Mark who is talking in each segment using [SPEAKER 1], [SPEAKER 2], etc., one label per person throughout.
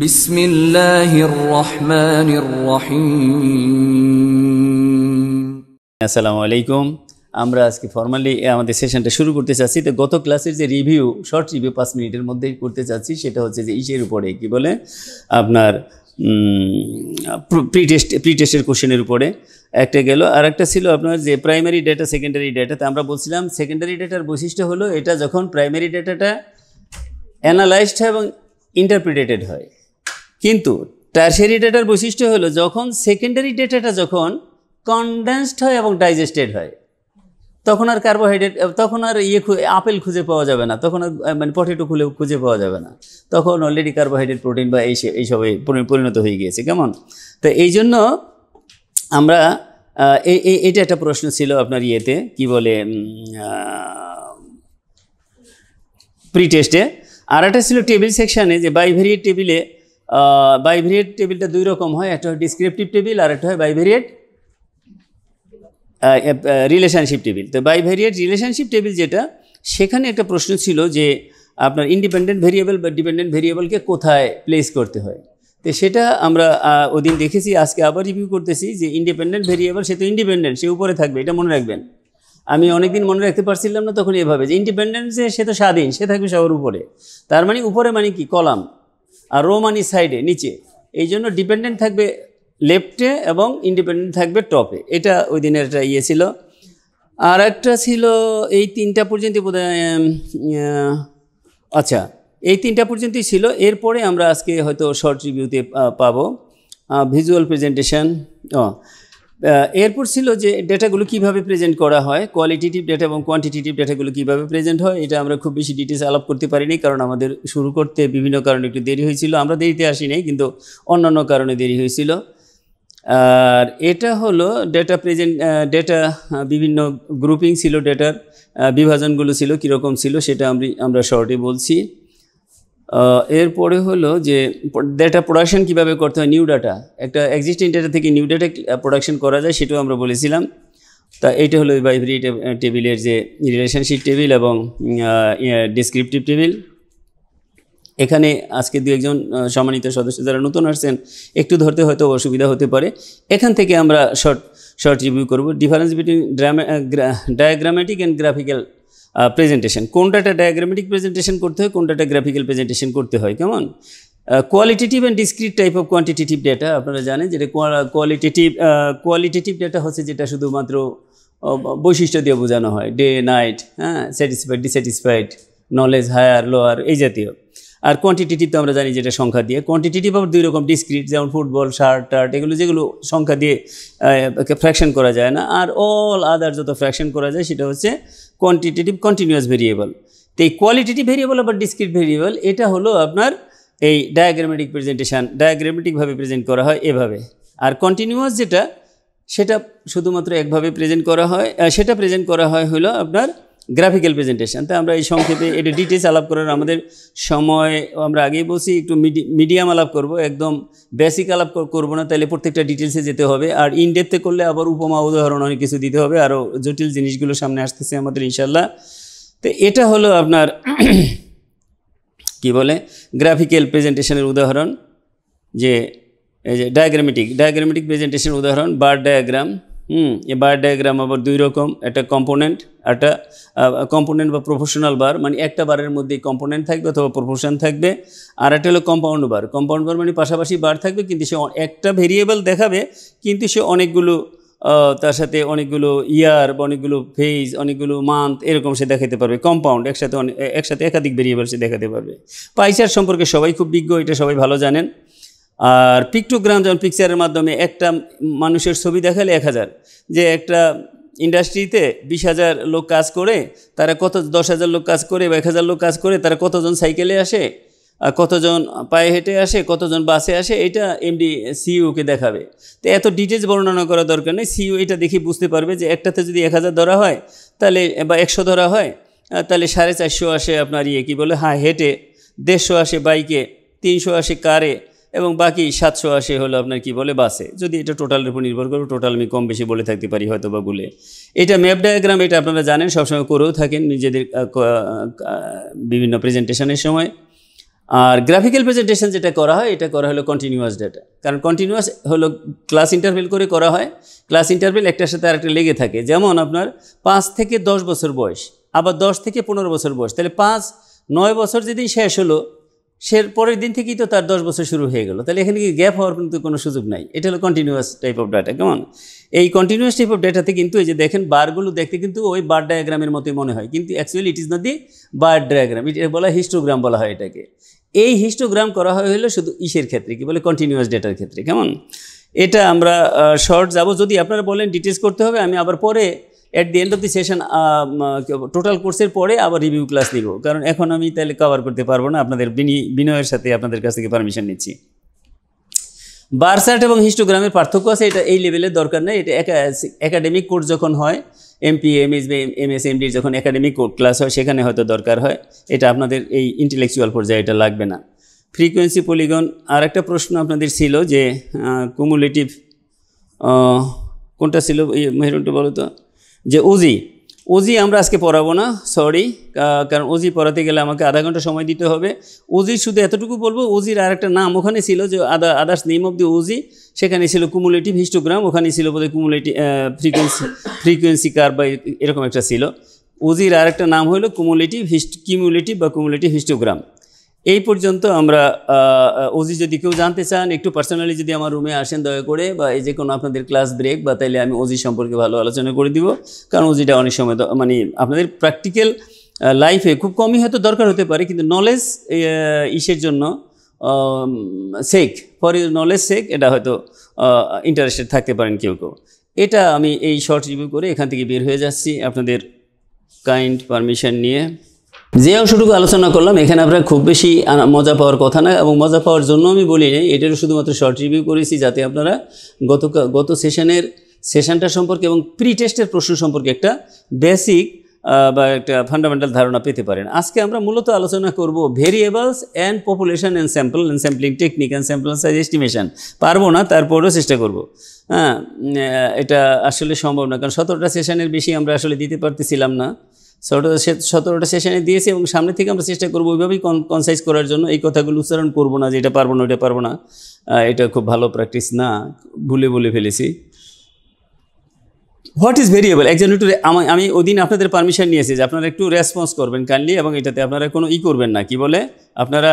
[SPEAKER 1] বিসমিল্লাহির রহমানির রহিম।
[SPEAKER 2] আসসালামু আলাইকুম। আমরা আজকে ফর্মালি আমাদের সেশনটা শুরু করতে চাচ্ছি। তো গত ক্লাসের যে রিভিউ, শর্ট রিভিউ 5 মিনিটের মধ্যেই করতে চাচ্ছি, সেটা হচ্ছে যে ইসের উপরে কি বলে আপনার প্রি টেস্টের কোশ্চেনের উপরে একটা গেল, আর একটা ছিল আপনার যে প্রাইমারি ডেটা সেকেন্ডারি ডেটা। তো আমরা বলছিলাম সেকেন্ডারি ডেটার বৈশিষ্ট্য হলো এটা যখন প্রাইমারি ডেটাটা অ্যানালাইজড হয় এবং ইন্টারপ্রিটেটেড হয়, কিন্তু টারশিয়ারি ডেটার বৈশিষ্ট্য হলো যখন সেকেন্ডারি ডেটাটা যখন কনডেন্সড হয় এবং ডাইজেস্টেড হয়, তখন আর কার্বোহাইড্রেট, তখন আর আপেল খুঁজে পাওয়া যাবে না, তখন আর মানে পটেটো খুঁজে পাওয়া যাবে না, তখন অলরেডি কার্বোহাইড্রেট, প্রোটিন বা এইসবে পরিণত হয়ে গিয়েছে। কেমন? তো এই জন্য আমরা এটা একটা প্রশ্ন ছিল আপনার ইয়েতে কি বলে প্রি টেস্টে। আর একটা ছিল টেবিল সেকশানে, যে বাইভেরিয়েট টেবিলে বাইভেরিয়েট টেবিলটা দুই রকম হয়, একটা হয় ডিসক্রিপটিভ টেবিল আর একটা হয় বাইভেরিয়েট রিলেশনশিপ টেবিল। তো বাইভেরিয়েট রিলেশনশিপ টেবিল যেটা, সেখানে একটা প্রশ্ন ছিল যে আপনার ইন্ডিপেন্ডেন্ট ভেরিয়েবল বা ডিপেন্ডেন্ট ভেরিয়েবলকে কোথায় প্লেস করতে হয়। তো সেটা আমরা ওদিন দেখেছি, আজকে আবার রিভিউ করতেছি যে ইন্ডিপেন্ডেন্ট ভেরিয়েবল সে তো ইন্ডিপেন্ডেন্ট, সে উপরে থাকবে, এটা মনে রাখবেন। আমি অনেকদিন মনে রাখতে পারছিলাম না, তখন এভাবে যে ইন্ডিপেন্ডেন্ট যে সে তো স্বাধীন, সে থাকবে সবার উপরে। তার মানে উপরে মানে কি কলাম, আর রো মানে সাইডে নিচে, এই জন্য ডিপেন্ডেন্ট থাকবে লেফটে এবং ইন্ডিপেন্ডেন্ট থাকবে টপে। এটা ওই দিনের একটা ইয়ে ছিল। আর একটা ছিল এই তিনটা পর্যন্ত বোধহয়, আচ্ছা এই তিনটা পর্যন্তই ছিল। এরপরে আমরা আজকে হয়তো শর্ট রিভিউতে পাবো ভিজুয়াল প্রেজেন্টেশন। এরপর ছিল যে ডেটাগুলো কিভাবে প্রেজেন্ট করা হয়, কোয়ালিটেটিভ ডেটা এবং কোয়ান্টিটেটিভ ডেটাগুলো কিভাবে প্রেজেন্ট হয়। এটা আমরা খুব বেশি ডিটেলস আলাপ করতে পারিনি, কারণ আমাদের শুরু করতে বিভিন্ন কারণে একটু দেরি হয়েছিল। আমরা দেরিতে আসি নাই, কিন্তু অন্যান্য কারণে দেরি হয়েছিল। আর এটা হলো ডেটা ডেটা বিভিন্ন গ্রুপিং ছিল, ডেটার বিভাজনগুলো ছিল কীরকম ছিল, সেটা আমরা শর্টে বলছি। এরপরে হলো যে ডেটা প্রোডাকশন কীভাবে করতে হয়, নিউ ডাটা, একটা এক্সিস্টিং ডেটা থেকে নিউ ডেটা প্রোডাকশন করা যায়, সেটাও আমরা বলেছিলাম। তা এইটা হলো বাইভেরি টেবিলের যে রিলেশনশিপ টেবিল এবং ডিসক্রিপটিভ টেবিল। এখানে আজকে দু একজন সম্মানিত সদস্য যারা নতুন আসছেন, একটু ধরতে হয়তো অসুবিধা হতে পারে। এখান থেকে আমরা শর্ট রিভিউ করব। Difference between diagrammatic and graphical presentation, কোনটাটা ডায়াগ্রামেটিক প্রেজেন্টেশন করতে হয়, কোনটাটা গ্রাফিক্যাল প্রেজেন্টেশন করতে হয়। কেমন? Qualitative and discrete type of quantitative data, আপনারা জানেন যেটা কোয়ালিটেটিভ ডেটা হচ্ছে যেটা শুধুমাত্র বৈশিষ্ট্য দিয়ে বোঝানো হয়, ডে নাইট, হ্যাঁ, satisfied, dissatisfied, knowledge higher lower, এই জাতীয়। আর কোয়ান্টিটেটিভ তো আমরা জানি যেটা সংখ্যা দিয়ে। কোয়ান্টিটেটিভ আবার দুই রকম, ডিসক্রিট যেমন ফুটবল, শার্ট টার্ট, এগুলো যেগুলো সংখ্যা দিয়ে ফ্র্যাকশন করা যায় না, আর অল আদার যত ফ্র্যাকশন করা যায় সেটা হচ্ছে কোয়ান্টিটেটিভ কন্টিনিউয়াস ভেরিয়েবল। তো এই কোয়ালিটেটিভ ভেরিয়েবল আবার ডিসক্রিট ভেরিয়েবল, এটা হলো আপনার এই ডায়াগ্রামেটিক প্রেজেন্টেশন, ডায়াগ্রামেটিকভাবে প্রেজেন্ট করা হয় এভাবে। আর কন্টিনিউয়াস যেটা, সেটা শুধুমাত্র একভাবে প্রেজেন্ট করা হয়, সেটা প্রেজেন্ট করা হয় হলো আপনার গ্রাফিক্যাল প্রেজেন্টেশন। তো আমরা এই সংক্ষেপে এটা ডিটেলস আলাপ করার আমাদের সময়, আমরা আগেই বলছি একটু মিডিয়াম আলাপ করব, একদম বেসিক আলাপ করব না, তাহলে প্রত্যেকটা ডিটেলসে যেতে হবে। আর ইনডেপথে করলে আবার উপমা উদাহরণ অনেক কিছু দিতে হবে, আরও জটিল জিনিসগুলো সামনে আসতেছে আমাদের ইনশাল্লাহ। তো এটা হলো আপনার কি বলে গ্রাফিক্যাল প্রেজেন্টেশনের উদাহরণ, যে এই যে ডায়াগ্রামেটিক প্রেজেন্টেশনের উদাহরণ বার ডায়াগ্রাম। এই বার ডায়াগ্রাম আবার দুই রকম, একটা কম্পোনেন্ট, একটা কম্পোনেন্ট বা প্রপোর্শনাল বার, মানে একটা বারের মধ্যে কম্পোনেন্ট থাকবে অথবা প্রপোর্শন থাকবে। আর একটা হলো কম্পাউন্ড বার মানে পাশাপাশি বার থাকবে, কিন্তু সে একটা ভেরিয়েবল দেখাবে, কিন্তু সে অনেকগুলো তার সাথে অনেকগুলো ইয়ার বা অনেকগুলো ফেজ, অনেকগুলো মান্থ, এরকম সে দেখাতে পারবে। কম্পাউন্ড একসাথে একাধিক ভেরিয়েবল সে দেখাতে পারবে। পাইচার সম্পর্কে সবাই খুব বিজ্ঞ, এটা সবাই ভালো জানেন। আর পিকটোগ্রাম, যেমন পিকচারের মাধ্যমে একটা মানুষের ছবি দেখালে 1000, যে একটা ইন্ডাস্ট্রিতে 20,000 লোক কাজ করে, তারা 10,000 লোক কাজ করে বা 1,000 লোক কাজ করে, তারা কতজন সাইকেলে আসে, কতজন পায়ে হেঁটে আসে, কতজন বাসে আসে, এটা এমডি সিইওকে দেখাবে। তো এত ডিটেলস বর্ণনা করার দরকার নেই, সিইও এটা দেখে বুঝতে পারবে যে একটাতে যদি 1000 ধরা হয় তাহলে, বা 100 ধরা হয়, তাহলে 450 আসে আপনার কি বলে হেঁটে, 150 আসে বাইকে, 300 আসে কারে, এবং বাকি 700 আসে হলো আপনার কি বলে বাসে। যদি এটা টোটালের উপর নির্ভর করে, টোটাল আমি কম বেশি বলে থাকতে পারি হয়তো বা বলে। এটা ম্যাপ ডায়াগ্রাম, এটা আপনারা জানেন, সবসময় করেও থাকেন নিজেদের বিভিন্ন প্রেজেন্টেশনের সময়। আর গ্রাফিক্যাল প্রেজেন্টেশন যেটা করা হয় এটা করা হলো কন্টিনিউয়াস ডেটা, কারণ কন্টিনিউয়াস হলো ক্লাস ইন্টারভেল করে করা হয়। ক্লাস ইন্টারভেল একটার সাথে আরেকটা লেগে থাকে, যেমন আপনার 5 থেকে 10 বছর বয়স, আবার 10 থেকে 15 বছর বয়স, তাহলে 5-9 বছর যেদিন শেষ হলো সে পরের দিন থেকেই তো তার 10 বছর শুরু হয়ে গেল, তাহলে এখানে কি গ্যাপ হওয়ার কিন্তু কোনো সুযোগ নাই। এটা হলো কন্টিনিউয়াস টাইপ অফ ডাটা। কেমন? এই কন্টিনিউয়াস টাইপ অফ ডাটাতে কিন্তু এই যে দেখেন বারগুলো দেখতে কিন্তু ওই বার ডায়াগ্রামের মতোই মনে হয়, কিন্তু actually it is not the bar diagram, এটা বলা হিস্টোগ্রাম বলা হয় এটাকে। এই হিস্টোগ্রাম করা হয় হলো শুধু ইসের ক্ষেত্রে, কি বলে কন্টিনিউয়াস ডেটার ক্ষেত্রে। কেমন? এটা আমরা শর্ট যাব, যদি আপনারা বলেন ডিটেলস করতে হবে আমি আবার পরে at the end of the session total কোর্সের পরে আবার রিভিউ ক্লাস নিব, কারণ এখন আমি তাহলে কভার করতে পারবো না, আপনাদের বিনয়ের সাথে আপনাদের কাছ থেকে পারমিশন নিচ্ছি। বার চার্ট এবং হিস্টোগ্রামের পার্থক্য আছে, এটা এই লেভেলের দরকার নেই। এটা একাডেমিক কোর্স যখন হয়, এমপি এমএস বা এমএস এমডির যখন একাডেমিক ক্লাস হয় সেখানে হয়তো দরকার হয়, এটা আপনাদের এই ইন্টেলেকচুয়াল পর্যায়ে এটা লাগবে না। ফ্রিকোয়েন্সি পলিগন, আর একটা প্রশ্ন আপনাদের ছিল যে কুমুলেটিভ কোনটা ছিল মেহরুনটা বলো তো, যে ওজি আমরা আজকে পড়াবো না, সরি, কারণ ওজি পড়াতে গেলে আমাকে আধা ঘন্টা সময় দিতে হবে। ওজির শুধু এতটুকু বলবো, ওজির আর একটা নাম ওখানে ছিল যে others name of the ogive, সেখানে ছিল কুমুলেটিভ হিস্টোগ্রাম, ওখানে ছিল বোধহয় কুমুলেটিভ ফ্রিকোয়েন্সি কার বা এরকম একটা ছিল। ওজির আর একটা নাম হলো কিমুলেটিভ বা কুমুলেটিভ হিস্টোগ্রাম। এই পর্যন্ত আমরা ওজি যদি কেউ জানতে চান একটু পার্সোনালি যদি আমার রুমে আসেন দয়া করে, বা এই যে কোনো আপনাদের ক্লাস ব্রেক বা তাইলে আমি ওজি সম্পর্কে ভালো আলোচনা করে দিব, কারণ ওজিটা অনেক সময় মানে আপনাদের প্র্যাকটিক্যাল লাইফে খুব কমই হয়তো দরকার হতে পারে, কিন্তু নলেজ ইসের জন্য সেক ফর ইউর নলেজ সেক এটা হয়তো ইন্টারেস্টেড থাকতে পারেন কেউ কেউ। এটা আমি এই শর্ট রিভিউ করে এখান থেকে বের হয়ে যাচ্ছি আপনাদের কাইন্ড পারমিশন নিয়ে। যে অংশটুকু আলোচনা করলাম এখানে আপনারা খুব বেশি মজা পাওয়ার কথা না, এবং মজা পাওয়ার জন্য আমি বলি নাই, এটারও শুধুমাত্র শর্ট রিভিউ করেছি যাতে আপনারা গত সেশনটা সম্পর্কে এবং প্রি টেস্টের প্রশ্ন সম্পর্কে একটা বেসিক বা একটা ফান্ডামেন্টাল ধারণা পেতে পারেন। আজকে আমরা মূলত আলোচনা করব variables and population and sampling technique and sample size estimation. পারবো না, তারপরেও চেষ্টা করব। হ্যাঁ, এটা আসলে সম্ভব না, কারণ 17টা সেশনের বেশি আমরা আসলে দিতে পারতেছিলাম না। 17টা সেশনে দিয়েছি এবং সামনে থেকে আমরা চেষ্টা করবো ওইভাবেই কনসাইজ করার জন্য। এই কথাগুলো উচ্চারণ করবো না যে এটা পারবো না ওইটা পারবো না, এটা খুব ভালো প্র্যাকটিস না, বলে ফেলেছি। হোয়াট ইজ ভেরিয়েবল, একজন একটু আমি ওই দিন আপনাদের পারমিশন নিয়েছি যে আপনারা একটু রেসপন্স করবেন কাইন্ডলি, এবং এটাতে আপনারা কোনো করবেন না, কি বলে আপনারা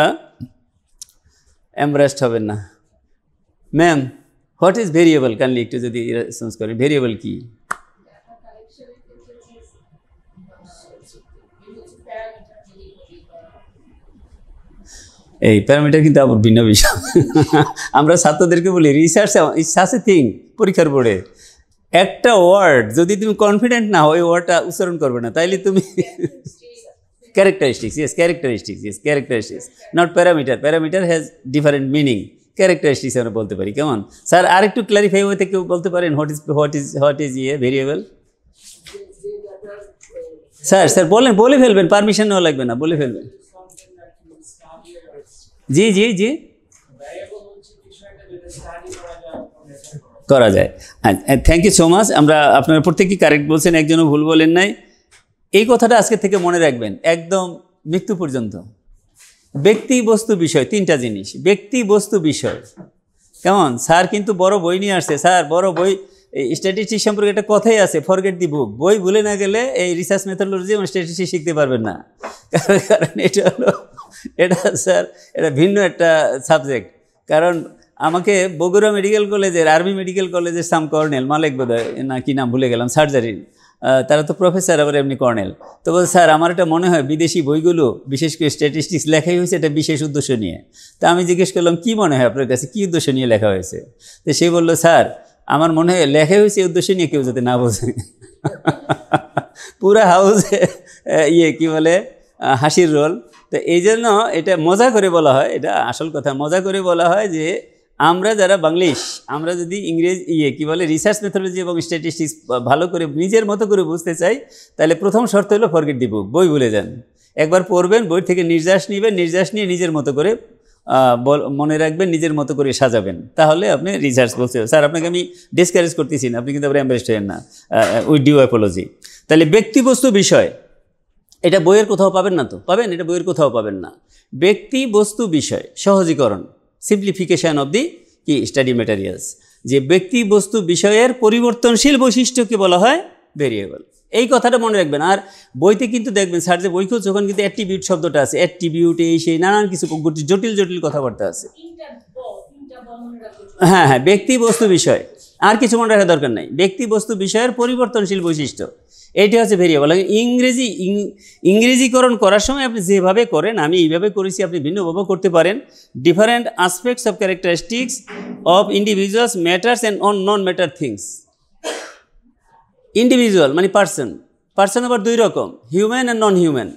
[SPEAKER 2] এমব্রেসড হবেন না। Ma'am, what is variable, kindly একটু যদি রেসপন্স করেন, ভেরিয়েবল কি? এই প্যারামিটার কিন্তু আবার ভিন্ন বিষয়। আমরা ছাত্রদেরকে বলি রিসার্চ ইটস এ থিং। পরীক্ষার বোর্ডে একটা ওয়ার্ড যদি তুমি কনফিডেন্ট না হয়, ওই ওয়ার্ডটা উচ্চারণ করবে না, তাইলে তুমি characteristics, characteristics not parameter. Parameter has different meaning, characteristics আমরা বলতে পারি। কেমন স্যার, আর একটু ক্লারিফাই হতে কেউ বলতে পারেন হোয়াট ইজ ভেরিয়েবল? স্যার বলে ফেলবেন, পারমিশন নেওয়া লাগবে না, বলে ফেলবেন। জি করা যায়। হ্যাঁ, থ্যাংক ইউ সো মাচ। আপনারা প্রত্যেকেই কারেক্ট বলছেন, একজনও ভুল বলেন নাই। এই কথাটা আজকে থেকে মনে রাখবেন একদম মৃত্যু পর্যন্ত। ব্যক্তি বস্তু বিষয়, 3টা জিনিস, ব্যক্তি বস্তু বিষয়। কেমন স্যার কিন্তু বড় বই নিয়ে আসছে, স্যার বড় বই। স্ট্যাটিস্টিক্স সম্পর্কে একটা কথাই আছে, ফরগেট দি বুক। বই ভুলে না গেলে এই রিসার্চ মেথোডোলজি এবং স্ট্যাটিস্টিক্স শিখতে পারবেন না, কারণ এটা স্যার এটা ভিন্ন একটা সাবজেক্ট। কারণ আমাকে বগুড়া মেডিকেল কলেজের, আর্মি মেডিকেল কলেজের সাম কর্নেল মালিক বোধহয় না কি নাম ভুলে গেলাম, সার্জারির, তারা তো প্রফেসর আবার এমনি কর্নেল, তো বল স্যার আমার এটা মনে হয় বিদেশি বইগুলো বিশেষ করে স্ট্যাটিস্টিক্স লেখাই হয়েছে এটা বিশেষ উদ্দেশ্য নিয়ে। তা আমি জিজ্ঞেস করলাম কী মনে হয় আপনার কাছে, কী উদ্দেশ্য নিয়ে লেখা হয়েছে? তো সে বললো স্যার আমার মনে হয় লেখা হয়েছে এই উদ্দেশ্য নিয়ে কেউ যাতে না বোঝে। পুরা হাউসে কি বলে হাসির রোল। তো এই জন্য এটা মজা করে বলা হয়, এটা আসল কথা, মজা করে বলা হয় যে আমরা যারা বাংলিশ, আমরা যদি ইংরেজি কি বলে রিসার্চ মেথোডোলজি এবং স্ট্যাটিস্টিক্স ভালো করে নিজের মতো করে বুঝতে চাই, তাহলে প্রথম শর্ত হলো ফরগেট দি বুক। বই ভুলে যান, একবার পড়বেন, বই থেকে নির্যাস নেবেন, নির্যাস নিয়ে নিজের মতো করে মনে রাখবেন, নিজের মতো করে সাজাবেন, তাহলে আপনি রিসার্চ বলতে। স্যার আপনাকে আমি ডিসকারেজ করতেছি না, আপনি কিন্তু আবার এম্বারেসড হবেন না, উইথ ডিউ অ্যাপোলজি। তাহলে ব্যক্তিবস্তু বিষয়, এটা বইয়ের কোথাও পাবেন না, তো পাবেন, এটা বইয়ের কোথাও পাবেন না। ব্যক্তি বস্তু বিষয় সহজীকরণ, সিম্পলিফিকেশন অব দি কি স্টাডি ম্যাটেরিয়ালস, যে ব্যক্তি বস্তু বিষয়ের পরিবর্তনশীল বৈশিষ্ট্যকে বলা হয় ভেরিয়েবল। এই কথাটা মনে রাখবেন। আর বইতে কিন্তু দেখবেন স্যার যে বই খুঁজছে ওখানে কিন্তু অ্যাট্রিবিউট শব্দটা আছে, অ্যাট্রিবিউট এই সেই নানান কিছু জটিল জটিল কথাবার্তা আছে। হ্যাঁ হ্যাঁ, ব্যক্তি বস্তু বিষয়, আর কিছু মনে রাখার দরকার নাই। ব্যক্তি বস্তু বিষয়ের পরিবর্তনশীল বৈশিষ্ট্য, এইটা হচ্ছে ভেরিয়েবল। ইংরেজিকরণ করার সময় আপনি যেভাবে করেন, আমি এইভাবে করেছি, আপনি ভিন্নভাবে করতে পারেন। Different aspects of characteristics of individuals matters and on non matter things. Individual মানে পার্সন, পার্সন আবার দুই রকম, হিউম্যান অ্যান্ড নন হিউম্যান।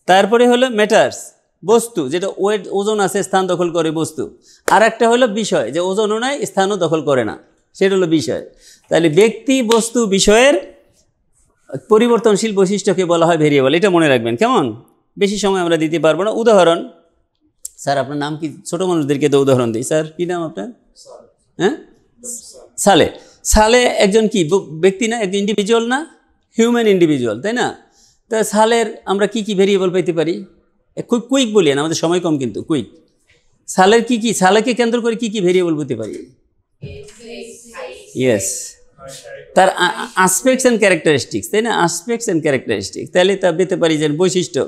[SPEAKER 2] তারপরে হলো ম্যাটার্স, বস্তু, যেটা ওয়েট ওজন আছে, স্থান দখল করে বস্তু। আর একটা হলো বিষয়, যে ওজনও নাই স্থানও দখল করে না, সেটা হলো বিষয়। তাহলে ব্যক্তি বস্তু বিষয়ের পরিবর্তনশীল বৈশিষ্ট্যকে বলা হয় ভেরিয়েবল, এটা মনে রাখবেন। কেমন? বেশি সময় আমরা দিতে পারবো না। উদাহরণ, স্যার আপনার নাম কি? ছোটো মানুষদেরকে তো উদাহরণ দিই। স্যার কী নাম আপনার? হ্যাঁ, সালে। সালে একজন কি ব্যক্তি না, একজন ইন্ডিভিজুয়াল না, হিউম্যান ইন্ডিভিজুয়াল, তাই না? তা সালের আমরা কি কি ভেরিয়েবল পেতে পারি? কুইক বলি না, আমাদের সময় কম, কিন্তু কুইক। সালের কি কি, সালেকে কেন্দ্র করে কি কি ভেরিয়েবল পেতে পারি? ইয়েস, তার আসপেক্টস অ্যান্ড ক্যারেক্টারিস্টিক্স, তাই না? আসপেক্টস অ্যান্ড ক্যারেক্টারিস্টিক্স, তাহলে তা পেতে পারি যে বৈশিষ্ট্য,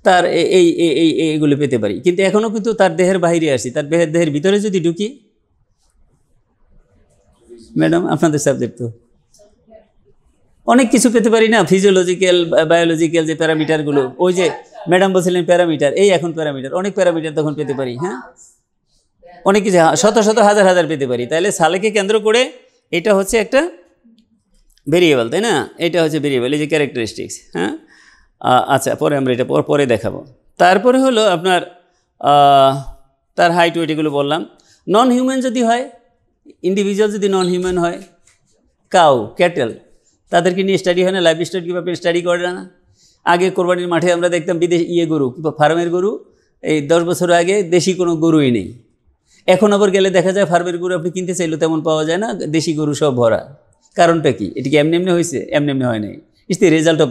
[SPEAKER 2] তার এইগুলো পেতে পারি। কিন্তু এখনও কিন্তু তার দেহের বাইরে আসি, তার দেহের ভিতরে যদি ঢুকি, ম্যাডাম আপনাদের সাবজেক্ট তো অনেক কিছু পেতে পারি না, ফিজিওলজিক্যাল, বায়োলজিক্যাল যে প্যারামিটারগুলো, ওই যে ম্যাডাম বলছিলেন প্যারামিটার, এই এখন প্যারামিটার, অনেক প্যারামিটার তখন পেতে পারি। হ্যাঁ, অনেক কিছু, শত শত হাজার হাজার পেতে পারি। তাহলে সালেকে কেন্দ্র করে এটা হচ্ছে একটা ভেরিয়েবল, তাই না? এটা হচ্ছে ভেরিয়েবল, এই যে ক্যারেক্টারিস্টিক্স। হ্যাঁ, আচ্ছা, পরে আমরা এটা পরে দেখাবো। তারপরে হলো আপনার তার হাইট ওয়েট, এগুলো বললাম। নন হিউম্যান যদি হয়, ইন্ডিভিজুয়াল যদি নন হিউম্যান হয়, কাউ, ক্যাটেল, তাদেরকে নিয়ে স্টাডি হয় না? লাইফ স্টাইল কীভাবে স্টাডি করে না? আগে কোরবানির মাঠে আমরা দেখতাম বিদেশ গরু, ফার্মের গরু, এই 10 বছর আগে দেশি কোনো গরুই নেই। এখন আবার গেলে দেখা যায় ফার্মের গরু আপনি কিনতে চাইলেও তেমন পাওয়া যায় না, দেশি গরু সব ভরা। কারণটা কি? এটা কি এমনি এমনি হয়েছে? এমনি এমনি হয় নাই। ইটস দ্য রেজাল্ট অফ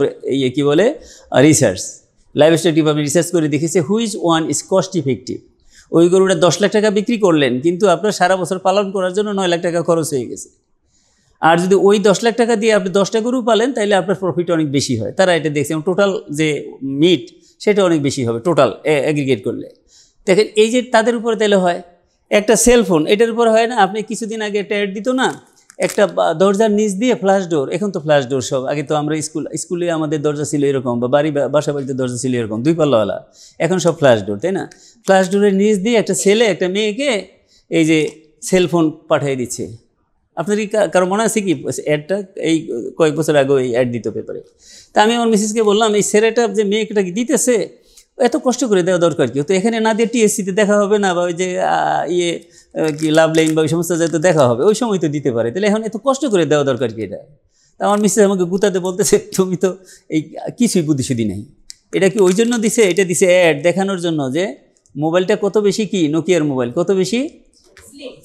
[SPEAKER 2] কী বলে রিসার্চ। লাইফ স্টাইল কীভাবে রিসার্চ করে দেখেছে which one is cost effective. ওই গরুটা 10 লাখ টাকা বিক্রি করলেন, কিন্তু আপনার সারা বছর পালন করার জন্য 9 লাখ টাকা খরচ হয়ে গেছে। আর যদি ওই 10 লাখ টাকা দিয়ে আপনি 10টা গরু পালেন, তাহলে আপনার প্রফিট অনেক বেশি হয়। তারা এটা দেখছে, এবং টোটাল যে মিট সেটা অনেক বেশি হবে টোটাল অ্যাগ্রিগেট করলে। দেখেন, এই যে তাদের উপরে তাহলে হয়। একটা সেলফোন, এটার উপর হয় না? আপনি কিছুদিন আগে একটা অ্যাড দিত না, একটা দরজার নিচ দিয়ে ফ্ল্যাশ ডোর। এখন তো ফ্ল্যাশ ডোর সব, আগে তো আমরা স্কুলে আমাদের দরজা ছিল এরকম, বা বাসা বাড়িতে দরজা ছিল এরকম 2 পাল্লাওয়ালা, এখন সব ফ্ল্যাশ ডোর, তাই না? ফ্ল্যাশ ডোরের নিচ দিয়ে একটা ছেলে একটা মেয়েকে এই যে সেলফোন পাঠিয়ে দিচ্ছে। আপনার কি কারো মনে আছে কি অ্যাডটা? এই কয়েক বছর আগে এই অ্যাড দিত পেপারে। তা আমি আমার মিসেসকে বললাম, এই ছেলেটা যে মেয়েটাকে দিতেছে, এত কষ্ট করে দেওয়া দরকার কি? তো এখানে না দিয়ে টিএসসিতে দেখা হবে না, বা ওই যে কি লাভ লাইন বা ওই সমস্ত যেহেতু দেখা হবে, ওই সময় তো দিতে পারে, তাহলে এখন এত কষ্ট করে দেওয়া দরকার কি এটা? তা আমার মিসেস আমাকে গুতাতে বলতেছে, তুমি তো এই কিছুই বুদ্ধিশুদ্ধি নেই। এটা কি ওই জন্য দিছে? এটা দিছে অ্যাড দেখানোর জন্য যে মোবাইলটা কত বেশি কি, নোকিয়ার মোবাইল কত বেশি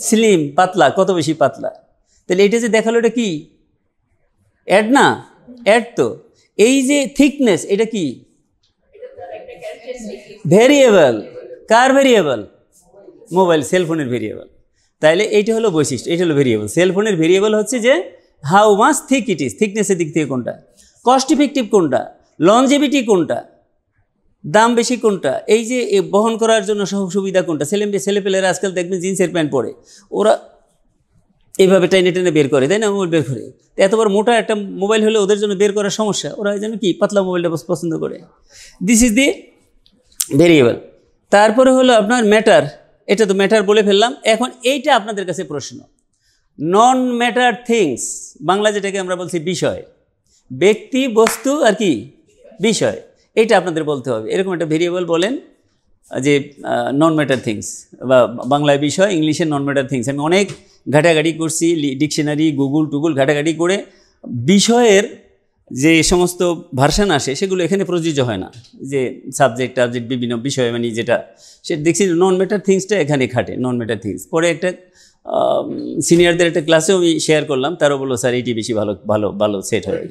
[SPEAKER 2] স্লিম, পাতলা, কত বেশি পাতলা। তাহলে এটা যে দেখালো, এটা কি অ্যাড না? অ্যাড তো। এই যে থিকনেস, এটা কি ভেরিয়েবল? কার ভেরিয়েবল? মোবাইল, সেলফোনের ভেরিয়েবল। তাইলে এইটা হলো বৈশিষ্ট্য, এটা হলো ভেরিয়েবল। সেলফোনের ভেরিয়েবল হচ্ছে যে how much thick it is, থিকনেসের দিক থেকে কোনটা, কস্ট ইফেক্টিভ কোনটা, লনজেভিটি কোনটা, দাম বেশি কোনটা, এই যে বহন করার জন্য সুবিধা কোনটা। ছেলেপেলেরা আজকাল দেখবেন জিন্সের প্যান্ট পরে, ওরা এইভাবে টেনে টেনে বের করে, তাই না? মোবাইল বের করে। এতবার মোটা একটা মোবাইল হলে ওদের জন্য বের করার সমস্যা, ওরা যেন কি পাতলা মোবাইলটা পছন্দ করে। This is the variable. তারপরে হলো আপনার ম্যাটার, এটা তো ম্যাটার বলে ফেললাম। এখন এইটা আপনাদের কাছে প্রশ্ন, নন ম্যাটার থিংস, বাংলা যেটাকে আমরা বলছি বিষয়, ব্যক্তি বস্তু আর কি বিষয়, এইটা আপনাদের বলতে হবে। এরকম একটা ভেরিয়েবল বলেন যে নন ম্যাটার থিংস, বা বাংলায় বিষয়, ইংলিশে নন ম্যাটার থিংস। আমি অনেক ঘাটাঘাটি করছি, ডিকশনারি গুগল ঘাটাঘাটি করে বিষয়ের যে সমস্ত ভার্সান আসে সেগুলো এখানে প্রযোজ্য হয় না, যে সাবজেক্ট বিভিন্ন বিষয়, মানে যেটা সে দেখছি নন ম্যাটার থিংসটা এখানে খাটে, নন ম্যাটার থিংস। পরে একটা সিনিয়রদের একটা ক্লাসেও আমি শেয়ার করলাম, তারও বললো স্যার এইটি বেশি ভালো সেট হয়।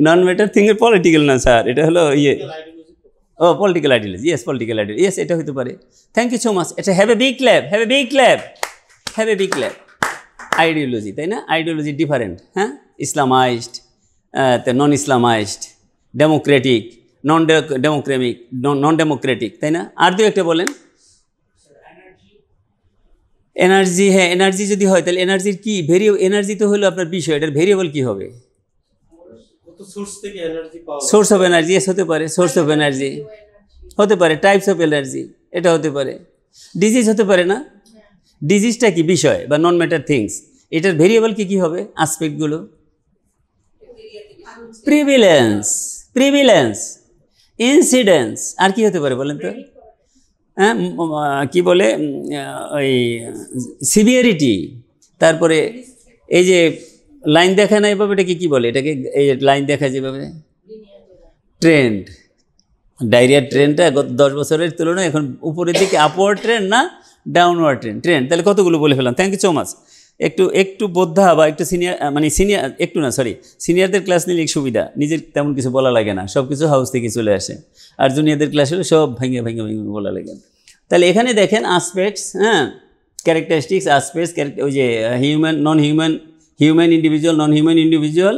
[SPEAKER 2] নন ম্যাটার থিংয়ের পলিটিক্যাল না স্যার, এটা হলো ইয়ে ও political ideology, yes political ideology, yes এটা হতে পারে। Thank you so much. এটা have a big clap, have a big clap, have a big clap. Ideology, তাই না? আইডিওলজি ডিফারেন্ট, হ্যাঁ, Islamised, non Islamised, democratic, non democratic, তাই না? আর দু একটা বলেন। এনার্জি, হ্যাঁ এনার্জি যদি হয় তাহলে এনার্জির কি ভেরিয়েবল? এনার্জি তো হলো আপনার বিষয়, এটার ভেরিয়েবল কি হবে? সোর্স অফ এনার্জি, এস হতে পারে, সোর্স অফ এনার্জি হতে পারে, টাইপস অফ এনার্জি এটা হতে পারে, ডিজিজ হতে পারে না? ডিজিজটা কি বিষয় বা নন ম্যাটার থিংস, এটার ভেরিয়েবল কি কি হবে? আসপেক্টগুলো, প্রিভিলেন্স, ইনসিডেন্স, আর কি হতে পারে বলেন তো? হ্যাঁ, কি বলে ওই সিভিয়ারিটি, তারপরে এই যে লাইন দেখা না এভাবে, এটাকে কি বলে? এটাকে এই লাইন দেখা যেভাবে ট্রেন্ড, ডায়রিয়ার ট্রেন্ডটা গত 10 বছরের তুলনায় এখন উপরের দিকে আপওয়ার্ড ট্রেন্ড না ডাউনওয়ার্ড ট্রেন্ড। তাহলে কতগুলো বলে ফেলাম। Thank you so much. একটু বোদ্ধা বা একটু সিনিয়র, মানে সিনিয়র একটু না, সরি, সিনিয়রদের ক্লাস নিলে সুবিধা, নিজের তেমন কিছু বলা লাগে না, সব কিছু হাউস থেকে চলে আসে। আর জুনিয়রদের ক্লাস হলে সব ভেঙে বলা লাগে। তাহলে এখানে দেখেন আসপেক্টস, হ্যাঁ, ক্যারেক্টারিস্টিক্স, আসপেক্টস, ওই যে human individual, non human individual,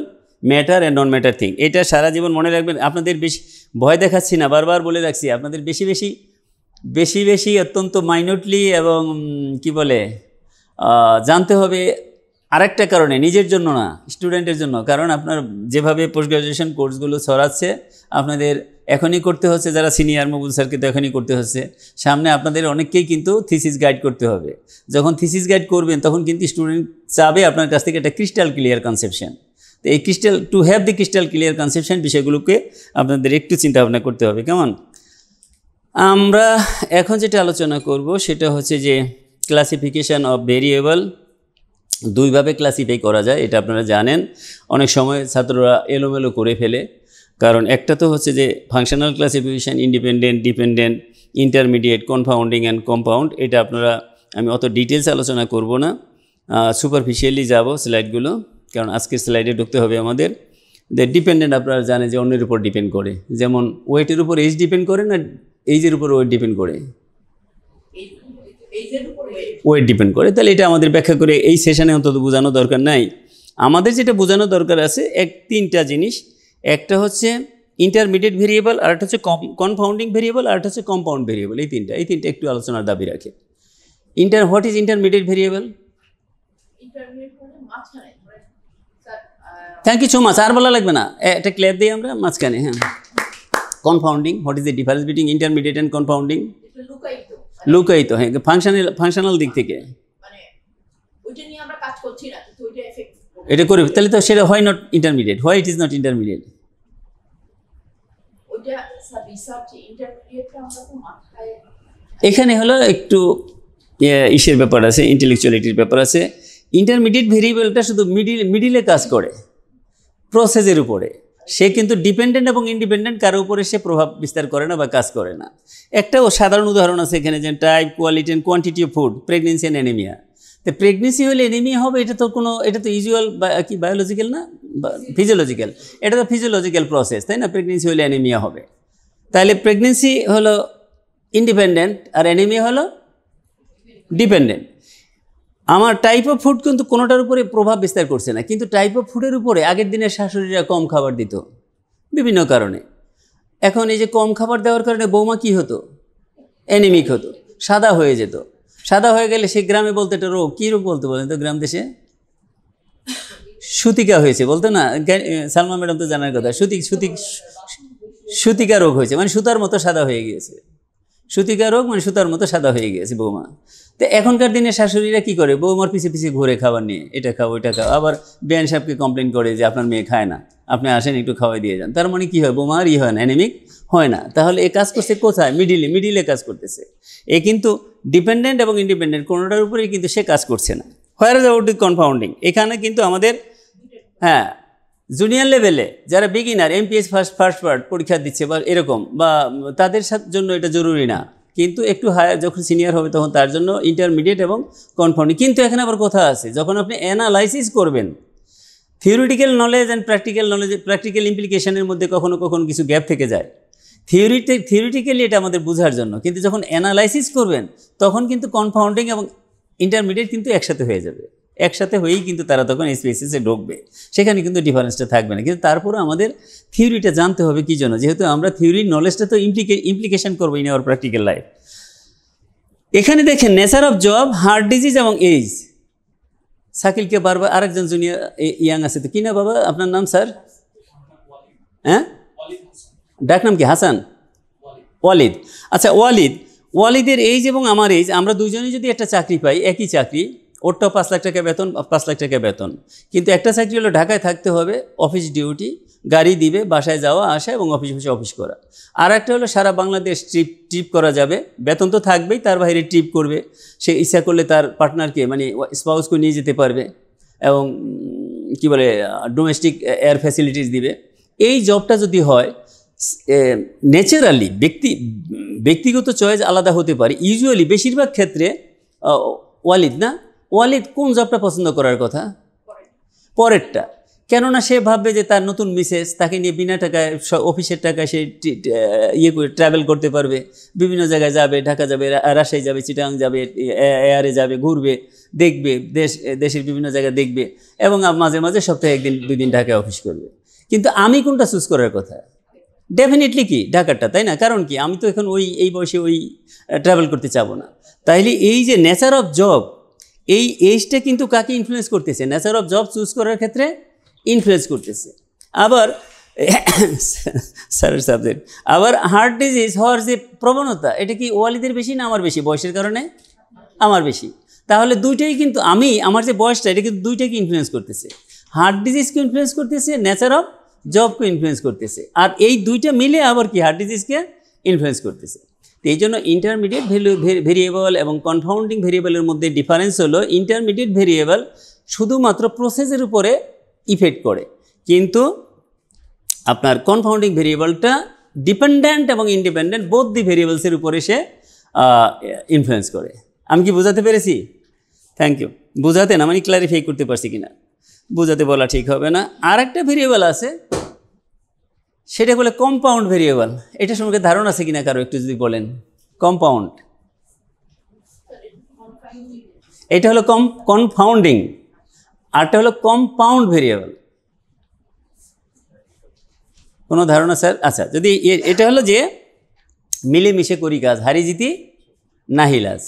[SPEAKER 2] matter and non matter thing. এটা সারা জীবন মনে রাখবেন। আপনাদের বেশি ভয় দেখাচ্ছি না, বারবার বলে রাখছি, আপনাদের বেশি অত্যন্ত মাইনটলি এবং কি বলে জানতে হবে আরেকটা কারণে, নিজের জন্য না, স্টুডেন্টের জন্য। কারণ আপনার যেভাবে পোস্ট গ্রাজুয়েশন কোর্সগুলো ছড়াচ্ছে, আপনাদের এখনই করতে হচ্ছে, যারা সিনিয়র মকবুল স্যারকে তো এখনই করতে হচ্ছে, সামনে আপনাদের অনেককেই কিন্তু থিসিস গাইড করতে হবে। যখন থিসিস গাইড করবেন তখন কিন্তু স্টুডেন্ট চাবে আপনার কাছ থেকে একটা ক্রিস্টাল ক্লিয়ার কনসেপশন। তো এই to have the crystal clear conception বিষয়গুলোকে আপনাদের একটু চিন্তা ভাবনা করতে হবে। কেমন? আমরা এখন যেটা আলোচনা করব সেটা হচ্ছে যে ক্লাসিফিকেশান অফ ভেরিয়েবল। দুইভাবে ক্লাসিফাই করা যায়, এটা আপনারা জানেন। অনেক সময় ছাত্ররা এলোমেলো করে ফেলে, কারণ একটা তো হচ্ছে যে functional classification, independent, dependent, intermediate, confounding and compound. এটা আপনারা, আমি অত ডিটেলস আলোচনা করব না, সুপারফিশিয়ালি যাব স্লাইডগুলো, কারণ আজকের স্লাইডে ঢুকতে হবে আমাদের। ডিপেন্ডেন্ট আপনারা জানেন যে অন্যের উপর ডিপেন্ড করে, যেমন ওয়েটের উপর এজ ডিপেন্ড করে না, এইজের উপর ওয়েট ডিপেন্ড করে, ওয়েট ডিপেন্ড করে। তাহলে এটা আমাদের ব্যাখ্যা করে এই সেশনে অন্তত বোঝানো দরকার নাই। আমাদের যেটা বোঝানো দরকার আছে তিনটা জিনিস। একটা হচ্ছে ইন্টারমিডিয়েট ভেরিয়েবল, আর একটা হচ্ছে কনফাউন্ডিং ভেরিয়েবল, আর একটা হচ্ছে কম্পাউন্ড ভেরিয়েবল। এই তিনটা একটু আলোচনার দাবি রাখে। What is intermediate variable? Thank you so much. আর বলা লাগবে না, একটা ক্লিয়ার দিই আমরা মাঝখানে। হ্যাঁ, confounding, what is the difference between intermediate and confounding? লুকায়িত, হ্যাঁ, ফাংশনাল দিক থেকে এটা করি, তাহলে তো সেটা হয় not intermediate. Why it is not intermediate? এখানে হলো একটু ইসের ব্যাপার আছে, ইন্টেলেকচুয়ালিটির ব্যাপার আছে। ইন্টারমিডিয়েট ভেরিয়েবলটা শুধু মিডিলে কাজ করে, প্রসেসের উপরে। সে কিন্তু ডিপেন্ডেন্ট এবং ইন্ডিপেন্ডেন্ট কারো উপরে সে প্রভাব বিস্তার করে না বা কাজ করে না। একটা সাধারণ উদাহরণ আছে এখানে, যে type, quality and quantity of food, pregnancy and anaemia. তো প্রেগনেন্সি হলে অ্যানিমিয়া হবে, এটা তো ইউজুয়াল কি বায়োলজিক্যাল না ফিজিওলজিক্যাল? এটা তো ফিজিওলজিক্যাল প্রসেস, তাই না? প্রেগনেন্সি হলে অ্যানিমিয়া হবে। তাহলে প্রেগনেন্সি হলো ইন্ডিপেন্ডেন্ট আর অ্যানিমিয়া হলো ডিপেন্ডেন্ট। আমার টাইপ অফ ফুড কিন্তু কোনোটার উপরে প্রভাব বিস্তার করছে না, কিন্তু টাইপ অফ ফুডের উপরে আগের দিনের শাশুড়িরা কম খাবার দিত বিভিন্ন কারণে। এখন এই যে কম খাবার দেওয়ার কারণে বৌমা কী হতো? অ্যানিমিক হতো, সাদা হয়ে যেত। সাদা হয়ে গেলে সে গ্রামে বলতো একটা রোগ, কী রোগ বলতে বলেন তো? গ্রাম দেশে সুতিকা হয়েছে বলতো না? সালমা ম্যাডাম তো জানার কথা। সুতিকা রোগ হয়েছে, মানে সুতার মতো সাদা হয়ে গিয়েছে। সুতিকা রোগ মানে সুতার মতো সাদা হয়ে গিয়েছে বৌমা। তো এখনকার দিনে শাশুড়িরা কী করে? বৌমার পিছিয়ে ঘুরে খাবার নিয়ে, এটা খাও ওইটা খাও। আবার বিয়ান সাহেবকে কমপ্লেন করে যে আপনার মেয়ে খায় না, আপনি আসেন একটু খাওয়াই দিয়ে যান। তার মানে কী হয়? বৌমা আর হয় না, অ্যানিমিক হয় না। তাহলে এ কাজ করছে কোথায়? মিডিলে কাজ করতেছে। এ কিন্তু ডিপেন্ডেন্ট এবং ইন্ডিপেন্ডেন্ট কোনোটার উপরেই কিন্তু সে কাজ করছে না। Where is about confounding? এখানে কিন্তু আমাদের, হ্যাঁ, জুনিয়র লেভেলে যারা বিগিনার, এমপিএস ফার্স্ট পার্ট পরীক্ষা দিচ্ছে বা এরকম, বা তাদের জন্য এটা জরুরি না, কিন্তু একটু হায়ার যখন সিনিয়র হবে তখন তার জন্য ইন্টারমিডিয়েট এবং কনফাউন্ডিং। কিন্তু এখানে আবার কথা আছে, যখন আপনি অ্যানালাইসিস করবেন, theoretical knowledge and practical knowledge, practical ইমপ্লিকেশনের মধ্যে কখনো কখনো কিছু গ্যাপ থেকে যায়। থিওরিটিক্যালি এটা আমাদের বোঝার জন্য, কিন্তু যখন অ্যানালাইসিস করবেন তখন কিন্তু কনফাউন্ডিং এবং ইন্টারমিডিয়েট কিন্তু একসাথে হয়ে যাবে, একসাথে হয়েই কিন্তু তারা তখন এসপিএসসিসে ঢুকবে, সেখানে কিন্তু ডিফারেন্সটা থাকবে না। কিন্তু তারপরে আমাদের থিওরিটা জানতে হবে কী জন্য, যেহেতু আমরা থিওরির নলেজটা তো ইমপ্লিকেশন করবো ইন আওয়ার প্র্যাকটিক্যাল লাইফ। এখানে দেখেন nature of job, heart disease এবং এইজ। শাকিলকে বারবার আরেকজন জুনিয়র ইয়াং আছে, তো কি না বাবা আপনার নাম স্যার? হ্যাঁ, ডাক নাম কি? হাসান, ওয়ালিদ। আচ্ছা ওয়ালিদের এইজ এবং আমার এইজ, আমরা দুজনেই যদি একটা চাকরি পাই, একই চাকরি, ওরটাও 5 লাখ টাকা বেতন, 5 লাখ টাকা বেতন, কিন্তু একটা চাকরি হলো ঢাকায় থাকতে হবে, অফিস ডিউটি, গাড়ি দিবে, বাসায় যাওয়া আসা এবং অফিস করা। আর একটা হলো সারা বাংলাদেশ ট্রিপ করা যাবে, বেতন তো থাকবেই, তার বাইরে ট্রিপ করবে, সে ইচ্ছা করলে তার পার্টনারকে মানে স্পাউসকে নিয়ে যেতে পারবে এবং কি বলে ডোমেস্টিক এয়ার ফ্যাসিলিটিস দিবে। এই জবটা যদি হয়, ন্যাচারালি ব্যক্তিগত চয়েস আলাদা হতে পারে, ইউজুয়ালি বেশিরভাগ ক্ষেত্রে ওয়ালিদ কোন জবটা পছন্দ করার কথা? পরেরটা। কেননা সে ভাববে যে তার নতুন মিসেস, তাকে নিয়ে বিনা টাকায় অফিসের টাকায় সে ট্রাভেল করতে পারবে, বিভিন্ন জায়গায় যাবে, ঢাকা যাবে, রাজশাহী যাবে, চিটাগাং যাবে, এয়ারে যাবে, ঘুরবে, দেখবে, দেশের বিভিন্ন জায়গায় দেখবে এবং মাঝে মাঝে সপ্তাহে 1-2 দিন ঢাকায় অফিস করবে। কিন্তু আমি কোনটা চুজ করার কথা? ডেফিনেটলি কি ঢাকারটা, তাই না? কারণ কি, আমি তো এখন এই বয়সে ট্রাভেল করতে চাবো না। তাইলে এই যে নেচার অফ জব, এই এজটা কিন্তু কাকে ইনফ্লুয়েন্স করতেছে? নেচার অফ জব চুজ করার ক্ষেত্রে ইনফ্লুয়েন্স করতেছে। আবার স্যারের সাবজেক্ট, আবার হার্ট ডিজিজ হওয়ার যে প্রবণতা, এটা কি ওয়ালিদের বেশি না আমার বেশি? বয়সের কারণে আমার বেশি। তাহলে দুইটাই কিন্তু আমার যে বয়সটা, এটা কিন্তু দুইটাকে ইনফ্লুয়েন্স করতেছে, হার্ট ডিজিজকে ইনফ্লুয়েন্স করতেছে, নেচার অফ জবকে ইনফ্লুয়েন্স করতেছে, আর এই দুইটা মিলে আবার কি হার্ট ডিজিজকে ইনফ্লুয়েন্স করতেছে। তো এই জন্য ইন্টারমিডিয়েট ভেরিয়েবল এবং কনফাউন্ডিং ভেরিয়েবলের মধ্যে ডিফারেন্স হলো, ইন্টারমিডিয়েট ভেরিয়েবল শুধুমাত্র প্রসেসের উপরে ইফেক্ট করে, কিন্তু আপনার কনফাউন্ডিং ভেরিয়েবলটা ডিপেন্ডেন্ট এবং ইন্ডিপেন্ডেন্ট বোথ দি ভেরিয়েবলসের উপরে সে ইনফ্লুয়েন্স করে। আমি কি বোঝাতে পেরেছি? Thank you. বোঝাতে না, মানে ক্লারিফাই করতে পারছি কিনা, বোঝাতে বলা ঠিক হবে না। আর একটা ভেরিয়েবল আছে, সেটা বলে কম্পাউন্ড ভেরিয়েবল। এটা সম্পর্কে ধারণা আছে কিনা কারো, একটু যদি বলেন। কম্পাউন্ড, এটা হলো কনফাউন্ডিং, আরটা হলো কম্পাউন্ড ভেরিয়েবল। কোনো ধারণা স্যার? আচ্ছা, যদি এটা হলো যে মিলেমিশে করি কাজ, হারি জিতি নাহিলাজ,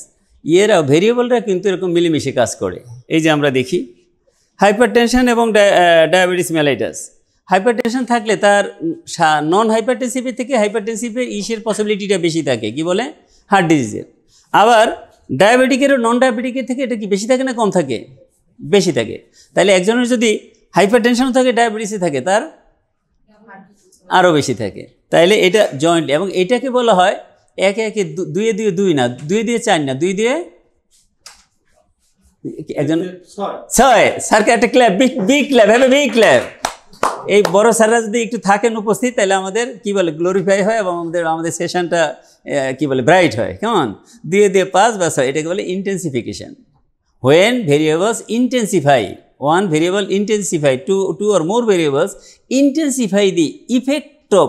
[SPEAKER 2] এরা ভেরিয়েবলরা কিন্তু এরকম মিলেমিশে কাজ করে। এই যে আমরা দেখি হাইপারটেনশন এবং ডায়াবেটিস মেলাইটাস। হাইপারটেনশন থাকলে তার নন হাইপারটেনসিভের থেকে হাইপারটেনসিভের ইসের পসিবিলিটিটা বেশি থাকে, কি বলে, হার্ট ডিজিজের। আবার ডায়াবেটিকেরও নন ডায়াবেটিকের থেকে এটা কি বেশি থাকে না কম থাকে? বেশি থাকে। তাহলে একজনের যদি হাইপারটেনশনও থাকে, ডায়াবেটিসে থাকে, তার আরও বেশি থাকে। তাইলে এটা জয়েন্টলি, এবং এটাকে বলা হয় একে 2 না, 2 4 না, 2 একজন 6। স্যারকে একটা clap, big clap, have a big clap. এই বড় স্যাররা যদি একটু থাকেন উপস্থিত, তাহলে আমাদের কি বলে গ্লোরিফাই হয় এবং আমাদের সেশনটা কি বলে ব্রাইট হয়। কেমন? 2 5 বা 6, এটাকে বলে ইন্টেন্সিফিকেশন। When variables intensify, one variable intensify, two or more variables intensify the effect of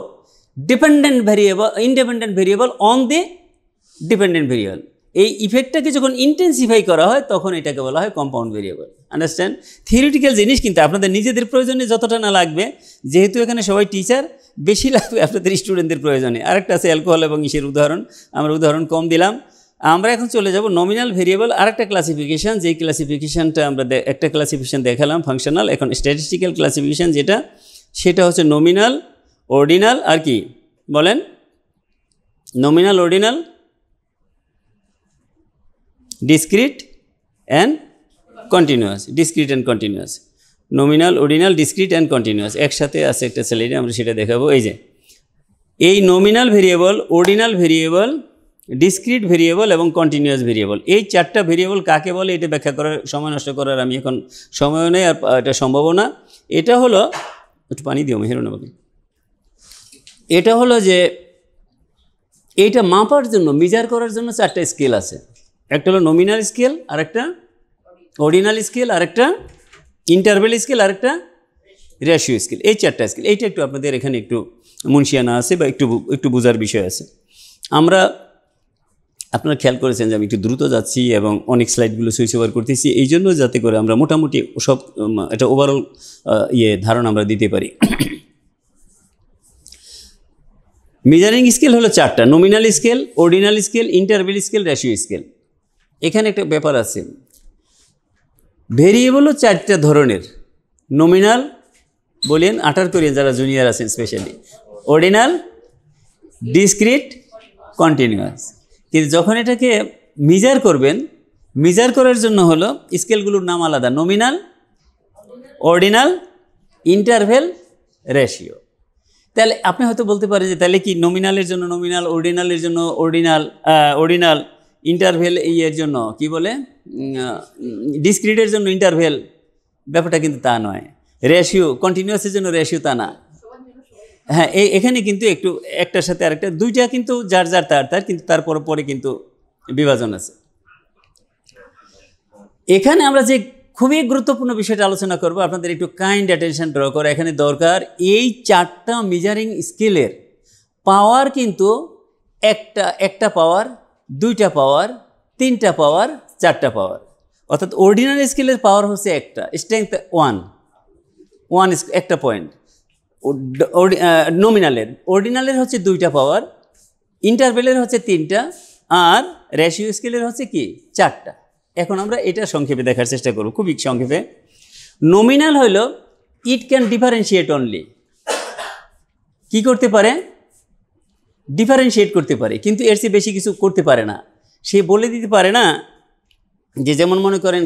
[SPEAKER 2] independent variable on the dependent variable. এই ইফেক্টটাকে যখন ইন্টেন্সিফাই করা হয় তখন এটাকে বলা হয় কম্পাউন্ড ভেরিয়েবল। আন্ডারস্ট্যান্ড? থিওরিটিক্যাল জিনিস, কিন্তু আপনাদের নিজেদের প্রয়োজনে যতটা না লাগবে, যেহেতু এখানে সবাই টিচার, বেশি লাগবে আপনাদের স্টুডেন্টদের প্রয়োজনে। আরেকটা আছে অ্যালকোহল এবং ইসের উদাহরণ, আমরা উদাহরণ কম দিলাম। আমরা এখন চলে যাব নমিনাল ভেরিয়েবল, আরেকটা ক্লাসিফিকেশান, যেই ক্লাসিফিকেশানটা আমরা একটা ক্লাসিফিকেশান দেখালাম ফাংশনাল, এখন স্ট্যাটিস্টিক্যাল ক্লাসিফিকেশান যেটা, সেটা হচ্ছে নমিনাল, অর্ডিনাল, আর কি বলেন, nominal, ordinal, discrete and continuous. Discrete and continuous, nominal, ordinal, discrete and continuous একসাথে আছে একটা স্লাইডে, আমরা সেটা দেখাবো। এই যে এই nominal variable, ordinal variable, discrete variable এবং কন্টিনিউয়াস ভেরিয়েবল, এই 4টা ভেরিয়েবল কাকে বলে এটা ব্যাখ্যা করার, সময় নষ্ট করার আমি এখন সময় নেই, আর এটা সম্ভব না। এটা হলো, একটু পানি দিও মেহেরুন আমাকে। এটা হলো যে এইটা মাপার জন্য, মেজার করার জন্য 4টা স্কেল আছে। একটা হলো নমিনাল স্কেল, আরেকটা অর্ডিনাল স্কেল, আরেকটা ইন্টারভেল স্কেল, আরেকটা রেশিও স্কেল, এই 4টা স্কেল। এইটা একটু আপনাদের এখানে একটু মুনশিয়ানা আছে বা একটু বোঝার বিষয় আছে। আমরা আপনারা খেয়াল করেছেন যে আমি একটু দ্রুত যাচ্ছি এবং অনেক স্লাইডগুলো সুইচ ওভার করতেছি, এই জন্য যাতে করে আমরা মোটামুটি সব একটা ওভারঅল ধারণা আমরা দিতে পারি। মেজারিং স্কেল হলো 4টা: nominal scale, ordinal scale, interval scale, ratio scale. এখানে একটা ব্যাপার আছে, ভেরিয়েবলও 4টা ধরনের। নমিনাল বলেন, 18 করিয়েন যারা জুনিয়র আছেন স্পেশালি, অর্ডিনাল, ডিসক্রিট, কন্টিনিউয়াস। কিন্তু যখন এটাকে মেজার করবেন, মেজার করার জন্য হলো স্কেলগুলোর নাম আলাদা: নমিনাল, অর্ডিনাল, ইন্টারভেল, রেশিও। তাহলে আপনি হয়তো বলতে পারেন যে তাহলে কি নমিনালের জন্য নমিনাল, অর্ডিনালের জন্য অর্ডিনাল, ইন্টারভেল এর জন্য কি বলে ডিসক্রিটের জন্য ইন্টারভেল। ব্যাপারটা কিন্তু তা নয়। রেশিও, কন্টিনিউয়াসের জন্য রেশিও তা না। হ্যাঁ, এখানে কিন্তু একটু একটার সাথে আরেকটা, দুইটা কিন্তু যার তার কিন্তু তারপর পরে কিন্তু বিভাজন আছে। এখানে আমরা যে খুবই গুরুত্বপূর্ণ বিষয়টা আলোচনা করব, আপনাদের একটু কাইন্ড অ্যাটেনশন ড্র করা এখানে দরকার। এই 4টা মেজারিং স্কেলের পাওয়ার কিন্তু একটা পাওয়ার, 2টা পাওয়ার, 3টা পাওয়ার, 4টা পাওয়ার। অর্থাৎ অর্ডিনাল স্কেলের পাওয়ার হচ্ছে একটা, স্ট্রেংথ 1 একটা পয়েন্ট। নমিনালের, অর্ডিনালের হচ্ছে 2টা পাওয়ার, ইন্টারভেলের হচ্ছে 3টা, আর রেশিও স্কেলের হচ্ছে কি 4টা। এখন আমরা এটা সংক্ষেপে দেখার চেষ্টা করব, খুবই সংক্ষেপে। নমিনাল হইল ইট ক্যান ডিফারেন্সিয়েট অনলি, কি করতে পারে? ডিফারেন্সিয়েট করতে পারে, কিন্তু এর চেয়ে বেশি কিছু করতে পারে না। সে বলে দিতে পারে না যে, যেমন মনে করেন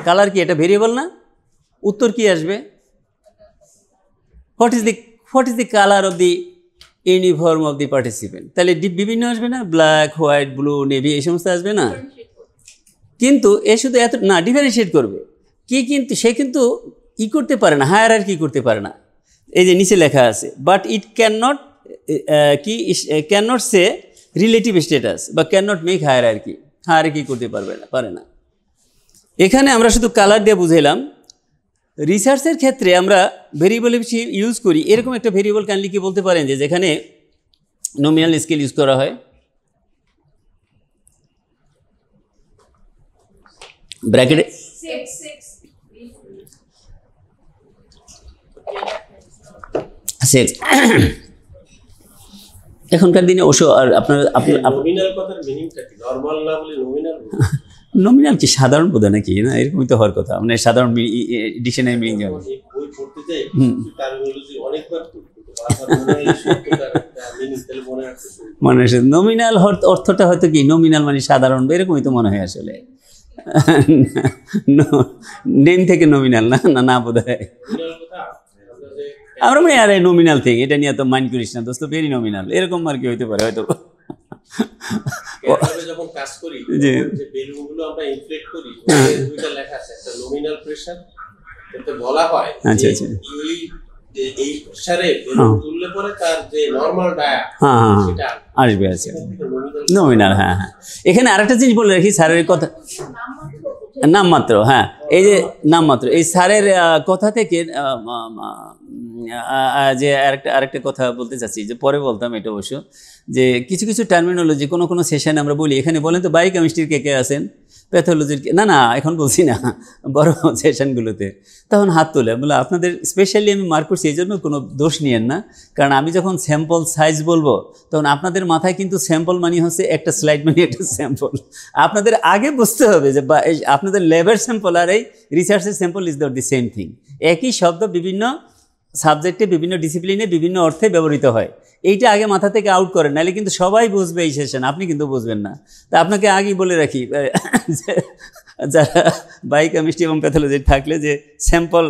[SPEAKER 2] কালার কি এটা ভেরিয়েবল না? উত্তর কি আসবে? What is the colour of the uniform of the participant. তাহলে বিভিন্ন আসবে না? ব্ল্যাক, হোয়াইট, ব্লু, নেভি, এই সমস্ত আসবে না? কিন্তু এ শুধু এত না, ডিফারেন্সিয়েট করবে কি, কিন্তু সে কিন্তু করতে পারে না, হায়ারার্কি করতে পারে না। এই যে নিচে লেখা আছে, but it cannot say relative status বা ক্যাননট মেক হায়ারার্কি করতে পারে না। এখানে আমরা শুধু কালার দিয়ে বুঝাইলাম। রিসার্চের ক্ষেত্রে আমরা ভেরিয়েবল ইউজ করি। এরকম একটা ভেরিয়েবল কাইন্ডলি কি বলতে পারেন যে যেখানে নমিনাল স্কেল ইউজ করা হয়, ব্র্যাকেটে এখনকার দিনে অবশ্য আর নমিনাল কি সাধারণ বোধ নাকি না, এরকমই তো হওয়ার কথা, মানে সাধারণ ডিকশনারি মিনিং যাবে। মনে হয় নমিনাল অর্থটা হয়তো কি, নমিনাল মানে সাধারণ, এরকমই তো মনে হয় আসলে। নেম থেকে নমিনাল না বোধ হয়। আমরা মানে আরে নমিনাল থেকে, এটা নিয়ে তো মাইন্ড করিস না দোস্ত, ভেরি নমিনাল, এরকম আর কি হইতে পারে হয়তো। যখন কাজ করি যে বেলুনগুলো আমরা ইনফ্লেট করি, দুইটা লেখা আছে, একটা নমিনাল প্রেসার, এতে বলা হয় যে এই প্রেসারে বেলুন তুললে পরে তার যে নরমাল ডায়া সেটা আসবে আছে নমিনাল। হ্যাঁ, এখানে আরেকটা জিনিস বলে রাখি, স্যারের কথা নামমাত্র। হ্যাঁ, এই যে নামমাত্র, এই স্যারের কথা থেকে যে আরেকটা কথা বলতে চাচ্ছি, যে পরে বলতাম এটা অবশ্য, যে কিছু টার্মিনোলজি কোনো সেশনে আমরা বলি, এখানে বলেন তো বায়োকেমিস্ট্রির কে আছেন, প্যাথোলজির না এখন বলছি না, বড় সেশনগুলোতে তখন হাত তোলে, বলে আপনাদের স্পেশালি আমি মার্ক করছি, এই জন্য কোনো দোষ নিয়েন না, কারণ আমি যখন স্যাম্পল সাইজ বলবো তখন আপনাদের মাথায় কিন্তু স্যাম্পল মানে হচ্ছে একটা স্লাইড মানে একটা স্যাম্পল। আপনাদের আগে বুঝতে হবে যে আপনাদের ল্যাবের স্যাম্পল আর এই রিসার্চের sample is not the same thing. একই শব্দ বিভিন্ন সাবজেক্টে, বিভিন্ন ডিসিপ্লিনে, বিভিন্ন অর্থে ব্যবহৃত হয়। এইটা আগে মাথা থেকে আউট করেন, নাহলে কিন্তু সবাই বুঝবে এই সেশন, আপনি কিন্তু বুঝবেন না। তা আপনাকে আগেই বলে রাখি, যারা বায়োকেমিস্ট্রি এবং প্যাথোলজি থাকলে যে স্যাম্পল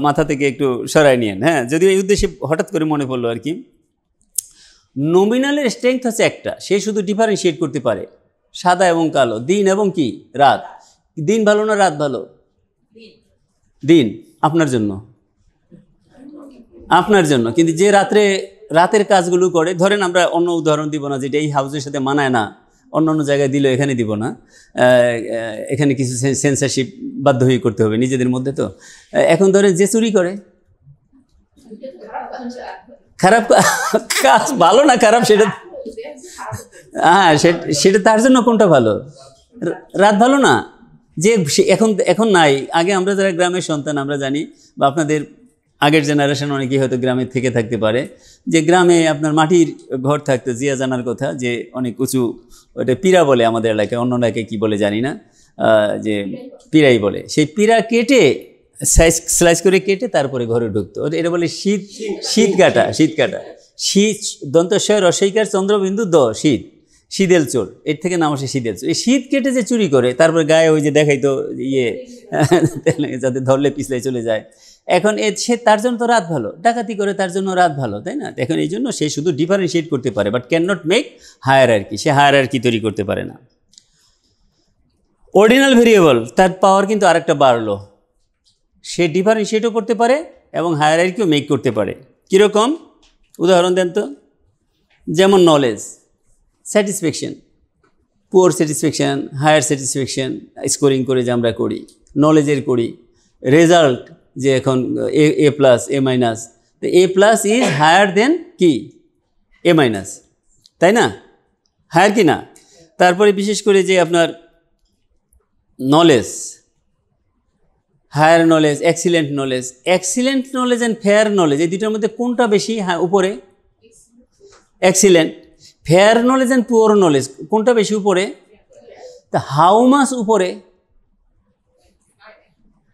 [SPEAKER 2] মাথা থেকে একটু সরাই নিয়েন। হ্যাঁ, যদিও এই উদ্দেশ্যে হঠাৎ করে মনে পড়লো আর কি। নমিনালের স্ট্রেংথ হচ্ছে একটা, সে শুধু ডিফারেন্সিয়েট করতে পারে সাদা এবং কালো, দিন এবং কি রাত। দিন ভালো না রাত ভালো? দিন আপনার জন্য। কিন্তু যে রাতের কাজগুলো করে, ধরেন আমরা অন্য উদাহরণ দিব না যেটা এই হাউসের সাথে মানায় না, অন্য জায়গায় দিলেও এখানে দিব না, এখানে কিছু সেন্সারশিপ বাধ্য হয়ে করতে হবে নিজেদের মধ্যে। তো এখন ধরেন যে চুরি করে, খারাপ কাজ ভালো না খারাপ সেটা, হ্যাঁ সেটা তার জন্য কোনটা ভালো? রাত ভালো না, যে এখন নাই। আগে আমরা যারা গ্রামের সন্তান আমরা জানি, বা আপনাদের আগের জেনারেশন অনেকেই হয়তো গ্রামে থেকে থাকতে পারে, যে গ্রামে আপনার মাটির ঘর থাকতো, জিয়া জানার কথা, যে অনেক উঁচু, ওটা পিড়া বলে আমাদের এলাকায়, অন্য এলাকায় কী বলে জানি না, যে পিড়াই বলে। সেই পিড়া কেটে স্লাইস করে কেটে তারপরে ঘরে ঢুকতো। এটা বলে শীত কাটা। শীত দন্তস্বয় রসইকার চন্দ্রবিন্দু শীত, শীতেল চোর, এর থেকে নাম আসে শীতেল চোর। এই শীত কেটে যে চুরি করে তারপরে গায়ে ওই যে দেখাইতো যাতে ধরলে পিছলে চলে যায়। এখন সে তার জন্য তো রাত ভালো, ডাকাতি করে তার জন্য রাত ভালো, তাই না? এখন এই জন্য সে শুধু ডিফারেন্সিয়েট করতে পারে, but can not make hierarchy. Say hierarchy তৈরি করতে পারে না। অর্ডিনাল ভেরিয়েবল, তার পাওয়ার কিন্তু আরেকটা বাড়লো, সে ডিফারেন্সিয়েটও করতে পারে এবং হায়ারার্কিও মেক করতে পারে। কীরকম উদাহরণ দেন তো? যেমন knowledge, satisfaction, poor satisfaction, higher satisfaction, scoring করে যে আমরা করি, নলেজের করি। রেজাল্ট, যে এখন A plus A minus, A plus is higher than কি এ মাইনাস, তাই না? হায়ার কি না? তারপরে বিশেষ করে যে আপনার knowledge, higher knowledge, excellent knowledge. Excellent knowledge and fair knowledge, এই দুটোর মধ্যে কোনটা বেশি উপরে? Excellent. Fair knowledge and poor knowledge কোনটা বেশি উপরে? তা হাউ মাস উপরে?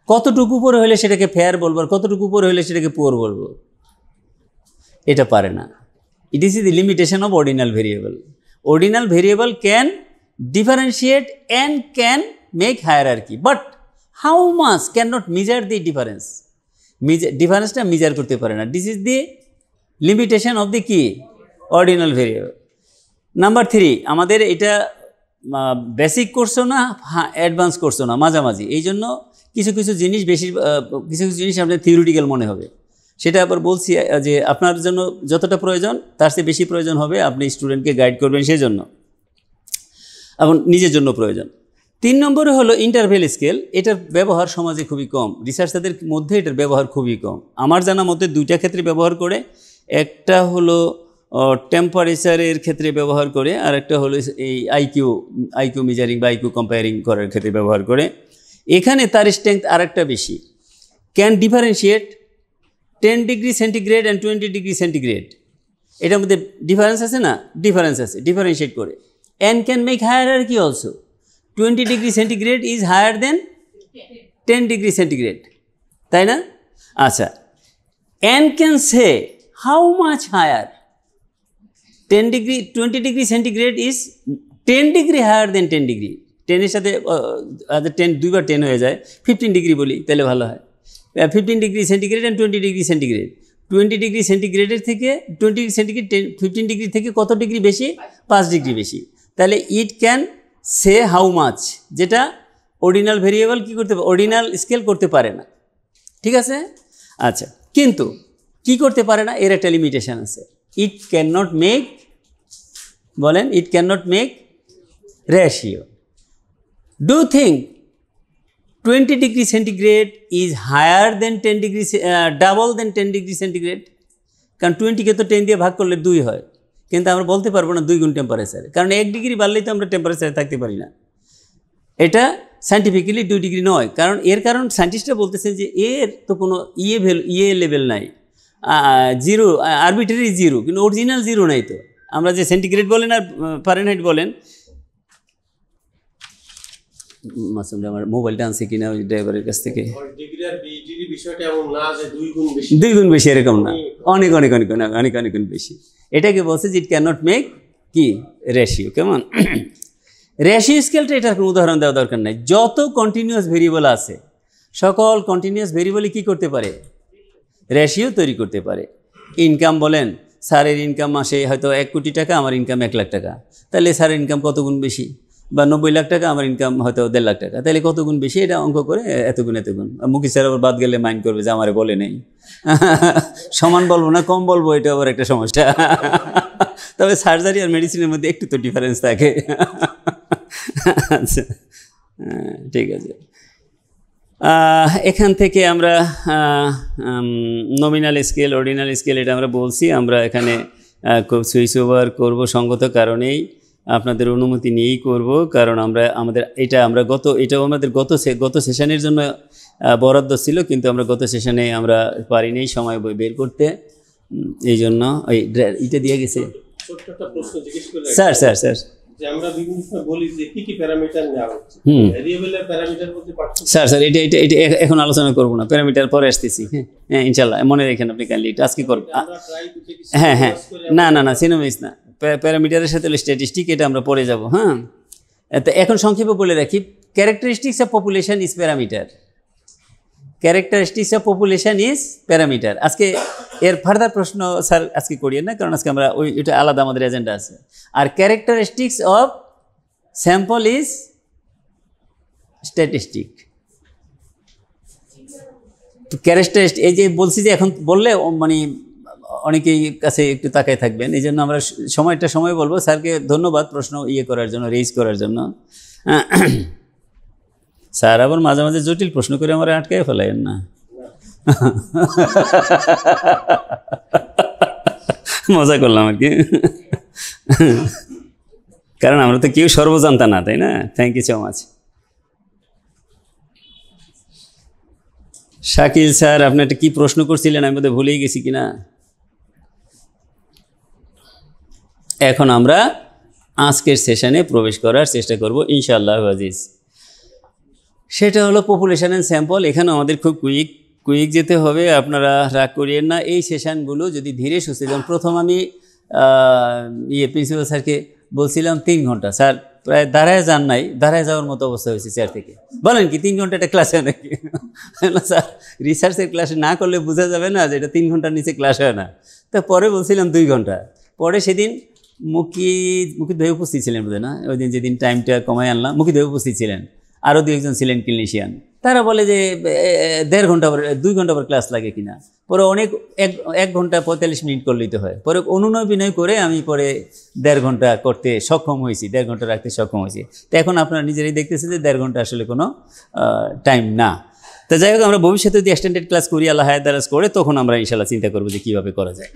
[SPEAKER 2] কতটুকু উপরে হলে সেটাকে ফেয়ার বলবো, আর কতটুকু উপরে হলে সেটাকে পুয়ার বলবো? এটা পারে না। It is the limitation of ordinal variable. Ordinal variable can differentiate and can make hierarchy, but how much can not measure the difference. ডিফারেন্সটা মেজার করতে পারে না। This is the limitation of the কি ordinal variable. Number 3, আমাদের এটা basic কোর্সও না, advance কোর্সও না, মাঝামাঝি। এই জন্য কিছু কিছু জিনিস কিছু জিনিস আপনার থিওরিটিক্যাল মনে হবে। সেটা আবার বলছি যে আপনার জন্য যতটা প্রয়োজন তার চেয়ে বেশি প্রয়োজন হবে, আপনি স্টুডেন্টকে গাইড করবেন সেই জন্য, এবং নিজের জন্য প্রয়োজন। 3 নম্বরে হলো ইন্টারভেল স্কেল। এটার ব্যবহার সমাজে খুবই কম, রিসার্চারদের মধ্যে এটার ব্যবহার খুবই কম। আমার জানা মতে 2টা ক্ষেত্রে ব্যবহার করে, একটা হলো টেম্পারেচারের ক্ষেত্রে ব্যবহার করে, আর একটা হলো এই আইকিউ মেজারিং বা আইকিউ কম্পেয়ারিং করার ক্ষেত্রে ব্যবহার করে। এখানে তার স্ট্রেংথ আরেকটা বেশি। Can differentiate 10 degree centigrade and 20 degree centigrade. এটার মধ্যে ডিফারেন্স আছে না? ডিফারেন্স আছে, ডিফারেন্সিয়েট করে। And can make hierarchy also. 20 degree centigrade is higher than 10 degree centigrade, তাই না? আচ্ছা, and can say how much higher? 20 degree centigrade is 10 degree higher than 10 degree. 10-এর সাথে 10 দুইবার 10 হয়ে যায়, 15 ডিগ্রি বলি তাহলে ভালো হয়। 15 degree centigrade and 20 degree centigrade. 20 degree সেন্টিগ্রেডের থেকে 20 ডিগ্রি সেন্টিগ্রেড 15 ডিগ্রি থেকে কত ডিগ্রি বেশি? 5 ডিগ্রি বেশি। তাহলে it can say how much, যেটা অর্ডিনাল ভেরিয়েবল কী করতে পারে? অর্ডিনাল স্কেল করতে পারে না, ঠিক আছে? আচ্ছা, কিন্তু কি করতে পারে না? এর একটা লিমিটেশন আছে। ইট ক্যান নট মেক, বলেন, it can not make ratio. Do think 20 degree centigrade is higher than 10 degree, double than 10 degree centigrade? কারণ 20-কে তো 10 দিয়ে ভাগ করলে 2 হয়, কিন্তু আমরা বলতে পারবো না 2 গুণ টেম্পারেচার, কারণ 1 ডিগ্রি বাড়লেই তো আমরা টেম্পারেচারে থাকতে পারি না। এটা সাইন্টিফিক্যালি 2 ডিগ্রি নয়, কারণ সায়েন্টিস্টরা বলতেছেন যে এর তো কোনো ইয়ে লেভেল নাই, জিরো, আরবিটারি জিরো, কিন্তু অরিজিনাল জিরো নাই। তো আমরা যে সেন্টিগ্রেড বলেন আর ফারেনহাইট বলেন, আমার মোবাইলটা আনছে কিনা ওই ড্রাইভারের কাছ থেকে, 2 গুণ বেশি, এরকম না, অনেক অনেক অনেক অনেক অনেক গুণ বেশি। এটাকে বলছে যে ইট ক্যান নট মেক কি রেশিও। কেমন? রেশিও স্কেলটা এটার কোনো উদাহরণ দেওয়া দরকার নাই। যত কন্টিনিউয়াস ভেরিয়েবল আছে, সকল কন্টিনিউয়াস ভেরিয়েবলই কী করতে পারে? রেশিও তৈরি করতে পারে। ইনকাম বলেন, স্যারের ইনকাম মাসে হয়তো 1 কোটি টাকা, আমার ইনকাম 1 লাখ টাকা, তাহলে স্যারের ইনকাম কত গুণ বেশি? বা 90 লাখ টাকা, আমার ইনকাম হয়তো 1.5 লাখ টাকা, তাহলে কত গুণ বেশি? এটা অঙ্ক করে এত গুণ। মুখী স্যার আবার বাদ গেলে মাইন্ড করবে যে আমারে বলে নেই। সমান বলবো না কম বলবো, এটা আবার একটা সমস্যা। তবে সার্জারি আর মেডিসিনের মধ্যে একটু তো ডিফারেন্স থাকে। আচ্ছা, ঠিক আছে। এখান থেকে আমরা নমিনাল স্কেল, অর্ডিনাল স্কেল এটা আমরা বলছি। আমরা এখানে সুইচ ওভার করবো সঙ্গত কারণেই, আপনাদের অনুমতি নিয়েই করব, কারণ এটাও আমাদের গত সেশনের জন্য বরাদ্দ ছিল, কিন্তু আমরা গত সেশনে আমরা পারিনি সময় বের করতে, এই জন্য এটা দিয়ে গেছে। স্যার স্যার স্যার
[SPEAKER 3] যে আমরা বিভিন্ন সময় বলি যে কি কি প্যারামিটার নেওয়া হচ্ছে, ভেরিয়েবলের প্যারামিটার বলতে পারছেন
[SPEAKER 2] স্যার? স্যার এটা এখন আলোচনা করব না, প্যারামিটার পরে আসতেছি। হ্যাঁ ইনশাআল্লাহ, মনে রাখেন আপনি কাইন্ডলি, এটা আজকে করব। হ্যাঁ হ্যাঁ, না সিনোমিক্স না, প্যারামিটারের সাথে স্ট্যাটিস্টিক, এটা আমরা পরে যাব। হ্যাঁ, তো এখন সংক্ষেপে বলে রাখি, characteristics of population is parameter. Characteristics of population is parameter. আজকে এর ফার্দার প্রশ্ন স্যার আজকে করিয়ে না, কারণ আজকে আমরা এটা আলাদা আমাদের এজেন্ডা আছে। আর characteristics of sample is statistic. Characteristic এই যে বলছি, যে এখন বললে মানে অনেকেই কাছে একটু তাকায় থাকবেন, এই জন্য আমরা সময় বলবো। স্যারকে ধন্যবাদ প্রশ্ন করার জন্য, রেইজ করার জন্য। স্যার আবার মাঝে মাঝে জটিল প্রশ্ন করে আমার আটকায় ফেলাইন না। মজা করলাম আর কি, কারণ আমরা তো কেউ সর্বজান্তা না, তাই না? Thank you so much. Shakil sir, আপনি একটা কি প্রশ্ন করছিলেন, আমি বোধহয় ভুলেই গেছি কিনা। এখন আমরা আজকের সেশনে প্রবেশ করার চেষ্টা করব ইনশাআল্লাহ আজিজ। সেটা হলো পপুলেশন অ্যান্ড স্যাম্পল। এখানে আমাদের খুব কুইক যেতে হবে, আপনারা রাগ করিয়েন না। এই সেশনগুলো যদি ধীরে সুস্থে, যেমন প্রথম আমি প্রিন্সিপাল স্যারকে বলছিলাম 3 ঘন্টা, স্যার প্রায় দাঁড়ায় যান নাই, দাঁড়ায় যাওয়ার মতো অবস্থা হয়েছে চেয়ার থেকে। বলেন কি 3 ঘন্টা একটা ক্লাস হয় নাকি? স্যার রিসার্চের ক্লাসে না করলে বোঝা যাবে না যে এটা 3 ঘন্টার নিচে ক্লাস হয় না। তো পরে বলছিলাম 2 ঘন্টা। পরে সেদিন মুকিদ ভাই উপস্থিত ছিলেন বোধহয়, না? ওই দিন যেদিন টাইমটা কমায় আনলাম, মুকিদ ভাই উপস্থিত ছিলেন, আরও 2-1জন ছিলেন ক্লিনিশিয়ান। তারা বলে যে 1.5 ঘন্টা 2 ঘন্টা পর ক্লাস লাগে কিনা। পরে অনেক 1 ঘন্টা 45 মিনিট করলেই তো হয়। পরে অনুনয় বিনয় করে আমি পরে 1.5 ঘন্টা করতে সক্ষম হয়েছি, 1.5 ঘন্টা রাখতে সক্ষম হয়েছি। তো এখন আপনারা নিজেরাই দেখতেছেন যে 1.5 ঘন্টা আসলে কোনো টাইম না। তো যাই হোক, আমরা ভবিষ্যতে যদি এক্সটেন্ডেড ক্লাস করি, আল্লাহ হায়াত দারাজ করে, তখন আমরা ইনশাআল্লাহ চিন্তা করবো যে কীভাবে করা যায়।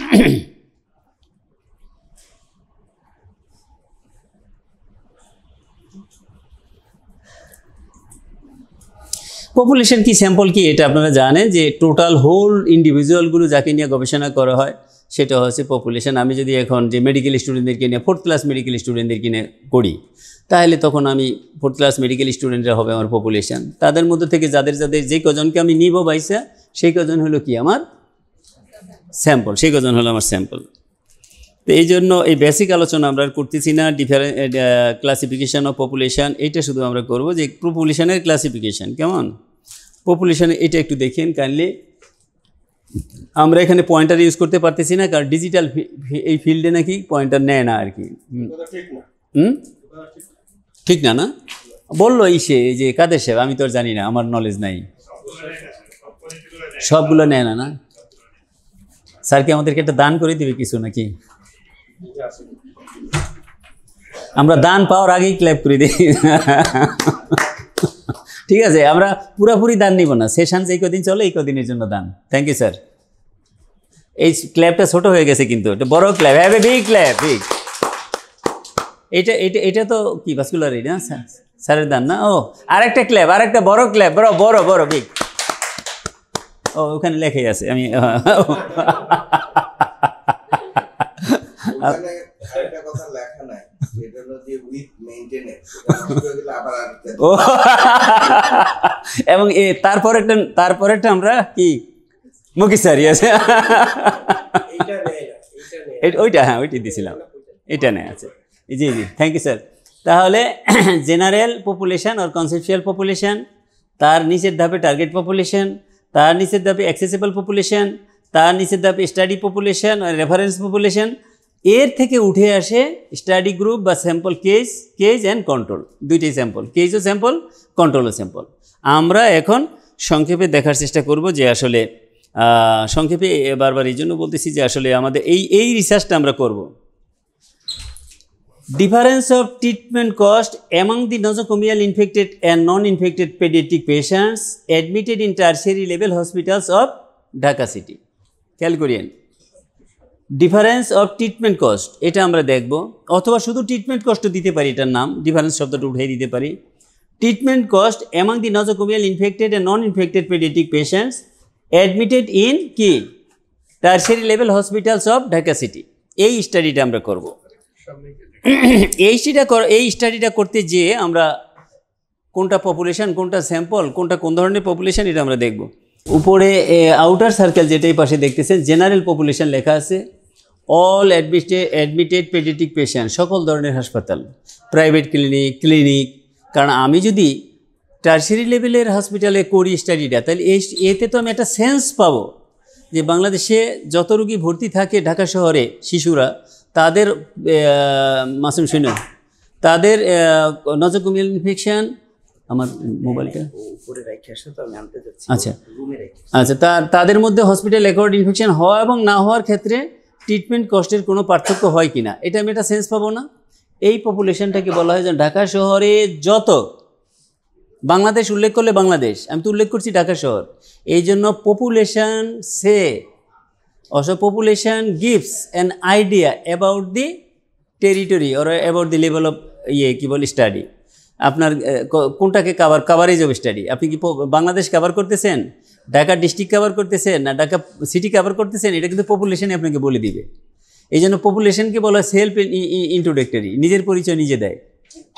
[SPEAKER 2] পপুলেশন কি, স্যাম্পল কি, এটা আপনারা জানেন যে টোটাল হোল ইন্ডিভিজুয়ালগুলো যাকে নিয়ে গবেষণা করা হয় সেটা হচ্ছে পপুলেশন। আমি যদি এখন যে মেডিকেল স্টুডেন্টদেরকে নিয়ে 4th ক্লাস মেডিকেল স্টুডেন্টদেরকে নিয়ে করি, তাহলে তখন আমি 4th ক্লাস মেডিকেল স্টুডেন্টরা হবে আমার পপুলেশন। তাদের মধ্যে থেকে যাদের যে কজনকে আমি নিব বাইসা, সেই কজন হলো কি আমার স্যাম্পল, সেই কজন হলো আমার স্যাম্পল। তো এই জন্য এই বেসিক আলোচনা আমরা করতেছি না, ক্লাসিফিকেশন অফ পপুলেশন, এইটা শুধু আমরা করব যে পপুলেশনের ক্লাসিফিকেশন কেমন। পপুলেশনে এটা একটু দেখেন কাইন্ডলি। আমরা এখানে পয়েন্টার ইউজ করতে পারতেছি না, কারণ ডিজিটাল এই ফিল্ডে নাকি পয়েন্টার নেয় না আর কি। ঠিক না, না বললো এই যে কাদের সাহেব, আমি তো আর জানি না, আমার নলেজ নাই। সবগুলো নেয় না, না? স্যার কি আমাদেরকে একটা দান করে দিবে কিছু নাকি? আমরা দান পাওয়ার আগেই ক্ল্যাপ করে দিই। ঠিক আছে, আমরা পুরাপুরি দান নিব না, সেশন যেই কদিন চলে এই কদিনের জন্য দান। Thank you sir. এই ক্ল্যাপটা ছোট হয়ে গেছে, কিন্তু এটা বড় clap, have a big clap, big. এটা তো কি ভাস্কুলারি না স্যারের দান না? ও আরেকটা ক্ল্যাপ, আরেকটা বড় ক্ল্যাপ, বড় বিগ। ও ওখানে লেখাই আছে, আমি এবং তারপরেরটা আমরা কি মুকি স্যার আছে ওইটা, হ্যাঁ ওইটাই দিয়েছিলাম, এটা নেই আছে। জি, থ্যাংক ইউ স্যার। তাহলে জেনারেল পপুলেশন আর কনসেপচুয়াল পপুলেশন, তার নিচের ধাপে টার্গেট পপুলেশন, তার নিচের ধাপে অ্যাক্সেসিবল পপুলেশন, তার নিচের ধাপে স্টাডি পপুলেশন আর রেফারেন্স পপুলেশন। এর থেকে উঠে আসে স্টাডি গ্রুপ বা স্যাম্পল কেজ অ্যান্ড কন্ট্রোল, দুইটাই স্যাম্পল, কেজও স্যাম্পল, কন্ট্রোলও স্যাম্পল। আমরা এখন সংক্ষেপে দেখার চেষ্টা করব যে আসলে সংক্ষেপে বারবার এই জন্য বলতেছি যে আসলে আমাদের এই রিসার্চটা আমরা করব। Difference of treatment cost among the nosocomial infected and non-infected pediatric patients admitted in tertiary level hospitals of Dhaka city. খেয়াল করিয়েন, ডিফারেন্স অফ ট্রিটমেন্ট কস্ট এটা আমরা দেখব, অথবা শুধু ট্রিটমেন্ট কস্ট দিতে পারি, এটার নাম ডিফারেন্স শব্দটা উঠিয়ে দিতে পারি। Treatment cost among the nosocomial infected and non infected paediatric patients admitted in কি tertiary level hospitals of Dhaka city, এই স্টাডিটা আমরা করব। এই স্টাডিটা করতে যেয়ে আমরা কোনটা পপুলেশন, কোনটা স্যাম্পল, কোনটা কোন ধরনের পপুলেশন, এটা আমরা দেখব। উপরে আউটার সার্কেল যেটা এই পাশে দেখতেছেন, জেনারেল পপুলেশন লেখা আছে। অল অ্যাডমিটেড পেডিয়াট্রিক পেশেন্ট, সকল ধরনের হাসপাতাল, প্রাইভেট ক্লিনিক। কারণ আমি যদি টারশিয়ারি লেভেলের হসপিটালে করি স্টাডিটা, তাহলে এতে তো আমি একটা সেন্স পাবো যে বাংলাদেশে যত রোগী ভর্তি থাকে ঢাকা শহরে শিশুরা, তাদের মাসুম শুনো, তাদের নজোকোমিয়াল ইনফেকশন, আমার মোবাইলটা উপরে রেখে আসো তো আমি আনতে যাচ্ছি। আচ্ছা আচ্ছা, তাদের মধ্যে হসপিটাল অ্যাকর্ড ইনফেকশন হওয়া এবং না হওয়ার ক্ষেত্রে ট্রিটমেন্ট কস্টের কোনো পার্থক্য হয় কি না, এটা আমি একটা সেন্স পাবো না। এই পপুলেশনটাকে বলা হয় যে ঢাকা শহরে যত, বাংলাদেশ উল্লেখ করলে বাংলাদেশ, আমি তো উল্লেখ করছি ঢাকা শহর, এই জন্য population say also population gives an idea about the territory or about the level of কি বলি স্টাডি, আপনার কোনটাকে কাভারেজ অফ স্টাডি। আপনি কি বাংলাদেশ কভার করতেছেন, ঢাকা ডিস্ট্রিক্ট কভার করতেছেন, না ঢাকা সিটি কভার করতেছেন, এটা কিন্তু পপুলেশনে আপনাকে বলে দিবে। এই জন্য পপুলেশনকে বলা হয় সেলফ ইন্ট্রোডাক্টরি, নিজের পরিচয় নিজে দেয়,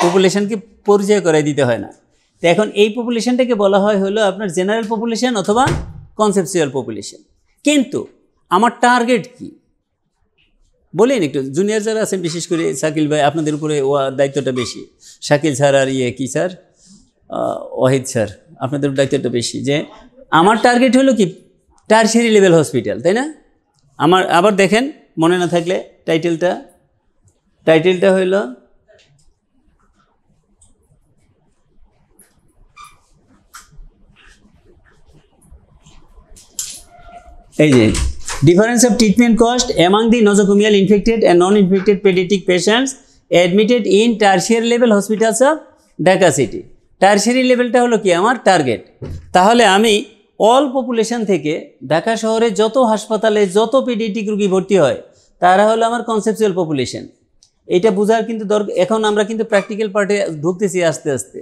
[SPEAKER 2] পপুলেশনকে পরিচয় করাই দিতে হয় না। তো এখন এই পপুলেশনটাকে বলা হয় হলো আপনার জেনারেল পপুলেশন অথবা কনসেপচুয়াল পপুলেশন। কিন্তু আমার টার্গেট কি বলেন একটু, জুনিয়র যারা আছেন বিশেষ করে শাকিল ভাই, আপনাদের উপরে দায়িত্বটা বেশি, শাকিল স্যার আর কি স্যার, ওয়াহিদ স্যার, আপনাদের দায়িত্বটা বেশি। যে আমার টার্গেট হলো কি টারশিয়ারি লেভেল হসপিটাল, তাই না? আমার আবার দেখেন মনে না থাকলে টাইটেলটা হইল এই যে difference of treatment cost among the nosocomial infected and non-infected pediatric patients admitted in tertiary level hospitals of Dhaka city. Tertiary লেভেলটা হলো কি আমার টার্গেট। তাহলে আমি অল পপুলেশন থেকে ঢাকা শহরে যত হাসপাতালে যত পেডিয়াট্রিক রোগী ভর্তি হয় তারা হলো আমার কনসেপচুয়াল পপুলেশন। এটা বোঝার কিন্তু দরকার। এখন আমরা কিন্তু প্র্যাকটিক্যাল পার্টে ঢুকতেছি আস্তে আস্তে,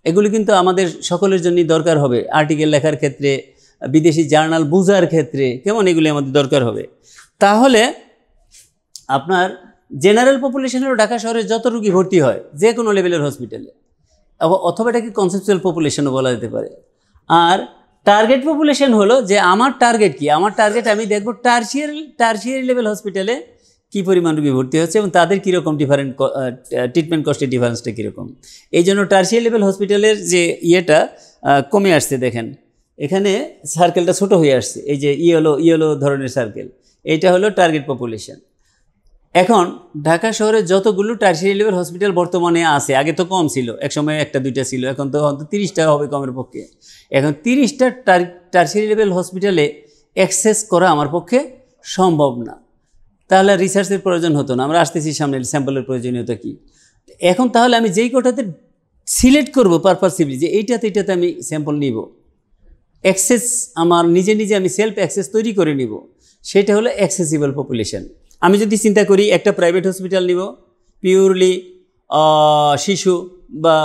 [SPEAKER 2] এগুলি কিন্তু আমাদের সকলের জন্যই দরকার হবে। আর্টিকেল লেখার ক্ষেত্রে, বিদেশি জার্নাল বোঝার ক্ষেত্রে কেমন এগুলি আমাদের দরকার হবে। তাহলে আপনার জেনারেল পপুলেশন হলো ঢাকা শহরে যত রোগী ভর্তি হয় যে কোনো লেভেলের হসপিটালে, অথবা এটাকে কনসেপচুয়াল পপুলেশনও বলা যেতে পারে। আর টার্গেট পপুলেশন হলো যে আমার টার্গেট কি, আমার টার্গেট আমি দেখব টারশিয়ারি লেভেল হসপিটালে কী পরিমাণ রোগী ভর্তি হচ্ছে এবং তাদের কীরকম ট্রিটমেন্ট কস্টের ডিফারেন্সটা কীরকম। এই জন্য টারশিয়ারি লেভেল হসপিটালের যে ইয়েটা কমে আসছে, দেখেন এখানে সার্কেলটা ছোট হয়ে আসছে, এই যে ইয়েলো ধরনের সার্কেল, এইটা হলো টার্গেট পপুলেশন। এখন ঢাকা শহরে যতগুলো টারশিয়ারি লেভেল হসপিটাল বর্তমানে আছে, আগে তো কম ছিল, একসময় একটা দুইটা ছিল, এখন তো 30টা হবে কমের পক্ষে। এখন 30টা টারশিয়ারি লেভেল হসপিটালে অ্যাক্সেস করা আমার পক্ষে সম্ভব না, তাহলে রিসার্চের প্রয়োজন হতো না। আমরা আসতেছি সামনে স্যাম্পলের প্রয়োজনীয়তা কী। এখন তাহলে আমি যেই কোটাতে সিলেক্ট করবো পারপাসিভলি যে এইটাতে আমি স্যাম্পল নিব, অ্যাক্সেস আমার নিজে আমি সেলফ অ্যাক্সেস তৈরি করে নিব, সেটা হলো অ্যাক্সেসিবল পপুলেশন। আমি যদি চিন্তা করি একটা প্রাইভেট হসপিটাল নিব, পিওরলি শিশু বা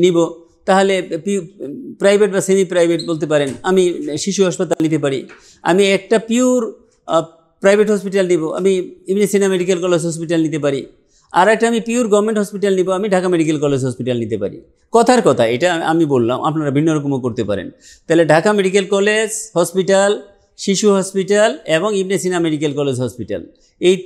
[SPEAKER 2] নিব, তাহলে প্রাইভেট বা সেমি প্রাইভেট বলতে পারেন, আমি শিশু হাসপাতাল নিতে পারি। আমি একটা পিওর প্রাইভেট হসপিটাল নিব, আমি ইবনে সিনা মেডিকেল কলেজ হসপিটাল নিতে পারি। আর একটা আমি পিওর গভর্নমেন্ট হসপিটাল নিব, আমি ঢাকা মেডিকেল কলেজ হসপিটাল নিতে পারি। কথার কথা এটা আমি বললাম, আপনারা ভিন্ন রকমও করতে পারেন। তাহলে ঢাকা মেডিকেল কলেজ হসপিটাল, শিশু হসপিটাল এবং ইবনে সিনা মেডিকেল কলেজ হসপিটাল, এই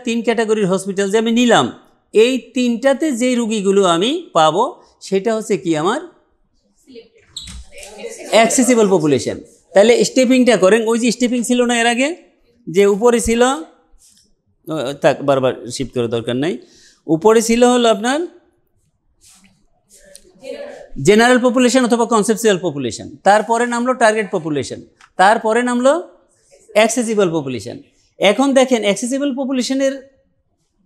[SPEAKER 2] তিন ক্যাটাগরির হসপিটাল যে আমি নিলাম, এই তিনটাতে যেই রুগীগুলো আমি পাবো সেটা হচ্ছে কি আমার অ্যাক্সেসিবল পপুলেশন। তাহলে স্টেপিংটা করেন, ওই যে স্টেপিং ছিল না এর আগে, যে উপরে ছিল, থাক বারবার শিফট করার দরকার নাই, উপরে ছিল হলো আপনার জেনারেল পপুলেশন অথবা কনসেপচুয়াল পপুলেশন, তারপরে নামলো টার্গেট পপুলেশন, তারপরে নামলো অ্যাক্সেসিবল পপুলেশন। এখন দেখেন অ্যাক্সেসিবল পপুলেশনের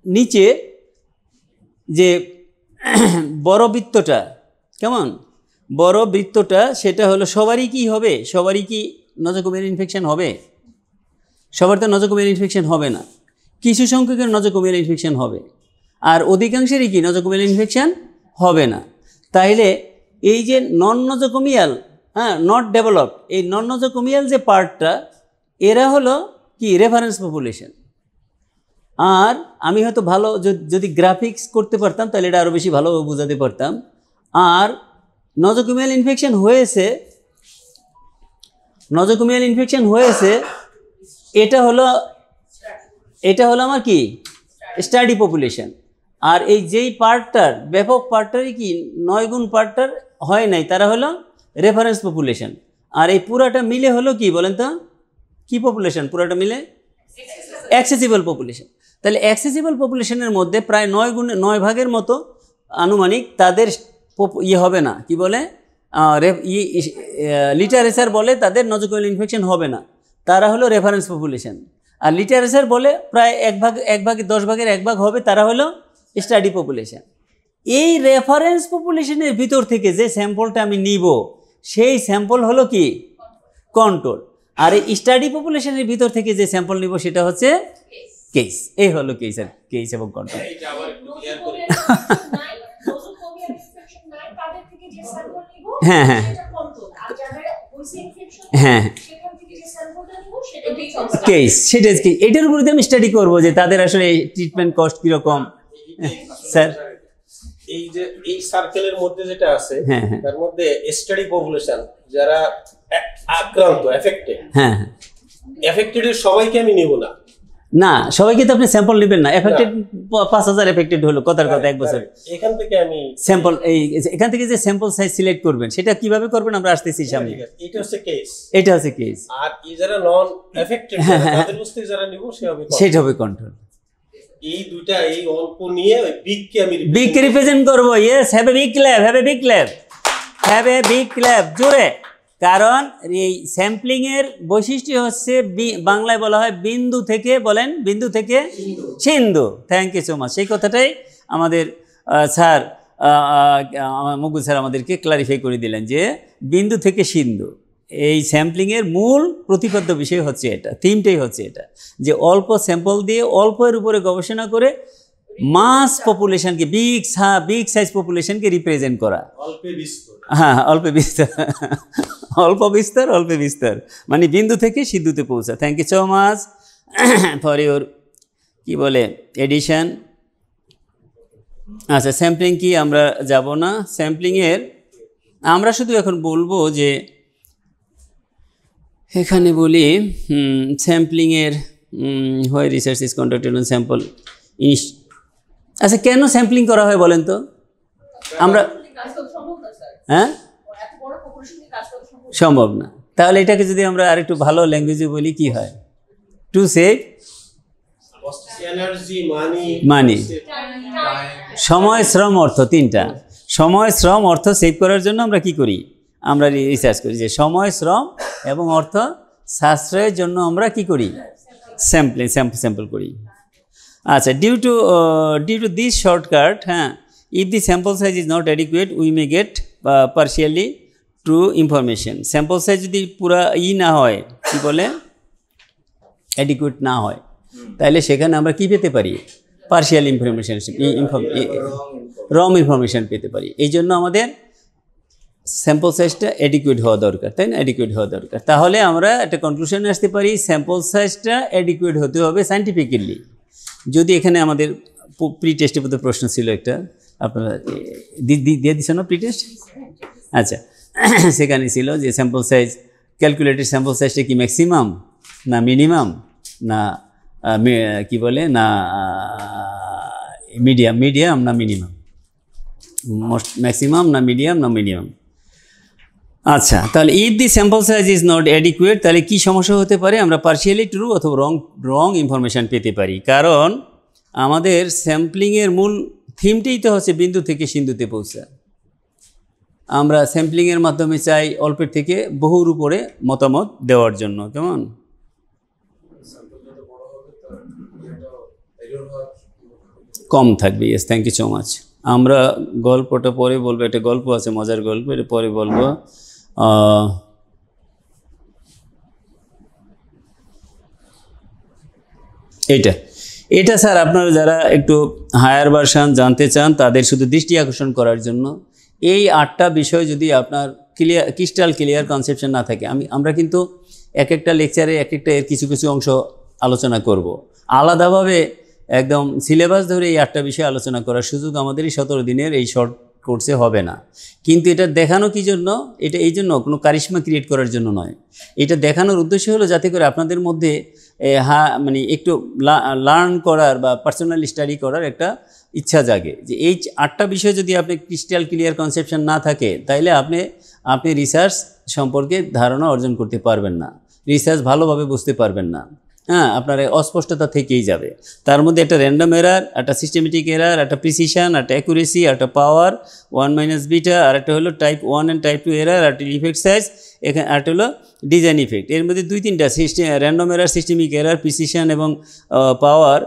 [SPEAKER 2] নিচে যে বড় বৃত্তটা, কেমন বড় বৃত্তটা, সেটা হলো সবারই কি হবে, সবারই কি নজরকুমিয়ার ইনফেকশন হবে? সবার তো নজরকুমিয়ার ইনফেকশন হবে না, কিছু সংখ্যকের নজরকুমিয়ার ইনফেকশন হবে, আর অধিকাংশেরই কি নজরকুমিয়াল ইনফেকশন হবে না। তাইলে এই যে নন নজরকুমিয়াল, নট ডেভেলপড, এই নন নজরকুমিয়াল যে পার্টটা, এরা হলো কি রেফারেন্স পপুলেশন। আর আমি হয়তো ভালো যদি গ্রাফিক্স করতে পারতাম তাহলে এটা আরও বেশি ভালোভাবে বোঝাতে পারতাম। আর নজরকুমিয়াল ইনফেকশন হয়েছে, নজরকুমিয়াল ইনফেকশন হয়েছে, এটা হলো আমার কি স্টাডি পপুলেশন। আর এই যেই পার্টটার ব্যাপক পার্টটারই কি 9 গুণ পার্টটার হয় নাই, তারা হলো রেফারেন্স পপুলেশন। আর এই পুরাটা মিলে হলো কি বলেন তো, কি পপুলেশন? পুরাটা মিলে অ্যাক্সেসিবল পপুলেশন। তাহলে অ্যাক্সেসিবল পপুলেশনের মধ্যে প্রায় 9 ভাগের মতো আনুমানিক তাদের হবে না, কি বলে লিটারেচার বলে তাদের নজরকুমিয়াল ইনফেকশন হবে না, তারা হলো রেফারেন্স পপুলেশন। আর লিটারেচার বলে প্রায় 10 ভাগের 1 ভাগ হবে, তারা হলো স্টাডি পপুলেশন। এই রেফারেন্স পপুলেশনের ভিতর থেকে যে স্যাম্পলটা আমি নিব, সেই স্যাম্পল হলো কি কন্ট্রোল। আর এই স্টাডি পপুলেশনের ভিতর থেকে যে স্যাম্পল নিব সেটা হচ্ছে কেস। এই হলো কেস এবং কন্ট্রোল। হ্যাঁ হ্যাঁ হ্যাঁ কেস, সেটা কি এটার উপরে আমি স্টাডি করবো যে তাদের আসলে ট্রিটমেন্ট কস্ট কিরকম। স্যার
[SPEAKER 3] এই যে এই সার্কেলের মধ্যে যেটা আছে, তার মধ্যে স্টাডি পপুলেশন যারা আক্রান্ত এফেক্টেড, এফেক্টেডের সবাইকে আমি নিব না।
[SPEAKER 2] না, সবাইকে তো আপনি স্যাম্পল নেবেন না। এফেক্টেড 5000 এফেক্টেড হলো, কথার কথা 1 বছর।
[SPEAKER 3] এখান থেকে আমি
[SPEAKER 2] স্যাম্পল এখান থেকে যে স্যাম্পল সাইজ সিলেক্ট করবেন সেটা কিভাবে করবেন আমরা আসতেছি সামনে।
[SPEAKER 3] এটা হচ্ছে কেস,
[SPEAKER 2] এটা হচ্ছে কেস।
[SPEAKER 3] আর এই যারা নন এফেক্টেড তাদের বুঝতে যারা নিব
[SPEAKER 2] সেটা হবে কন্ট্রোল।
[SPEAKER 3] এই দুইটা এই অল্প নিয়ে ওই বিগ কে আমি
[SPEAKER 2] বিগ কে রিপ্রেজেন্ট করব। Yes, have a big clap, have a big clap, have a big clap জোরে। কারণ এই স্যাম্পলিং এর বৈশিষ্ট্য হচ্ছে বাংলায় বলা হয় বিন্দু থেকে, বলেন বিন্দু থেকে সিন্ধু। Thank you so much. সেই কথাটাই আমাদের স্যার মুকুল স্যার আমাদেরকে ক্লারিফাই করে দিলেন যে বিন্দু থেকে সিন্ধু। এই স্যাম্পলিংয়ের মূল প্রতিপাদ্য বিষয় হচ্ছে এটা, থিমটাই হচ্ছে এটা, যে অল্প স্যাম্পল দিয়ে অল্পের উপরে গবেষণা করে মাস পপুলেশনকে, বিগ সাইজ পপুলেশনকে রিপ্রেজেন্ট করা। হ্যাঁ, অল্পে বিস্তর মানে বিন্দু থেকে সিন্ধুতে পৌঁছা। Thank you so much for your কি বলে এডিশন। আচ্ছা, স্যাম্পলিং কি আমরা যাব না। স্যাম্পলিংয়ের আমরা শুধু এখন বলবো যে এখানে বলি স্যাম্পলিংয়ের হয় research is conducted on sample. আচ্ছা, কেন স্যাম্পলিং করা হয় বলেন তো? আমরা হ্যাঁ সম্ভব না। তাহলে এটাকে যদি আমরা আরেকটু ভালো ল্যাঙ্গুয়েজে বলি কি হয়? টু সেভ মানি, সময়, শ্রম, অর্থ। 3টা সময়, শ্রম, অর্থ সেভ করার জন্য আমরা কি করি? আমরা রিসার্চ করি যে সময়, শ্রম এবং অর্থ সাশ্রয়ের জন্য আমরা কি করি? স্যাম্পল করি। আচ্ছা, ডিউ টু দিস শর্টকাট, হ্যাঁ, if the sample size is not adequate we may get partially true information. Sample size যদি পুরা না হয়, কি বলে অ্যাডিকুয়েট না হয়, তাহলে সেখানে আমরা কি পেতে পারি? পার্শিয়াল ইনফরমেশন, রং ইনফরমেশন পেতে পারি। এই জন্য আমাদের স্যাম্পল সাইজটা অ্যাডিকুয়েট হওয়া দরকার, তাই না? অ্যাডিকুয়েট হওয়া দরকার। তাহলে আমরা একটা কনক্লুশনে আসতে পারি স্যাম্পল সাইজটা অ্যাডিকুয়েট হতে হবে সায়েন্টিফিক্যালি। যদি এখানে আমাদের প্রি টেস্টের মধ্যে প্রশ্ন ছিল একটা, আপনারা দিয়ে দিচ্ছেন না প্রি টেস্ট? আচ্ছা, সেখানে ছিল যে স্যাম্পল সাইজ, ক্যালকুলেটেড স্যাম্পল সাইজটা কি ম্যাক্সিমাম না মিনিমাম না কি বলে না মিডিয়াম না মিনিমাম, ম্যাক্সিমাম না মিডিয়াম না মিনিমাম। আচ্ছা, তাহলে if the sample size is not adequate, তাহলে কি সমস্যা হতে পারে? আমরা পার্শিয়ালি ট্রু অথবা রং ইনফরমেশান পেতে পারি। কারণ আমাদের স্যাম্পলিংয়ের মূল থিমটাই তো হচ্ছে বিন্দু থেকে সিন্ধুতে পৌঁছা। আমরা স্যাম্পলিংয়ের মাধ্যমে চাই অল্পের থেকে বহুর উপরে মতামত দেওয়ার জন্য। কেমন? কম থাকবে। Yes, thank you so much. আমরা গল্পটা পরে বলবো, একটা গল্প আছে, মজার গল্প, এটা পরে বলবো। এটা স্যার আপনারা যারা একটু হায়ার ভার্সন জানতে চান তাদের শুধু দৃষ্টি আকর্ষণ করার জন্য, এই 8টা বিষয় যদি আপনার ক্রিস্টাল ক্লিয়ার কনসেপশন না থাকে, আমরা কিন্তু এক একটা লেকচারে এক একটা এর কিছু কিছু অংশ আলোচনা করব। আলাদাভাবে একদম সিলেবাস ধরে এই 8টা বিষয় আলোচনা করার সুযোগ আমাদের এই 17 দিনের এই শর্ট কোর্সে হবে না। কিন্তু এটা দেখানো কি জন্য? এটা এই জন্য, কোনো কারিশমা ক্রিয়েট করার জন্য নয়। এটা দেখানোর উদ্দেশ্য হলো যাতে করে আপনাদের মধ্যে মানে একটু লার্ন করার বা পার্সোনাল স্টাডি করার একটা ইচ্ছা জাগে, যে এই 8টা বিষয় যদি আপনি ক্রিস্টাল ক্লিয়ার কনসেপশন না থাকে, তাইলে আপনি রিসার্চ সম্পর্কে ধারণা অর্জন করতে পারবেন না, রিসার্চ ভালোভাবে বুঝতে পারবেন না। হ্যাঁ, আপনার অস্পষ্টতা থেকেই যাবে। তার মধ্যে একটা র্যান্ডম এরার, একটা সিস্টেমেটিক এরার, একটা প্রিসিশন, একটা অ্যাকুরেসি, একটা পাওয়ার 1 - বিটা, আর একটা হলো টাইপ 1 অ্যান্ড টাইপ 2 এরার, আর একটা ইফেক্ট সাইজ, এখানে আরেকটা হলো ডিজাইন ইফেক্ট। এর মধ্যে 2-3টা random error, systemic error, precision এবং পাওয়ার,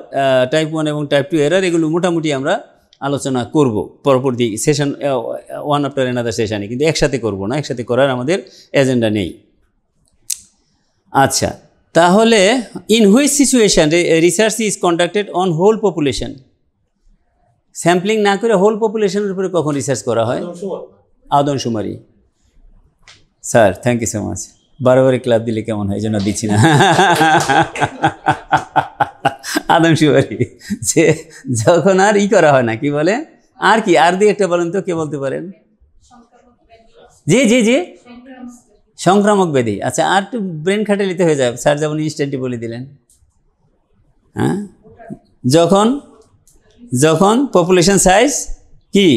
[SPEAKER 2] টাইপ 1 এবং টাইপ 2 এরার, এগুলো মোটামুটি আমরা আলোচনা করব পরবর্তী সেশন, ওয়ান আফটার অ্যানাদার সেশনে, কিন্তু একসাথে করব না, একসাথে করার আমাদের এজেন্ডা নেই। আচ্ছা, তাহলে in which situation research is conducted on whole population? Sampling না করে হোল পপুলেশনের উপরে কখন রিসার্চ করা হয়? আদমশুমারি। Sir thank you so much. বারবারই ক্লাব দিলে কেমন হয়, এই জন্য দিচ্ছি না। আদমশুমারি, যে যখন আর করা হয় না, কি বলে, আর কি, আর দিয়ে একটা বলেন তো, কে বলতে পারেন? জি জি জি, সংক্রামক ব্যাধি। আচ্ছা, আর একটু ব্রেন খাটে নিতে হয়ে যায়, স্যার যেমন ইনস্ট্যান্টলি বলে দিলেন। হ্যাঁ, যখন পপুলেশন সাইজ কি,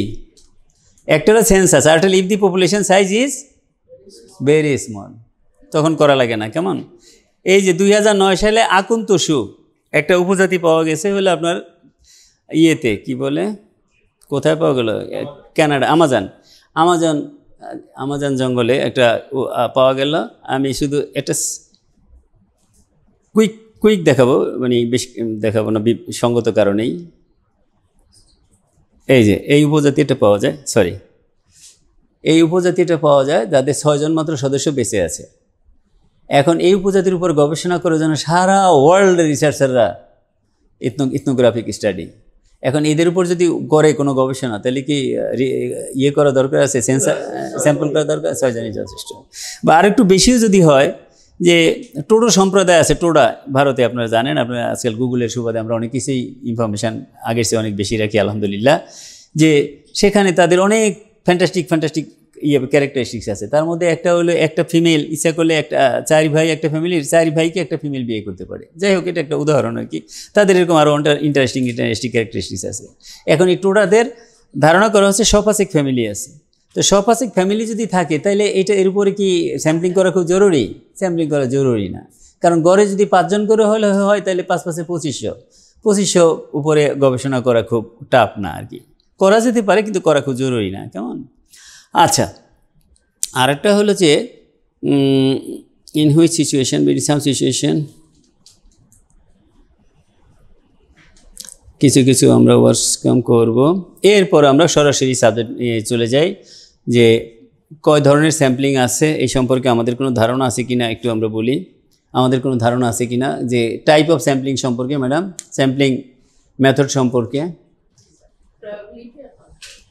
[SPEAKER 2] একটা হলো সেন্সাস, আর একটা if the population size is very small, তখন করা লাগে না। কেমন? এই যে 2009 সালে আকুন্তসু একটা উপজাতি পাওয়া গেছে, হলো আপনার ইয়েতে, কি বলে, কোথায় পাওয়া গেল? কানাডা, আমাজন জঙ্গলে একটা পাওয়া গেল। আমি শুধু একটা কুইক দেখাবো, মানে বেশি দেখাবো না সঙ্গত কারণেই। এই যে এই উপজাতিটা পাওয়া যায়, এই উপজাতিটা পাওয়া যায় যাদের 6 জন মাত্র সদস্য বেঁচে আছে। এখন এই উপজাতির উপর গবেষণা করার জন্য সারা ওয়ার্ল্ডের রিসার্চাররা ইথনোগ্রাফিক স্টাডি। এখন এদের উপর যদি করে কোনো গবেষণা, তাহলে কি করা দরকার আছে, স্যাম্পল করা দরকার, 6 জনই যথেষ্ট। বা আরেকটু বেশিও যদি হয়, যে টোডো সম্প্রদায় আছে, টোডা ভারতে, আপনারা জানেন, আপনারা আজকাল গুগলের সুবাদে আমরা অনেক কিছুই ইনফরমেশান আগের চেয়ে অনেক বেশি রাখি আলহামদুলিল্লাহ, যে সেখানে তাদের অনেক ফ্যান্টাস্টিক ক্যারেক্টারিস্টিক্স আছে। তার মধ্যে একটা হলো, একটা ফিমেল ইচ্ছা করলে, একটা 4 ভাই, একটা ফ্যামিলির 4 ভাইকে একটা ফিমেল বিয়ে করতে পারে। যাই হোক, এটা একটা উদাহরণ আর কি। তাদের এরকম আরও ইন্টারেস্টিং ক্যারেক্টারিস্টিক্স আছে। এখন এই টোডাদের ধারণা করা হচ্ছে সপাসিক ফ্যামিলি আছে। তো সপাসিক ফ্যামিলি যদি থাকে, তাহলে এর উপরে কি স্যাম্পলিং করা খুব জরুরি? স্যাম্পলিং করা জরুরি না, কারণ গড়ে যদি 5 জন করে হলে হয়, তাহলে 5 × 5 = 2500 উপরে গবেষণা করা খুব টাফ না আর কি। করা যেতে পারে, কিন্তু করা খুব জরুরি না। কেমন? আচ্ছা, আরেকটা হলো যে in which situation, some situation, কিছু আমরা ওয়ার্কশপ করব। এরপর আমরা সরাসরি সাবজেক্ট নিয়ে চলে যাই, যে কয় ধরনের স্যাম্পলিং আছে এই সম্পর্কে আমাদের কোনো ধারণা আছে কিনা একটু আমরা বলি। আমাদের কোনো ধারণা আছে কিনা, যে টাইপ অফ স্যাম্পলিং সম্পর্কে, ম্যাডাম, স্যাম্পলিং মেথড সম্পর্কে,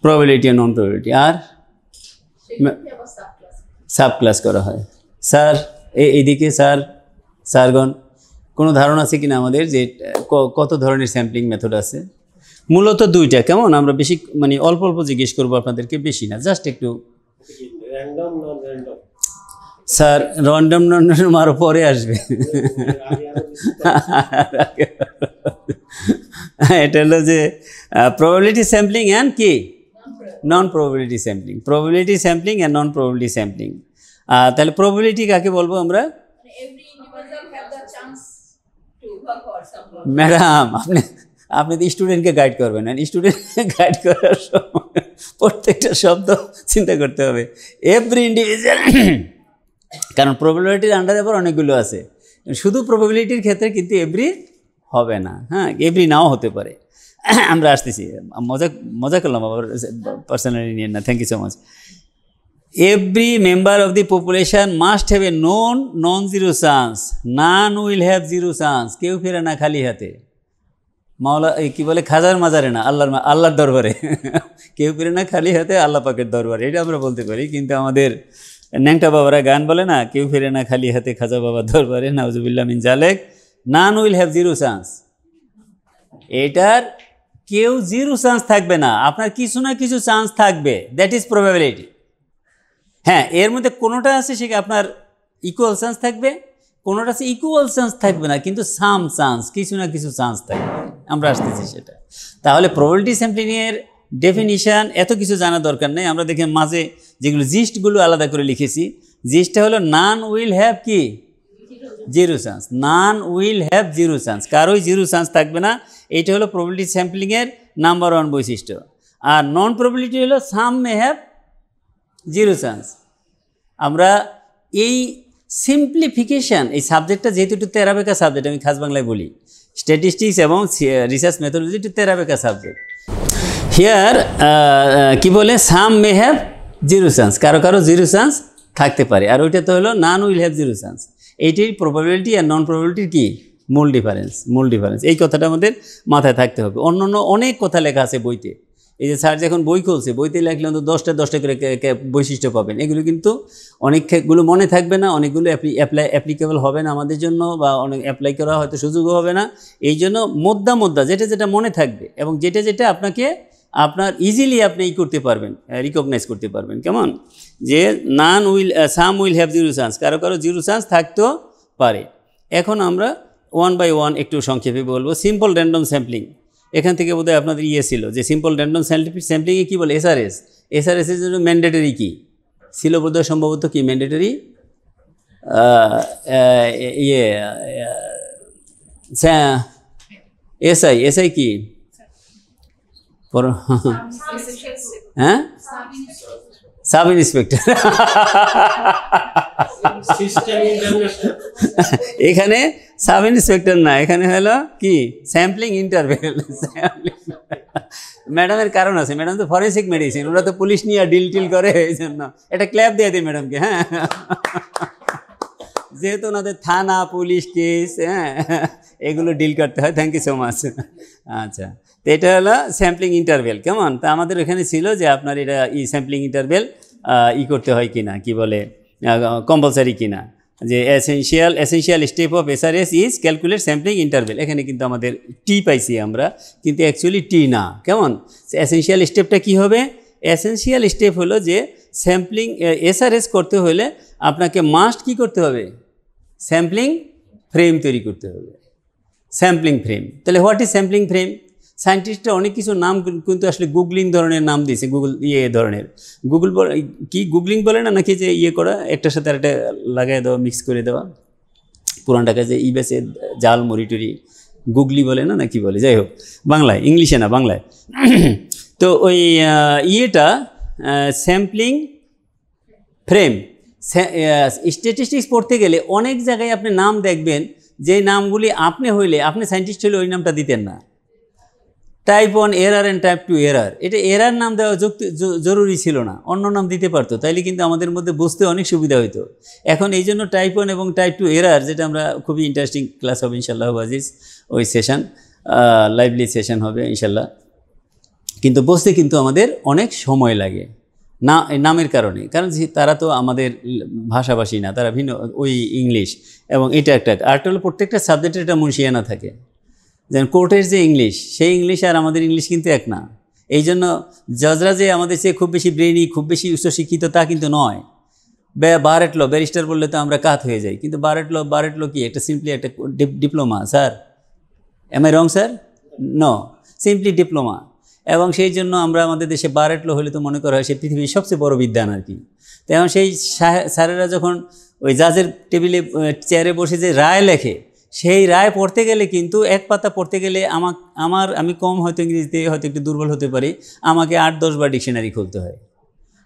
[SPEAKER 2] প্রবাবিলিটি আর নন প্রবাবিলিটি, আর সাব ক্লাস করা হয়। স্যার এইদিকে স্যারগণ কোনো ধারণা আছে কিনা আমাদের, যে কত ধরনের স্যাম্পলিং মেথড আছে? মূলত 2টা। কেমন? আমরা বেশি, মানে অল্প জিজ্ঞেস করবো আপনাদেরকে, বেশি না, জাস্ট একটু। স্যার র্যান্ডম নন আরও পরে আসবে। এটা হলো যে প্রবাবিলিটি স্যাম্পলিং অ্যান্ড কি non probability sampling, probability sampling and non probability sampling. তাহলে প্রবাবিলিটি কাকে বলবো আমরা? ম্যাডাম, আপনি তো স্টুডেন্টকে গাইড করবেন, স্টুডেন্টকে গাইড করার সময় প্রত্যেকটা শব্দ চিন্তা করতে হবে, এভরি ইন্ডিভিজুয়াল। কারণ প্রবাবিলিটির আন্ডারে আবার অনেকগুলো আছে, শুধু প্রবাবিলিটির ক্ষেত্রে কিন্তু এভরি হবে না। হ্যাঁ, এভরি নাও হতে পারে। আমরা আসতেছি, মজা মজা করলাম, আবার পার্সোনালি নিয়ে না, thank you so much. Every member of the population must have a non zero chance, none will have zero chance, কেউ ফেরে না খালি হাতে। মাওলা কি বলে, খাজার মাজারে না, আল্লাহর দরবারে কেউ ফিরে না খালি হাতে, আল্লাহ পাকের দরবারে, এটা আমরা বলতে পারি। কিন্তু আমাদের ন্যাংটা বাবারা গান বলে না, কেউ ফিরে না খালি হাতে খাজা বাবার দরবারে, নাউজুবিল্লাহ মিন জালেক, none will have zero chance. এটার কেউ জিরো চান্স থাকবে না, আপনার কিছু না কিছু চান্স থাকবে, দ্যাট ইজ প্রবাবিলিটি। হ্যাঁ, এর মধ্যে কোনোটা আছে সেটা আপনার ইকুয়াল চান্স থাকবে, কোনোটা আছে ইকুয়াল চান্স থাকবে না, কিন্তু সাম চান্স, কিছু না কিছু চান্স থাকবে। আমরা আসতেছি সেটা। তাহলে প্রবাবিলিটি স্যাম্পলিংয়ের ডেফিনিশান এত কিছু জানা দরকার নেই। আমরা দেখে মাঝে যেগুলো জিস্টগুলো আলাদা করে লিখেছি, জিস্টটা হলো নান উইল হ্যাভ কি zero chance, none will have zero chance, কারোই জিরো চান্স থাকবে না। এইটা হলো প্রবাবিলিটি স্যাম্পলিংয়ের নাম্বার 1 বৈশিষ্ট্য। আর নন প্রবাবিলিটি হলো সাম মে হ্যাভ জিরো চান্স। আমরা এই সিম্পলিফিকেশান, এই সাবজেক্টটা যেহেতু একটু তেরাবেকা সাবজেক্ট, আমি খাস বাংলায় বলি, স্ট্যাটিস্টিক্স এবং রিসার্চ মেথোলজি একটু তেরাবেকা সাবজেক্ট। হিয়ার কি বলে, সাম মে হ্যাভ জিরো চান্স, কারো কারো জিরো চান্স থাকতে পারে। আর ওইটা তো হলো none will have zero chance. এইটির প্রবাবিলিটি আর নন প্রবাবিলিটির কি মূল ডিফারেন্স। এই কথাটা আমাদের মাথায় থাকতে হবে। অন্য অনেক কথা লেখা আছে বইতে। এই যে স্যার যখন বই খুলছে, বইতে লেখলে তো 10টা করে বৈশিষ্ট্য পাবেন। এগুলো কিন্তু অনেকগুলো মনে থাকবে না, অনেকগুলো অ্যাপ্লিকেবল হবে না আমাদের জন্য, বা অনেক অ্যাপ্লাই করা হয়তো সুযোগও হবে না। এই জন্য মোদ্দা যেটা মনে থাকবে এবং যেটা আপনার ইজিলি আপনি করতে পারবেন, রিকগনাইজ করতে পারবেন। কেমন, যে সাম উইল হ্যাভ জিরো চান্স, কারো কারো জিরো চান্স থাকতেও পারে। এখন আমরা 1 বাই 1 একটু সংক্ষেপে বলবো। সিম্পল র্যান্ডম স্যাম্পলিং, এখান থেকে বোধহয় আপনাদের ছিল যে সিম্পল র্যান্ডম স্যাম্পলিংয়ে কী বলে, এসআরএসের জন্য ম্যান্ডেটরি কি ছিল বোধহয়, সম্ভবত কি ম্যান্ডেটরি এসআই কি, হ্যাঁ সাব ইন্সপেক্টর। এখানে সাব ইন্সপেক্টর না, এখানে হলো কি স্যাম্পলিং ইন্টারভেল। ম্যাডামের কারণ আছে, ম্যাডাম তো ফরেন্সিক মেডিসিন, ওরা তো পুলিশ নিয়ে ডিল করে, এই জন্য এটা ক্ল্যাপ দিয়ে দিই ম্যাডামকে। হ্যাঁ, যেহেতু ওনাদের থানা পুলিশ কেস, হ্যাঁ এগুলো ডিল করতে হয়। Thank you so much. আচ্ছা, তো এটা হলো স্যাম্পলিং ইন্টারভেল। কেমন, তা আমাদের এখানে ছিল যে আপনার এটা স্যাম্পলিং ইন্টারভেল করতে হয় কিনা, কি বলে কম্পালসারি কিনা, যে essential step of SRS is calculate sampling interval. এখানে কিন্তু আমাদের টি পাইছি আমরা, কিন্তু অ্যাকচুয়ালি টি না। কেমন, এসেনশিয়াল স্টেপটা কি হবে, এসেনশিয়াল স্টেপ হলো যে স্যাম্পলিং এসআরএস করতে হলে আপনাকে মাস্ট কি করতে হবে, স্যাম্পলিং ফ্রেম তৈরি করতে হবে, স্যাম্পলিং ফ্রেম। তাহলে হোয়াট ইজ স্যাম্পলিং ফ্রেম? সায়েন্টিস্টরা অনেক কিছু নাম কিন্তু আসলে গুগলিং ধরনের নাম দিয়েছে, ধরনের গুগলিং বলে না, নাকি যে করা একটার সাথে আরেকটা লাগাই দেওয়া, মিক্স করে দেওয়া, পুরানটাকে যে বেছে জাল মরিটরি গুগলি বলে না, নাকি বলে, যাই হোক বাংলায়, ইংলিশে না বাংলায়। তো ওই স্যাম্পলিং ফ্রেম, স্ট্যাটিস্টিক্স পড়তে গেলে অনেক জায়গায় আপনি নাম দেখবেন, যে নামগুলি আপনি সায়েন্টিস্ট হলে ওই নামটা দিতেন না। Type 1 error and type 2 error, এটা এরার নাম দেওয়া জরুরি ছিল না, অন্য নাম দিতে পারতো, তাইলে কিন্তু আমাদের মধ্যে বুঝতে অনেক সুবিধা হতো। এখন এই জন্য টাইপ 1 এবং টাইপ 2 এরার, যেটা আমরা খুবই ইন্টারেস্টিং ক্লাস হবে ইনশাল্লাহ আজিজ, ওই সেশন লাইভলি সেশন হবে ইনশাল্লাহ। কিন্তু বুঝতে কিন্তু আমাদের অনেক সময় লাগে না, নামের কারণে, কারণ তারা তো আমাদের ভাষাভাষী না, তারা ভিন্ন, ওই ইংলিশ, এবং এটা একটা আরেকটা হলো প্রত্যেকটা সাবজেক্টের একটা মুন্সিয়ানা থাকে। যেমন কোর্টের যে ইংলিশ, সেই ইংলিশ আর আমাদের ইংলিশ কিন্তু এক না। এই জন্য জজরা যে আমাদের চেয়ে খুব বেশি ব্রেইনি, খুব বেশি উচ্চশিক্ষিত তা কিন্তু নয়। বারেট ল, ব্যারিস্টার বললে তো আমরা কাত হয়ে যাই, কিন্তু বারেট ল কি, একটা সিম্পলি একটা diploma. Sir, am I wrong sir? No, simply diploma. এবং সেই জন্য আমরা আমাদের দেশে বারেট ল হলে তো মনে করা হয় সে পৃথিবীর সবচেয়ে বড় বিদ্যান আর কি। তো এখন সেই স্যারেরা যখন ওই জাজের টেবিলে চেয়ারে বসে যে রায় লেখে, সেই রায় পড়তে গেলে কিন্তু এক পাতা পড়তে গেলে আমি কম হয়তো ইংরেজিতে হয়তো একটু দুর্বল হতে পারি, আমাকে 8-10 বার ডিকশনারি খুলতে হয়,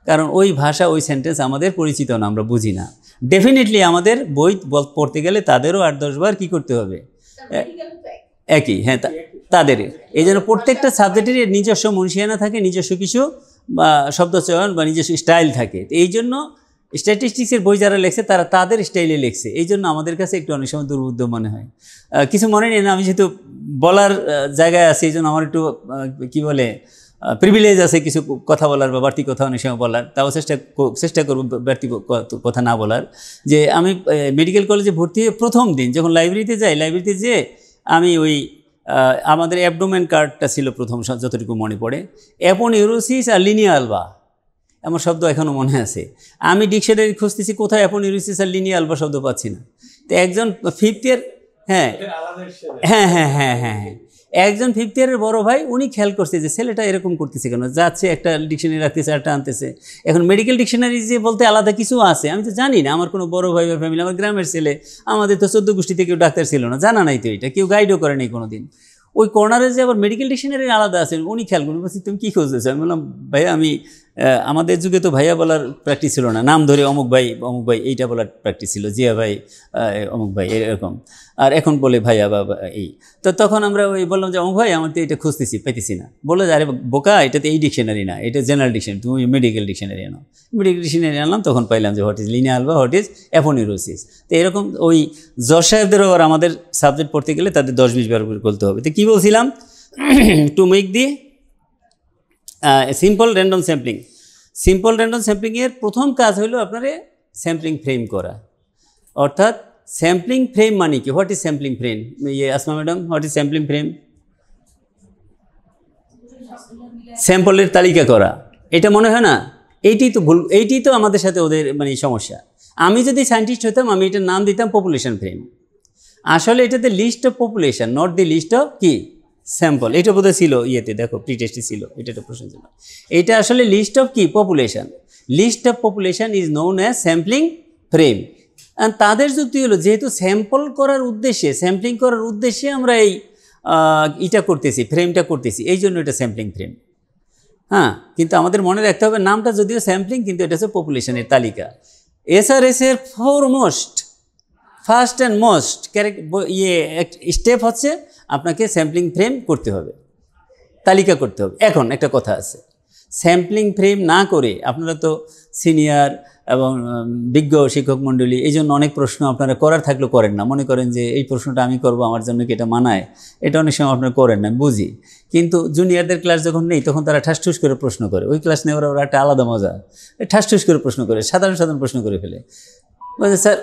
[SPEAKER 2] কারণ ওই ভাষা, ওই সেন্টেন্স আমাদের পরিচিত না, আমরা বুঝি না। ডেফিনেটলি আমাদের বই পড়তে গেলে তাদেরও 8-10 বার কী করতে হবে, একই। হ্যাঁ, তাদের। এই জন্য প্রত্যেকটা সাবজেক্টেরই নিজস্ব মুন্সিয়ানা থাকে, নিজস্ব কিছু বা শব্দচয়ন বা নিজস্ব স্টাইল থাকে। তো এই জন্য স্ট্যাটিস্টিক্সের বই যারা লেখছে তারা তাদের স্টাইলে লেখছে, এই জন্য আমাদের কাছে একটু অনেক সময় দুর্বোধ্য মনে হয়। কিছু মনে নেই না, আমি যেহেতু বলার জায়গায় আছি এই জন্য আমার একটু কী বলে প্রিভিলেজ আছে কিছু কথা বলার বা বাড়তি কথা অনেক সময় বলার, তাও চেষ্টা করব বাড়তি কথা না বলার। যে আমি মেডিকেল কলেজে ভর্তি হয়ে প্রথম দিন যখন লাইব্রেরিতে যাই, লাইব্রেরিতে যেয়ে আমি ওই আমাদের অ্যাবডোমেন কার্ডটা ছিল প্রথম যতটুকু মনে পড়ে, অ্যাপোনিউরোসিস আর লিনিয়া আলবা, আমার শব্দ এখনও মনে আছে। আমি ডিকশনারি খুঁজতেছি কোথায় অ্যাপোনিউরোসিস আর লিনিয়া আলবা শব্দ পাচ্ছি না। তো একজন ফিফথ ইয়ার হ্যাঁ হ্যাঁ হ্যাঁ হ্যাঁ হ্যাঁ হ্যাঁ একজন ফিফথ ইয়ারের বড় ভাই, উনি খেয়াল করছে যে ছেলেটা এরকম করতেছে কেন, যাচ্ছে একটা ডিকশনারি রাখতেছে একটা আনতেছে। এখন মেডিকেল ডিকশনারি যে বলতে আলাদা কিছু আছে আমি তো জানি না, আমার কোনো বড় ভাই বা ফ্যামিলি, আমার গ্রামের ছেলে, আমাদের তো 14 গোষ্ঠীতে কেউ ডাক্তার ছিল না, জানা নাই তো, এটা কেউ গাইডও করে নাই কোনো দিন। ওই কর্নারে যে আবার মেডিকেল ডিকশনারি আলাদা আছে, উনি খেয়াল করুন, বলছি তুমি কী খুঁজতেছো? আমি বললাম ভাইয়া আমি আমাদের যুগে তো ভাইয়া বলার প্র্যাকটিস ছিল না, নাম ধরে অমুক ভাই এইটা বলার প্র্যাকটিস ছিল, জিয়া ভাই অমুক ভাই এরকম, আর এখন বলে ভাইয়া বা এই। তো তখন আমরা ওই বললাম যে অমুক ভাই আমার তো এটা খুঁজতেছি পাইতেছি না। বলে যে আরে বোকা, এটা তো এই ডিকশনারি না, এটা জেনারেল ডিকশনারি, তুমি মেডিকেল ডিকশনারি আনো। মেডিকেল ডিকশনারি আনলাম, তখন পাইলাম যে what is linea alba, what is aponeurosis. তো এরকম ওই জজ সাহেবদেরও আবার আমাদের সাবজেক্ট পড়তে গেলে তাদের 10-20 বার বলতে হবে। তো কী বলছিলাম, to make the simple random sampling. Simple random স্যাম্পলিংয়ের প্রথম কাজ হলো আপনার স্যাম্পলিং ফ্রেম করা। অর্থাৎ স্যাম্পলিং ফ্রেম মানে কি, what is sampling frame? Asma madam, what is sampling frame? স্যাম্পলের তালিকা করা, এটা মনে হয় না? এইটাই তো ভুল, এইটাই তো আমাদের সাথে ওদের মানে সমস্যা। আমি যদি সায়েন্টিস্ট হতাম আমি এটার নাম দিতাম পপুলেশন ফ্রেম। আসলে এটাতে list of population, not the list of কি স্যাম্পল। এটা বোধহয় ছিল ইয়েতে, দেখো প্রি টেস্টে ছিল, এটা একটা প্রশ্ন ছিল। এটা আসলে লিস্ট অফ কি population. List of population is known as sampling frame. আর তাদের যুক্তি হলো যেহেতু স্যাম্পল করার উদ্দেশ্যে, স্যাম্পলিং করার উদ্দেশ্যে আমরা এই এটা করতেছি, ফ্রেমটা করতেছি, এই জন্য এটা স্যাম্পলিং ফ্রেম। হ্যাঁ, কিন্তু আমাদের মনে রাখতে হবে নামটা যদিও স্যাম্পলিং, কিন্তু এটা হচ্ছে পপুলেশনের তালিকা। এসআরএস এর ফার্স্ট অ্যান্ড মোস্ট স্টেপ হচ্ছে আপনাকে স্যাম্পলিং ফ্রেম করতে হবে, তালিকা করতে হবে। এখন একটা কথা আছে, স্যাম্পলিং ফ্রেম না করে আপনারা তো সিনিয়র এবং বিজ্ঞ শিক্ষক মণ্ডলী, এই জন্য অনেক প্রশ্ন আপনারা করার থাকলেও করেন না। মনে করেন যে এই প্রশ্নটা আমি করব, আমার জন্য কি এটা মানায়, এটা অনেক সময় আপনারা করেন না, বুঝি। কিন্তু জুনিয়রদের ক্লাস যখন নেই তখন তারা ঠাসঠুস করে প্রশ্ন করে, ওই ক্লাস নেওয়ার ওরা একটা আলাদা মজা, ঠাসঠুস করে প্রশ্ন করে, সাধারণ প্রশ্ন করে ফেলে। বলছে স্যার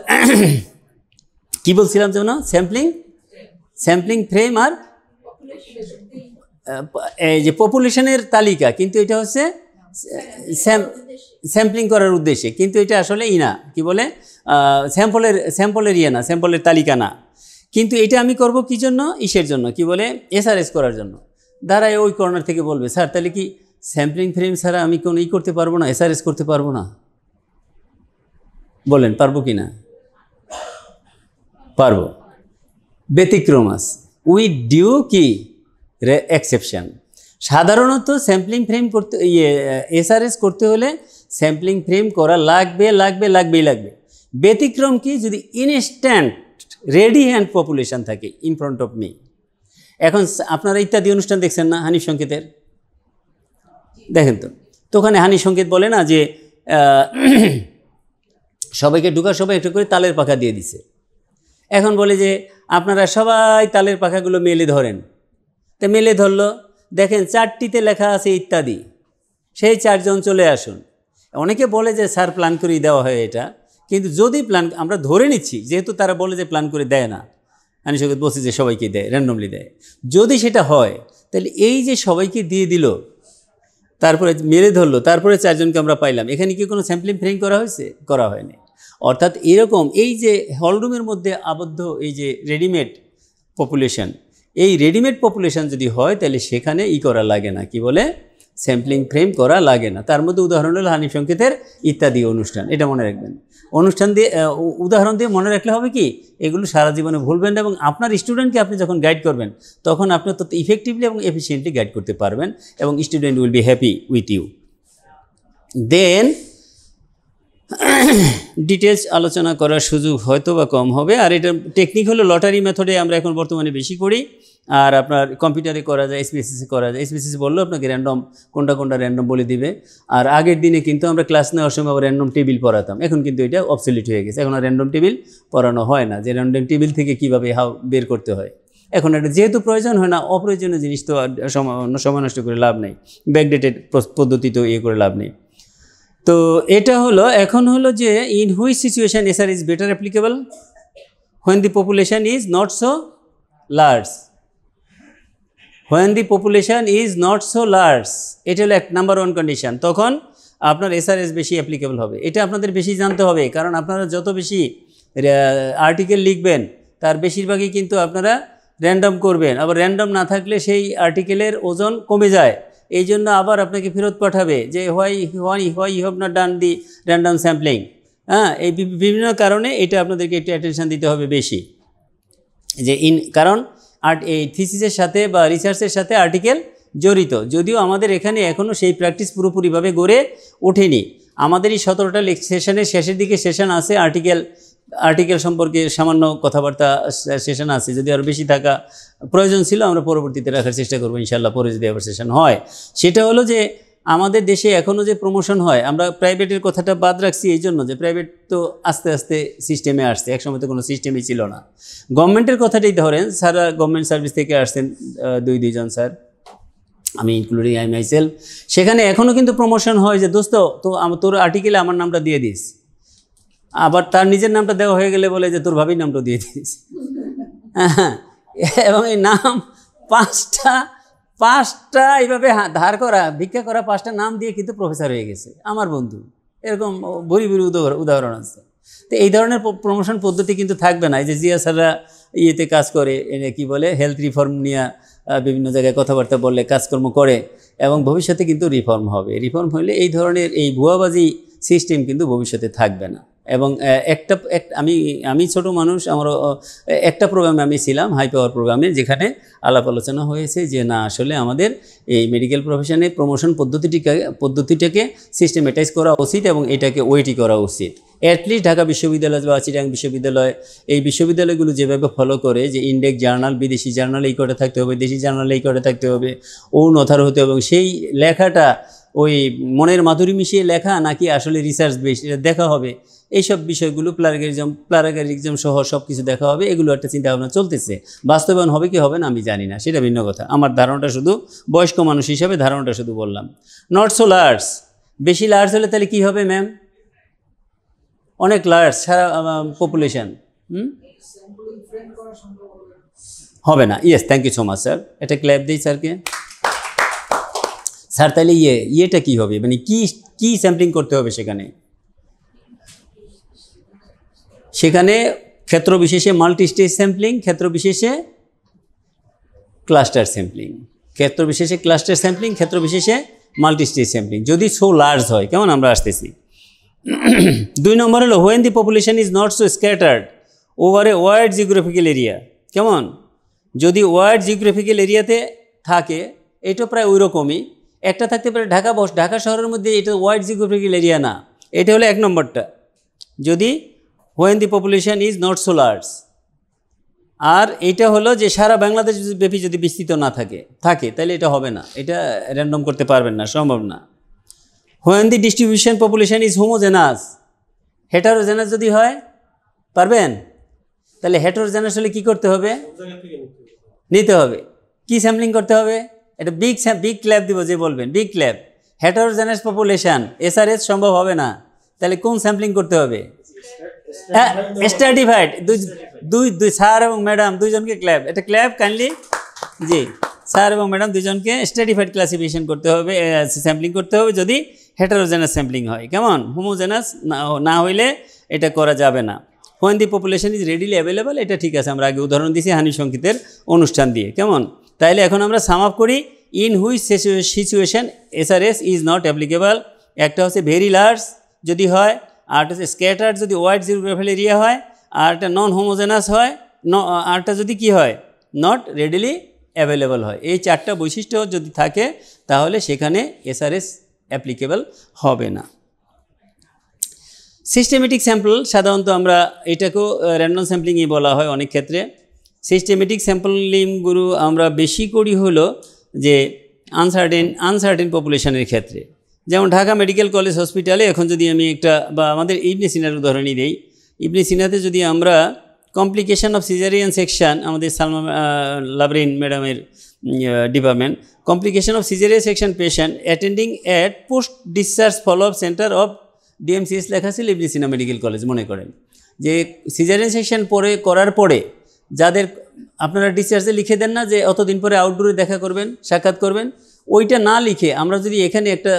[SPEAKER 2] কী বলছিলাম যেন, স্যাম্পলিং ফ্রেম আর এই যে পপুলেশনের তালিকা, কিন্তু এটা হচ্ছে স্যাম্পলিং করার উদ্দেশ্যে, কিন্তু এটা আসলে না কি বলে স্যাম্পলের না, স্যাম্পলের তালিকা না। কিন্তু এটা আমি করব কি জন্য, ইসের জন্য কি বলে এসআরএস করার জন্য। দাঁড়ায় ওই কর্নার থেকে বলবে স্যার তাহলে কি স্যাম্পলিং ফ্রেম ছাড়া আমি কোনো করতে পারবো না, এসআরএস করতে পারবো না? বলেন পারবো কি না? পারবো। ব্যতিক্রম আছে, উইথ ডিউ কি এক্সেপশন। সাধারণত স্যাম্পলিং ফ্রেম করতে এসআরএস করতে হলে স্যাম্পলিং ফ্রেম করা লাগবে। ব্যতিক্রম কি, যদি ইনস্ট্যান্ট রেডি হ্যান্ড পপুলেশন থাকে ইন ফ্রন্ট অফ মি। এখন আপনারা ইত্যাদি অনুষ্ঠান দেখছেন না হানিফ সংকেতের, দেখেন তো ওখানে হানিফ সংকেত বলে না যে সবাইকে ঢুকার সবাই একটু করে তালের পাখা দিয়ে দিছে। এখন বলে যে আপনারা সবাই তালের পাখাগুলো মেলে ধরেন। তো মেলে ধরলো, দেখেন 4টিতে লেখা আছে ইত্যাদি, সেই 4 জন চলে আসুন। অনেকে বলে যে স্যার প্ল্যান করেই দেওয়া হয় এটা, কিন্তু যদি প্ল্যান আমরা ধরে নিচ্ছি, যেহেতু তারা বলে যে প্ল্যান করে দেয় না, আমি সঙ্গে বলছি যে সবাইকে দেয়, র্যান্ডমলি দেয়। যদি সেটা হয় তাহলে এই যে সবাইকে দিয়ে দিল, তারপরে মেলে ধরলো, তারপরে 4 জনকে আমরা পাইলাম, এখানে কি কোনো স্যাম্পলিং ফ্রেম করা হয়েছে? করা হয়নি। অর্থাৎ এরকম এই যে হলরুমের মধ্যে আবদ্ধ এই যে রেডিমেড পপুলেশন, এই রেডিমেড পপুলেশন যদি হয় তাহলে সেখানে করা লাগে না, কি বলে স্যাম্পলিং ফ্রেম করা লাগে না। তার মধ্যে উদাহরণ হলো হানিফ সংকেতের ইত্যাদি অনুষ্ঠান, এটা মনে রাখবেন। অনুষ্ঠান দিয়ে উদাহরণ দিয়ে মনে রাখলে হবে কি, এগুলো সারা জীবনে ভুলবেন না, এবং আপনার স্টুডেন্টকে আপনি যখন গাইড করবেন তখন আপনি তত ইফেক্টিভলি এবং এফিসিয়েন্টলি গাইড করতে পারবেন, এবং student will be happy with you. Then details আলোচনা করার সুযোগ হয়তো বা কম হবে। আর এটা টেকনিক হলো লটারি মেথডে আমরা এখন বর্তমানে বেশি করি, আর আপনার কম্পিউটারে করা যায়, এসপিএসসি করা যায়। এসপিএসসি বললেও আপনাকে র্যান্ডম কোনটা র্যান্ডম বলে দিবে। আর আগের দিনে কিন্তু আমরা ক্লাস নেওয়ার সময় আবার র্যান্ডম টেবিল পড়াতাম, এখন কিন্তু এটা অবসলিট হয়ে গেছে, এখন আর র্যান্ডম টেবিল পড়ানো হয় না, যে র্যান্ডম টেবিল থেকে কীভাবে বের করতে হয়। এখন এটা যেহেতু প্রয়োজন হয় না, অপ্রয়োজনীয় জিনিস তো সময় নষ্ট করে লাভ নেই, ব্যাকডেটেড পদ্ধতি তো করে লাভ নেই। তো এটা হলো, এখন হলো যে in which situation SR is better applicable, when the population is not so large. When the population is not so large, এটা হলো নাম্বার 1 কন্ডিশন, তখন আপনার এসআরএস বেশি অ্যাপ্লিকেবল হবে। এটা আপনাদের বেশি জানতে হবে, কারণ আপনারা যত বেশি আর্টিকেল লিখবেন তার বেশিরভাগই কিন্তু আপনারা র্যান্ডম করবেন, আবার র্যান্ডম না থাকলে সেই আর্টিকেলের ওজন কমে যায়, এই জন্য আবার আপনাকে ফেরত পাঠাবে যে why you have not done the random sampling. হ্যাঁ, এই বিভিন্ন কারণে এটা আপনাদেরকে একটু অ্যাটেনশন দিতে হবে বেশি, যে কারণ এই থিসিসের সাথে বা রিসার্চের সাথে আর্টিকেল জড়িত। যদিও আমাদের এখানে এখনও সেই প্র্যাকটিস পুরোপুরিভাবে গড়ে ওঠেনি। আমাদের এই 17টা সেশনের শেষের দিকে সেশন আছে আর্টিকেল সম্পর্কে সামান্য কথাবার্তা সেশন আছে, যদি আরও বেশি থাকা প্রয়োজন ছিল আমরা পরবর্তীতে রাখার চেষ্টা করবো ইনশাআল্লাহ, পরে যদি আবার সেশন হয়। সেটা হলো যে আমাদের দেশে এখনও যে প্রমোশন হয়, আমরা প্রাইভেটের কথাটা বাদ রাখছি এই জন্য যে প্রাইভেট তো আস্তে আস্তে সিস্টেমে আসছে, একসময় তো কোনো সিস্টেমই ছিল না। গভর্নমেন্টের কথাটাই ধরেন, স্যার গভর্নমেন্ট সার্ভিস থেকে আসছেন দুইজন স্যার, আমি ইনক্লুডিং আই মাইসেলফ, সেখানে এখনও কিন্তু প্রমোশন হয় যে দোস্ত তো তোর আর্টিকেলে আমার নামটা দিয়ে দিস, আবার তার নিজের নামটা দেওয়া হয়ে গেলে বলে যে তোর ভাবির নামটা দিয়ে দিস। হ্যাঁ, এবং এই নাম পাঁচটা এইভাবে ধার করা, ভিক্ষা করা 5টা নাম দিয়ে কিন্তু প্রফেসর হয়ে গেছে আমার বন্ধু, এরকম ভরি উদাহরণ আছে। তো এই ধরনের প্রমোশন পদ্ধতি কিন্তু থাকবে না। এই যে জিয়া স্যাররা ইয়েতে কাজ করে, কি বলে হেলথ রিফর্ম নিয়ে বিভিন্ন জায়গায় কথাবার্তা বললে কাজকর্ম করে, এবং ভবিষ্যতে কিন্তু রিফর্ম হবে। রিফর্ম হলে এই ধরনের এই ভুয়াবাজি সিস্টেম কিন্তু ভবিষ্যতে থাকবে না। এবং আমি ছোট মানুষ, আমার একটা প্রোগ্রামে আমি ছিলাম, হাই পাওয়ার প্রোগ্রামে, যেখানে আলাপ আলোচনা হয়েছে যে না আসলে আমাদের এই মেডিকেল প্রফেশনে প্রমোশন পদ্ধতিটাকে সিস্টেমেটাইজ করা উচিত এবং এটাকে ওয়েটি করা উচিত। অ্যাটলিস্ট ঢাকা বিশ্ববিদ্যালয় বা চিটাগাং বিশ্ববিদ্যালয়, এই বিশ্ববিদ্যালয়গুলো যেভাবে ফলো করে যে ইন্ডেক্স জার্নাল, বিদেশি জার্নাল এই করে থাকতে হবে, দেশি জার্নাল এই করে থাকতে হবে, অথার হতে হবে, এবং সেই লেখাটা ওই মনের মাধুরী মিশিয়ে লেখা নাকি আসলে রিসার্চ বেস, এটা দেখা হবে। এইসব বিষয়গুলো প্লারাগারিজম সহ সব কিছু দেখা হবে, এগুলো একটা চিন্তাভাবনা চলতেছে। বাস্তবায়ন হবে কি হবে না আমি জানি না, সেটা ভিন্ন কথা। আমার ধারণাটা শুধু বয়স্ক মানুষ হিসাবে ধারণাটা শুধু বললাম। নট সো লার্জ, বেশি লার্জ হলে তাহলে কি হবে ম্যাম? অনেক লার্জ সারা পপুলেশন হবে না। Yes, thank you so much sir, এটা ক্ল্যাপ দিই স্যারকে। স্যার তাহলে ইয়েটা কি হবে, মানে কি স্যাম্পলিং করতে হবে সেখানে ক্ষেত্র বিশেষে মাল্টি স্টেজ স্যাম্পলিং, ক্ষেত্র বিশেষে ক্লাস্টার স্যাম্পলিং, ক্ষেত্র বিশেষে ক্লাস্টার স্যাম্পলিং, ক্ষেত্র বিশেষে মাল্টি স্টেজ স্যাম্পলিং, যদি সো লার্জ হয়। কেমন? আমরা আসতেছি 2 নম্বর হলো when the population is not so scattered over a wide geographical area. কেমন? যদি ওয়াইড জিওগ্রাফিক্যাল এরিয়াতে থাকে, এটা প্রায় ওই রকমই, একটা থাকতে পারে ঢাকা শহরের মধ্যে, এটা ওয়াইড জিওগ্রাফিক্যাল এরিয়া না। এটা হলো 1 নম্বরটা, যদি when the population is not so large. আর এটা হলো যে সারা বাংলাদেশ ব্যাপী যদি বিস্তৃত না থাকে তাহলে এটা হবে না, এটা র্যান্ডম করতে পারবেন না, সম্ভব না। When the distribution population is homogeneous, heterogeneous যদি হয় পারবেন? তাহলে হেটারোজেনাস হলে কী করতে হবে? নিতে হবে। কি স্যাম্পলিং করতে হবে? এটা বিগ ক্ল্যাব দিব, যে বলবেন big club. Heterogeneous population SRS সম্ভব হবে না, তাহলে কোন স্যাম্পলিং করতে হবে? স্ট্র্যাটিফাইড। দুই স্যার এবং ম্যাডাম দুইজনকে ক্ল্যাব, এটা ক্ল্যাব কাইন্ডলি। জি, স্যার এবং ম্যাডাম দুইজনকে স্ট্র্যাটিফাইড ক্লাসিফিকেশন করতে হবে, স্যাম্পলিং করতে হবে যদি হেটারোজেনাস স্যাম্পলিং হয়। কেমন? হোমোজেনাস না হইলে এটা করা যাবে না। When the population is readily available, এটা ঠিক আছে, আমরা আগে উদাহরণ দিয়েছি হানি সংকেতের অনুষ্ঠান দিয়ে। কেমন? তাইলে এখন আমরা সাম আপ করি। In which situation SRS is not applicable. একটা হচ্ছে ভেরি লার্জ যদি হয়, আরটা হচ্ছে স্ক্যাটার্ড যদি ওয়াইড জিওগ্রাফিক্যাল এরিয়া হয়, আরটা নন হোমোজেনাস হয়, আরটা যদি কি হয়? নট রেডিলি অ্যাভেলেবল হয়। এই 4টা বৈশিষ্ট্য যদি থাকে তাহলে সেখানে এসআরএস অ্যাপ্লিকেবল হবে না। সিস্টেমেটিক স্যাম্পল সাধারণত আমরা এটাকেও র্যান্ডম স্যাম্পলিংই বলা হয় অনেক ক্ষেত্রে। সিস্টেমেটিক স্যাম্পলিংগুলো আমরা বেশি করি হলো যে আনসার্টেন পপুলেশনের ক্ষেত্রে। যেমন ঢাকা মেডিকেল কলেজ হসপিটালে এখন যদি আমি একটা বা আমাদের ইবনে সিনার উদাহরণই দিই, ইবনে সিনাতে যদি আমরা কমপ্লিকেশন অফ সিজারিয়ান সেকশন, আমাদের সালমা লাবরিন ম্যাডামের department, complication of caesarean section patient attending at post discharge follow up centre of DMCS লেখা ছিল ইবনে সিনা মেডিকেল কলেজ। মনে করেন যে সিজারিয়ান সেকশন করার পরে যাদের আপনারা ডিসচার্জে লিখে দেন না যে অতদিন পরে আউটডোরে দেখা করবেন, সাক্ষাৎ করবেন, ওইটা না লিখে আমরা যদি এখানে একটা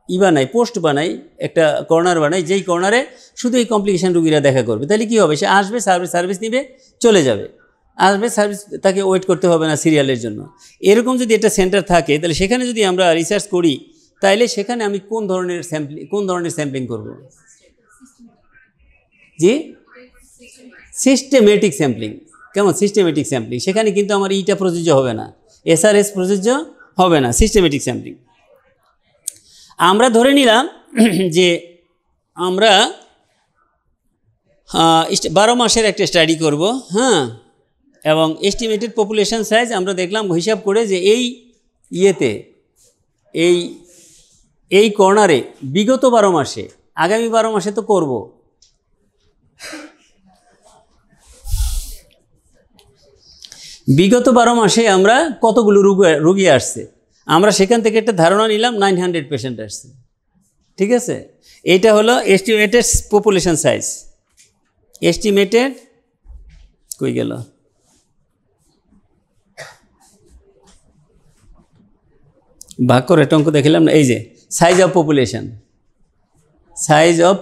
[SPEAKER 2] বানাই, পোস্ট বানাই, একটা কর্নার বানাই, যেই কর্নারে শুধু এই কমপ্লিকেশন রুগীরা দেখা করবে, তাহলে কী হবে? সে আসবে, সার্ভিস নিবে, চলে যাবে, আসবে, সার্ভিস, তাকে ওয়েট করতে হবে না সিরিয়ালের জন্য। এরকম যদি একটা সেন্টার থাকে তাহলে সেখানে যদি আমরা রিসার্চ করি তাইলে সেখানে আমি কোন ধরনের স্যাম্পলিং করব? জি, সিস্টেমেটিক স্যাম্পলিং। কেমন সিস্টেমেটিক স্যাম্পলিং? সেখানে কিন্তু আমার ইটা প্রযোজ্য হবে না, এসআরএস প্রযোজ্য হবে না, সিস্টেমেটিক স্যাম্পলিং। আমরা ধরে নিলাম যে আমরা 12 মাসের একটা স্টাডি করব, হ্যাঁ, এবং এস্টিমেটেড পপুলেশন সাইজ আমরা দেখলাম হিসাব করে যে এই ইয়েতে এই কর্নারে বিগত 12 মাসে, আগামী 12 মাসে তো করব, বিগত 12 মাসে আমরা কতগুলো রুগী আসছে, আমরা সেখান থেকে একটা ধারণা নিলাম 900 পেশেন্ট আসছে। ঠিক আছে, এটা হলো এস্টিমেটেড পপুলেশন সাইজ। এস্টিমেটেড কই গেল? ভাগ করে একটা অঙ্ক দেখিলাম না, এই যে সাইজ অফ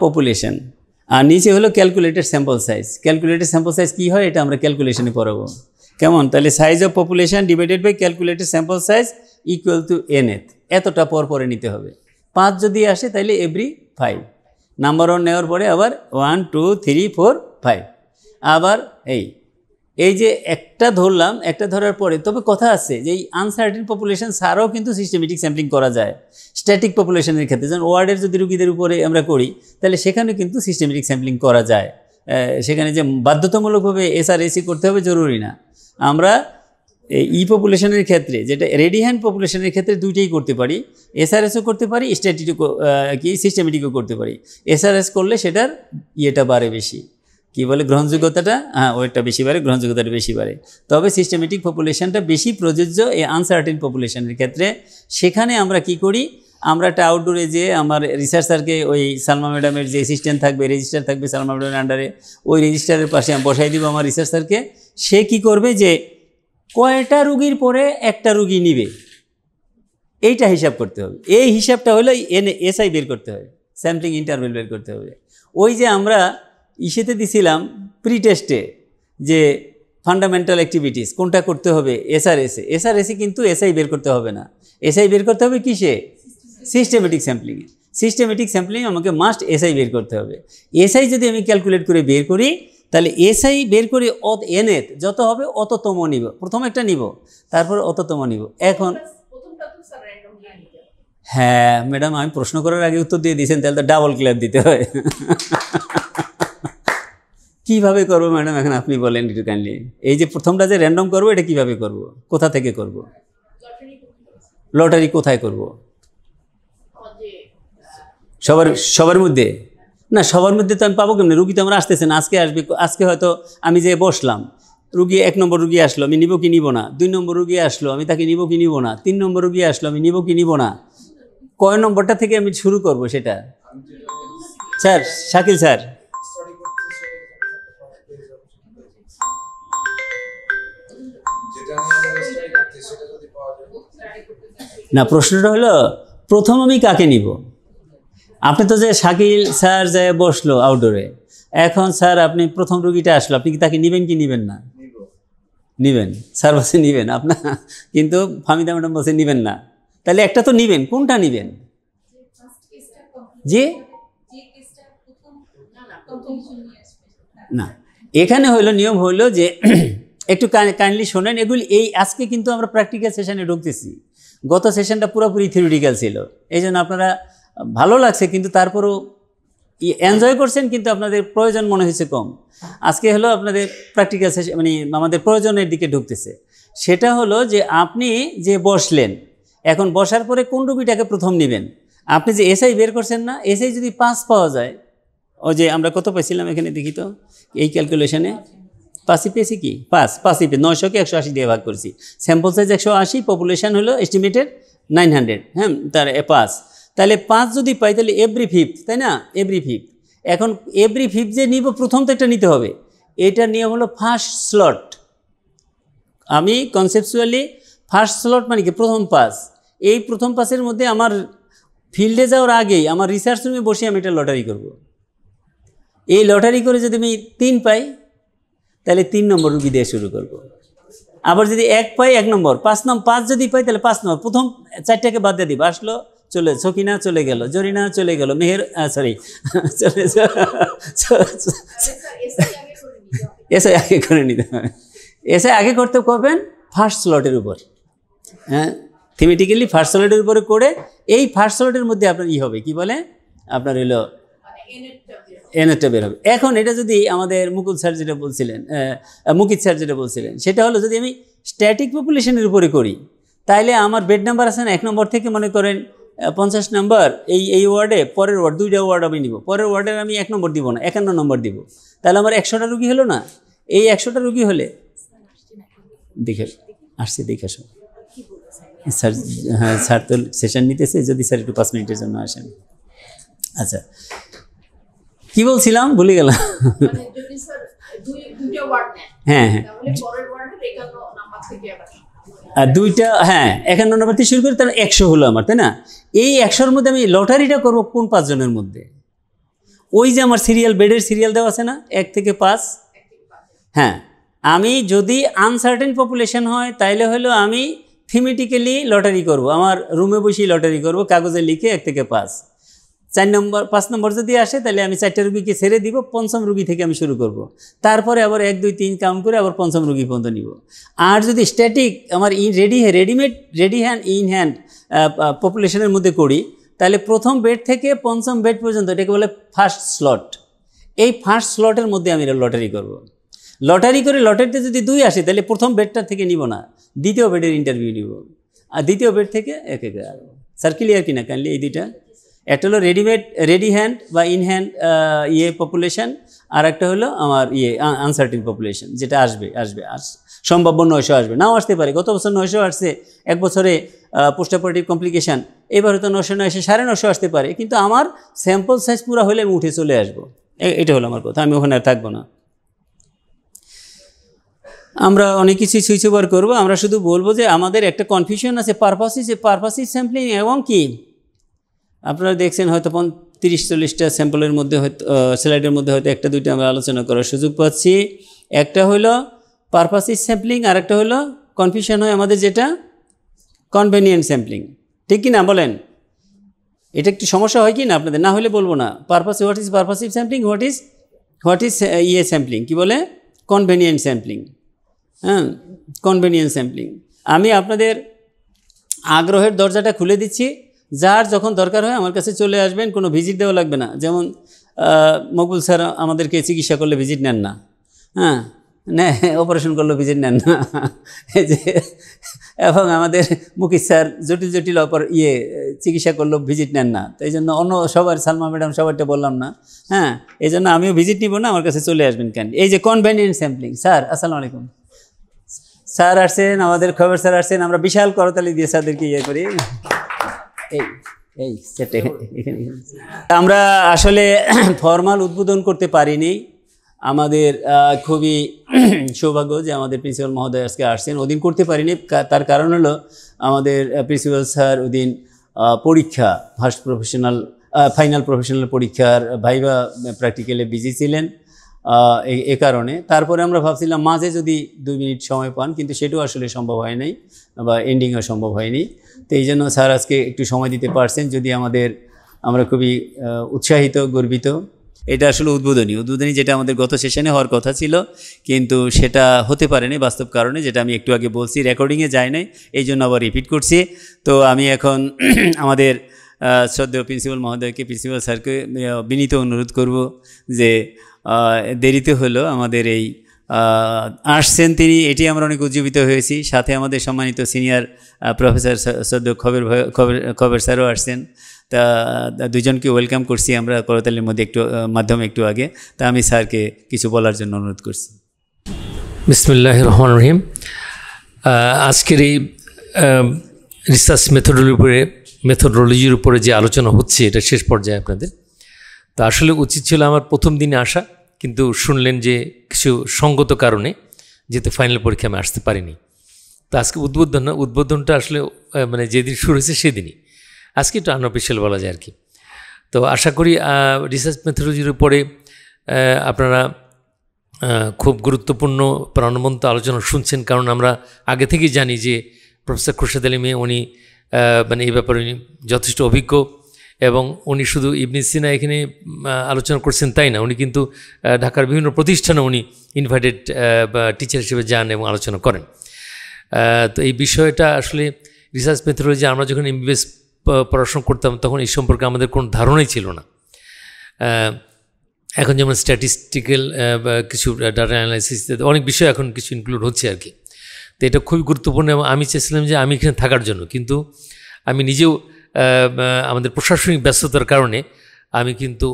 [SPEAKER 2] পপুলেশন, আর নিচে হলো calculated sample size. Calculated sample size কী হয় এটা আমরা ক্যালকুলেশনে পড়াবো। কেমন? তাহলে size of population divided by calculated sample size equal to nth, এতটা পরে নিতে হবে। 5 যদি আসে তাহলে এভরি 5, নাম্বার 1 নেওয়ার পরে আবার 1 2 3 4 5, আবার এই যে একটা ধরলাম, একটা ধরার পরে তবে কথা আছে যে এই আনসার্টেন পপুলেশন ছাড়াও কিন্তু সিস্টেমেটিক স্যাম্পলিং করা যায় স্ট্যাটিক পপুলেশনের ক্ষেত্রে। যেমন ওয়ার্ডের যদি রুগীদের উপরে আমরা করি তাহলে সেখানে কিন্তু সিস্টেমেটিক স্যাম্পলিং করা যায়। সেখানে যে বাধ্যতামূলকভাবে এসআরএসি করতে হবে জরুরি না। আমরা ই পপুলেশনের ক্ষেত্রে, যেটা রেডি হ্যান্ড পপুলেশনের ক্ষেত্রে দুইটাই করতে পারি, এসআরএসও করতে পারি, স্ট্যাটিকও সিস্টেমেটিকও করতে পারি। এসআরএস করলে সেটার ইয়েটা বাড়ে বেশি, কি বলে, গ্রহণযোগ্যতাটা, হ্যাঁ, ওয়েটটা বেশি বাড়ে, গ্রহণযোগ্যতাটা বেশি বাড়ে। তবে সিস্টেমেটিক পপুলেশনটা বেশি প্রযোজ্য এই আনসার্টেন পপুলেশনের ক্ষেত্রে। সেখানে আমরা কি করি, আমরা একটা আউটডোরে যে আমার রিসার্চারকে ওই সালমা ম্যাডামের যে অ্যাসিস্ট্যান্ট থাকবে, রেজিস্টার থাকবে সালমা ম্যাডামের আন্ডারে, ওই রেজিস্টারের পাশে আমি বসাই দিব আমার রিসার্চারকে। সে কি করবে যে কয়টা রুগীর পরে একটা রুগী নিবে এইটা হিসাব করতে হবে। এই হিসাবটা হলো এসআই বের করতে হবে, স্যাম্পলিং ইন্টারভেল বের করতে হবে। ওই যে আমরা ইসেতে দিছিলাম প্রি টেস্টে যে ফান্ডামেন্টাল অ্যাক্টিভিটিস কোনটা করতে হবে এসআরএসি কিন্তু এসআই বের করতে হবে না, এসআই বের করতে হবে কিসে? সিস্টেমেটিক স্যাম্পলিংয়ে। সিস্টেমেটিক স্যাম্পলিং আমাকে মাস্ট এসআই বের করতে হবে। এসআই যদি আমি ক্যালকুলেট করে বের করি তাহলে এসআই বের করে nth যত হবে অততম নিব, প্রথম একটা নিব, তারপর অততম নিব। এখন হ্যাঁ ম্যাডাম, আমি প্রশ্ন করার আগে উত্তর দিয়ে দিয়েছেন, তাহলে তো ডাবল ক্ল্যাপ দিতে হয়। কীভাবে করবো ম্যাডাম এখন আপনি বলেন একটু কাইন্ডলি। এই যে প্রথমটা যে র্যান্ডম করবো এটা কীভাবে করব, কোথা থেকে করব? লটারি কোথায় করব? সবার মধ্যে না, সবার মধ্যে তো আমি পাবো কেমনি? রুগী তো আমরা আসতেছে না, আজকে আসবে, আজকে হয়তো আমি যে বসলাম, রুগী 1 নম্বর রুগী আসলো, আমি নিব কি নিব না, 2 নম্বর রুগী আসলো, আমি তাকে নিব কি নিব না, 3 নম্বর রুগী আসলো, আমি নিব কি নিব না, কয় নম্বরটা থেকে আমি শুরু করব সেটা? স্যার, শাকিল স্যার, না প্রশ্নটা হলো প্রথম আমি কাকে নিব? আপনি তো যে শাকিল স্যার যে বসলো আউটডোরে, এখন স্যার আপনি প্রথম রুগীটা আসলো, আপনি কি তাকে নেবেন কি নেবেন না? নেবেন, স্যার বলছে নেবেন আপনার, কিন্তু ফাহমিদা ম্যাডাম বলছে নেবেন না। তাহলে একটা তো নেবেন, কোনটা নেবেন? জি না, এখানে হইলো নিয়ম হইলো যে একটু কাইন্ডলি শোনেন এগুলি। এই আজকে কিন্তু আমরা প্র্যাকটিক্যাল সেশনে ঢুকতেছি, গত সেশনটা পুরোপুরি থিওরিটিক্যাল ছিল, এই জন্য আপনারা ভালো লাগছে, কিন্তু তারপরও এনজয় করছেন কিন্তু আপনাদের প্রয়োজন মনে হয়েছে কম। আজকে হলো আপনাদের প্র্যাকটিক্যাল সেশন, মানে আমাদের প্রয়োজনের দিকে ঢুকতেছে। সেটা হলো যে আপনি যে বসলেন, এখন বসার পরে কোন রুগীটাকে প্রথম নেবেন। আপনি যে এসআই বের করছেন না, এসআই যদি 5 পাওয়া যায়, ও যে আমরা কত পাইছিলাম এখানে দেখি তো এই ক্যালকুলেশনে, 5ই পেয়েছি কি 5ই পেয়ে 900কে 180 দিয়ে ভাগ করছি। স্যাম্পল সাইজ 180, পপুলেশন হলো এস্টিমেটেড 900, হ্যাঁ, তার 5। তাহলে 5 যদি পাই তাহলে এভরি ফিফথ, তাই না, এভরি ফিফথ। এখন এভরি ফিফথ যে নিব, প্রথম তো একটা নিতে হবে। এটা নিয়ম হলো ফার্স্ট স্লট। আমি কনসেপচুয়ালি ফার্স্ট স্লট মানে কি প্রথম পাস। এই প্রথম পাসের মধ্যে আমার ফিল্ডে যাওয়ার আগেই আমার রিসার্চ রুমে বসে আমি এটা লটারি করব। এই লটারি করে যদি আমি 3 পাই তাহলে 3 নম্বর রুগী দিয়ে শুরু করব। আবার যদি 1 পাই 1 নম্বর, 5 যদি পাই তাহলে 5 নম্বর। প্রথম 4টাকে বাদ দিয়ে দিব। আসলো, চলে সকিনা চলে গেল, জরিনা চলে গেল, মেহের সরি চলে এসে আগে করে নিতে হবে। এসে আগে করতে করবেন ফার্স্ট স্লটের উপর, হ্যাঁ, থিমেটিক্যালি ফার্স্ট স্লটের উপরে করে এই ফার্স্ট স্লটের মধ্যে আপনার হবে কি বলে আপনার হলো এনএটটা বের হবে। এখন এটা যদি আমাদের মুকুল স্যার যেটা বলছিলেন, মুকিত স্যার যেটা বলছিলেন, সেটা হলো যদি আমি স্ট্যাটিক পপুলেশনের উপরে করি তাহলে আমার বেড নাম্বার আছে না, 1 নম্বর থেকে মনে করেন 50 নম্বর, এই ওয়ার্ডে পরের ওয়ার্ড 2টা ওয়ার্ড আমি নিব, পরের ওয়ার্ডের আমি 1 নম্বর দিব না, 51 নম্বর দিব। তাহলে আমার 100টা রুগী হলো না। এই 100টা রুগী হলে দেখে আসছে, দেখে সব স্যার, হ্যাঁ স্যার তো সেশন নিতেছে, যদি স্যার একটু 5 মিনিটের জন্য আসেন। আচ্ছা, কি বলছিলাম ভুলে গেলাম। হ্যাঁ হ্যাঁ, আর 2টা, হ্যাঁ 51 নম্বর থেকে শুরু করে তাহলে 100 হলো আমার, তাই না। এই 100-র মধ্যে আমি লটারিটা করবো কোন 5 জনের মধ্যে। ওই যে আমার সিরিয়াল, বেডের সিরিয়াল দেওয়া আছে না 1 থেকে 5, হ্যাঁ, আমি যদি আনসার্টেন পপুলেশন হয় তাইলে হলো আমি থিমেটিক্যালি লটারি করব, আমার রুমে বসেই লটারি করব, কাগজে লিখে 1 থেকে 5। 5 নম্বর যদি আসে তাহলে আমি 4টা রুগীকে ছেড়ে দিব, 5ম রুগী থেকে আমি শুরু করব। তারপরে আবার 1 2 3 কাউন্ট করে আবার 5ম রুগী পর্যন্ত নিব। আর যদি স্ট্যাটিক আমার রেডি হ্যান্ড ইন হ্যান্ড পপুলেশনের মধ্যে করি তাহলে প্রথম বেড থেকে 5ম বেড পর্যন্ত এটাকে বলে ফার্স্ট স্লট। এই ফার্স্ট স্লটের মধ্যে আমি লটারি করব। লটারি করে লটারিতে যদি 2 আসে তাহলে প্রথম বেডটার থেকে নিব না, দ্বিতীয় বেডের ইন্টারভিউ নিব, আর দ্বিতীয় বেড থেকে একে স্যার ক্লিয়ার কিনা কাইন্ডলি এই 2টা। একটা হলো রেডি হ্যান্ড বা ইন হ্যান্ড পপুলেশন, আর একটা হলো আমার আনসার্টিন পপুলেশন, যেটা আসবে সম্ভাব্য 900 আসবে, নাও আসতে পারে। গত বছর 900 আসছে, 1 বছরে পোস্ট অপারেটিভ কমপ্লিকেশান, এবার হয়তো 900 না এসে 950 আসতে পারে, কিন্তু আমার স্যাম্পল সাইজ পুরো হলে আমি উঠে চলে আসবো। এটা হলো আমার কথা, আমি ওখানে আর থাকবো না। আমরা অনেক কিছুই সুইচ ওভার করবো, আমরা শুধু বলবো যে আমাদের একটা কনফিউশন আছে পারপাসিভ স্যাম্পলিং এবং কি আপনারা দেখছেন হয়তো 30-40টা স্যাম্পলের মধ্যে হয়তো স্লাইডের মধ্যে হয়তো 1-2টা আমরা আলোচনা করার সুযোগ পাচ্ছি। একটা হলো পারপাসিভ স্যাম্পলিং, আর একটা হলো কনফিউশন হয় আমাদের যেটা কনভেনিয়েন্ট স্যাম্পলিং, ঠিক কি না বলেন? এটা একটু সমস্যা হয় কি না আপনাদের? না হলে বলবো না। What is purposive sampling, what is sampling, কি বলে কনভেনিয়েন্ট স্যাম্পলিং, হ্যাঁ কনভেনিয়েন্ট স্যাম্পলিং। আমি আপনাদের আগ্রহের দরজাটা খুলে দিচ্ছি, যার যখন দরকার হয় আমার কাছে চলে আসবেন, কোনো ভিজিট দেওয়া লাগবে না। যেমন মকবুল স্যার আমাদেরকে চিকিৎসা করলে ভিজিট নেন না, হ্যাঁ অপারেশন করলেও ভিজিট নেন না, এবং আমাদের মুকিত স্যার জটিল চিকিৎসা করলেও ভিজিট নেন না। তো এই জন্য অন্য সবার, সালমা ম্যাডাম সবারটা বললাম না, হ্যাঁ এই জন্য আমিও ভিজিট নিব না, আমার কাছে চলে আসবেন কেন। এই যে কনভেনিয়েন্ট স্যাম্পলিং, স্যার আসসালামু আলাইকুম, স্যার আসছেন, আমাদের খবর স্যার আসছেন, আমরা বিশাল করতালি দিয়ে স্যারদেরকে করি। আমরা আসলে ফর্মাল উদ্বোধন করতে পারিনি, আমাদের খুবই সৌভাগ্য যে আমাদের প্রিন্সিপাল মহোদয় আজকে আসছেন। ওদিন করতে পারিনি, তার কারণ হলো আমাদের প্রিন্সিপাল স্যার ওদিন পরীক্ষা ফাইনাল প্রফেশনাল পরীক্ষার ভাইভা প্র্যাকটিক্যালে বিজি ছিলেন, এ কারণে। তারপরে আমরা ভাবছিলাম মাঝে যদি 2 মিনিট সময় পান, কিন্তু সেটাও আসলে সম্ভব হয় নাই বা এন্ডিংও সম্ভব হয়নি। তো এই জন্য স্যার আজকে একটু সময় দিতে পারছেন, যদি আমরা খুবই উৎসাহিত, গর্বিত। এটা আসলে উদ্বোধনী যেটা আমাদের গত সেশনে হওয়ার কথা ছিল, কিন্তু সেটা হতে পারেনি বাস্তব কারণে, যেটা আমি একটু আগে বলছি, রেকর্ডিংয়ে যায় নাই, এই জন্য আবার রিপিট করছি। তো আমি এখন আমাদের শ্রদ্ধেয় প্রিন্সিপাল মহোদয়কে, প্রিন্সিপাল স্যারকে বিনীত অনুরোধ করব যে দেরিতে হলো আমাদের এই আসছেন তিনি, এটি আমরা অনেক উজ্জীবিত হয়েছি। সাথে আমাদের সম্মানিত সিনিয়র প্রফেসর শ্রদ্ধেয় খবর স্যারও আসছেন। তা দুজনকে ওয়েলকাম করছি আমরা করতালির মধ্যে মাধ্যমে একটু আগে। তা আমি স্যারকে কিছু বলার জন্য অনুরোধ করছি।
[SPEAKER 4] বিসমিল্লাহির রহমানির রহিম। আজকের এই রিসার্চ মেথোডোলজির উপরে যে আলোচনা হচ্ছে এটা শেষ পর্যায়ে আপনাদের। তো আসলে উচিত ছিল আমার প্রথম দিনে আসা, কিন্তু শুনলেন যে কিছু সঙ্গত কারণে যেহেতু ফাইনাল পরীক্ষা আমি আসতে পারিনি। তো আজকে উদ্বোধনটা আসলে মানে যেদিন শুরু হয়েছে সেদিনই, আজকে একটু আনঅফিশিয়াল বলা যায় আর কি। তো আশা করি রিসার্চ মেথোডোলজির উপরে আপনারা খুব গুরুত্বপূর্ণ প্রাণবন্ত আলোচনা শুনছেন, কারণ আমরা আগে থেকেই জানি যে প্রফেসর খুরশেদ আলী মিয়া উনি মানে এই ব্যাপারে উনি যথেষ্ট অভিজ্ঞ, এবং উনি শুধু ইবনে সিনা এখানে আলোচনা করছেন তাই না, উনি কিন্তু ঢাকার বিভিন্ন প্রতিষ্ঠানে উনি ইনভাইটেড টিচার হিসেবে যান এবং আলোচনা করেন। তো এই বিষয়টা আসলে রিসার্চ মেথোডোলজি আমরা যখন এমবিবিএস পড়াশোনা করতাম তখন এই সম্পর্কে আমাদের কোনো ধারণাই ছিল না। এখন যেমন স্ট্যাটিস্টিক্যাল কিছু ডাটা অ্যানালাইসিস অনেক বিষয় এখন কিছু ইনক্লুড হচ্ছে আর কি। তো এটা খুবই গুরুত্বপূর্ণ, এবং আমি চেয়েছিলাম যে আমি এখানে থাকার জন্য, কিন্তু আমি নিজেও আমাদের প্রশাসনিক ব্যস্ততার কারণে আমি কিন্তু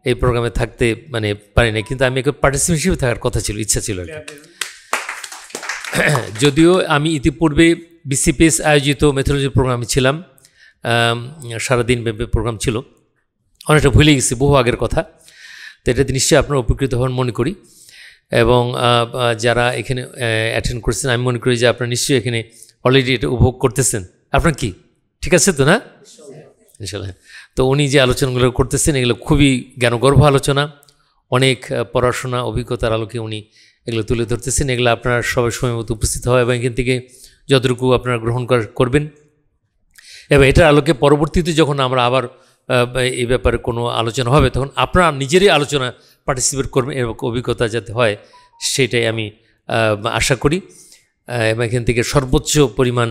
[SPEAKER 4] এই প্রোগ্রামে থাকতে মানে পারি না, কিন্তু আমি একটা পার্টিসিপেন্ট হিসেবে থাকার কথা ছিল, ইচ্ছা ছিল আর কি। যদিও আমি ইতিপূর্বে বিসিপিএস আয়োজিত মেথোডোলজি প্রোগ্রামে ছিলাম, সারাদিন ব্যাপী প্রোগ্রাম ছিল, অনেকটা ভুলে গেছি, বহু আগের কথা। তো এটাতে নিশ্চয়ই আপনারা উপকৃত হন মনে করি, এবং যারা এখানে অ্যাটেন্ড করছেন আমি মনে করি যে আপনারা নিশ্চয়ই এখানে অলরেডি এটা উপভোগ করতেছেন। আপনার কি ঠিক আছে তো না? ইনশাআল্লাহ। তো উনি যে আলোচনাগুলো করতেছেন এগুলো খুবই জ্ঞানগর্ভ আলোচনা, অনেক পড়াশোনা অভিজ্ঞতার আলোকে উনি এগুলো তুলে ধরতেছেন। এগুলো আপনারা সবাই সময় মতো উপস্থিত হয় এবং এখান থেকে যতটুকু আপনারা গ্রহণ করবেন, এবং এটার আলোকে পরবর্তীতে যখন আমরা আবার এই ব্যাপারে কোনো আলোচনা হবে তখন আপনারা নিজেরই আলোচনা পার্টিসিপেট করবেন, এরকম অভিজ্ঞতা যাতে হয় সেটাই আমি আশা করি, এবং এখান থেকে সর্বোচ্চ পরিমাণ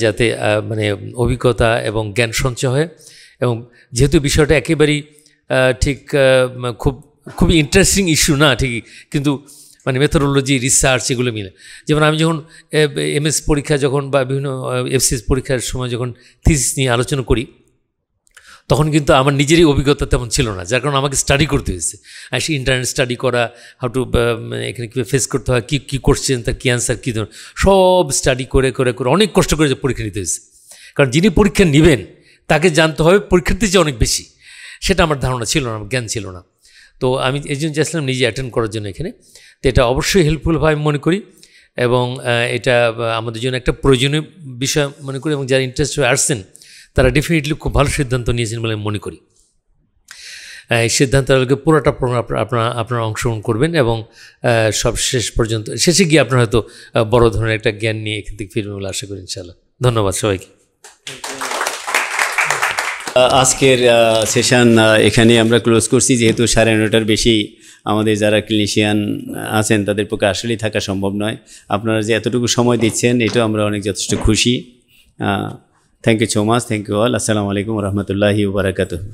[SPEAKER 4] যাতে মানে অভিজ্ঞতা এবং জ্ঞান সঞ্চয় হয়। এবং যেহেতু বিষয়টা একেবারেই ঠিক খুবই ইন্টারেস্টিং ইস্যু না ঠিকই, কিন্তু মানে মেথোডোলজি রিসার্চ এগুলো মিলে, যেমন আমি যখন এমএস পরীক্ষা যখন বা বিভিন্ন এফসিএস পরীক্ষার সময় যখন থিসিস নিয়ে আলোচনা করি তখন কিন্তু আমার নিজেরই অভিজ্ঞতা তেমন ছিল না, যার কারণে আমাকে স্টাডি করতে হয়েছে। আর সেই ইন্টারনেট স্টাডি করা, হাউ টু এখানে কীভাবে ফেস করতে হয়, কী কোশ্চেন, তার কী অ্যান্সার, কী ধরনের সব স্টাডি করে করে করে অনেক কষ্ট করে পরীক্ষা নিতে হয়েছে। কারণ যিনি পরীক্ষা নেবেন তাকে জানতে হবে পরীক্ষার্থীর চেয়ে অনেক বেশি, সেটা আমার ধারণা ছিল না, জ্ঞান ছিল না। তো আমি এই জন্য চাইছিলাম নিজে অ্যাটেন্ড করার জন্য এখানে। তো এটা অবশ্যই হেল্পফুল হয় আমি মনে করি, এবং এটা আমাদের জন্য একটা প্রয়োজনীয় বিষয় মনে করি, এবং যারা ইন্টারেস্ট হয়ে আসছেন তারা ডেফিনেটলি খুব ভালো সিদ্ধান্ত নিয়েছেন বলে আমি মনে করি। এই সিদ্ধান্তগুলোকে পুরোটা আপনারা অংশগ্রহণ করবেন, এবং সব শেষ পর্যন্ত শেষে গিয়ে আপনারা হয়তো বড় ধরনের একটা জ্ঞান নিয়ে এখান থেকে ফিরবেন বলে আশা করি ইনশাআল্লাহ। ধন্যবাদ সবাইকে।
[SPEAKER 2] আজকের সেশন এখানে আমরা ক্লোজ করছি, যেহেতু 9:30টার বেশি আমাদের যারা ক্লিনিশিয়ান আছেন তাদের পক্ষে আসলেই থাকা সম্ভব নয়। আপনারা যে এতটুকু সময় দিচ্ছেন এটাও আমরা অনেক যথেষ্ট খুশি। Thank you so much, thank you all. আসসালামু আলাইকুম রহমতুল্লাহি ওয়া বারাকাতুহু।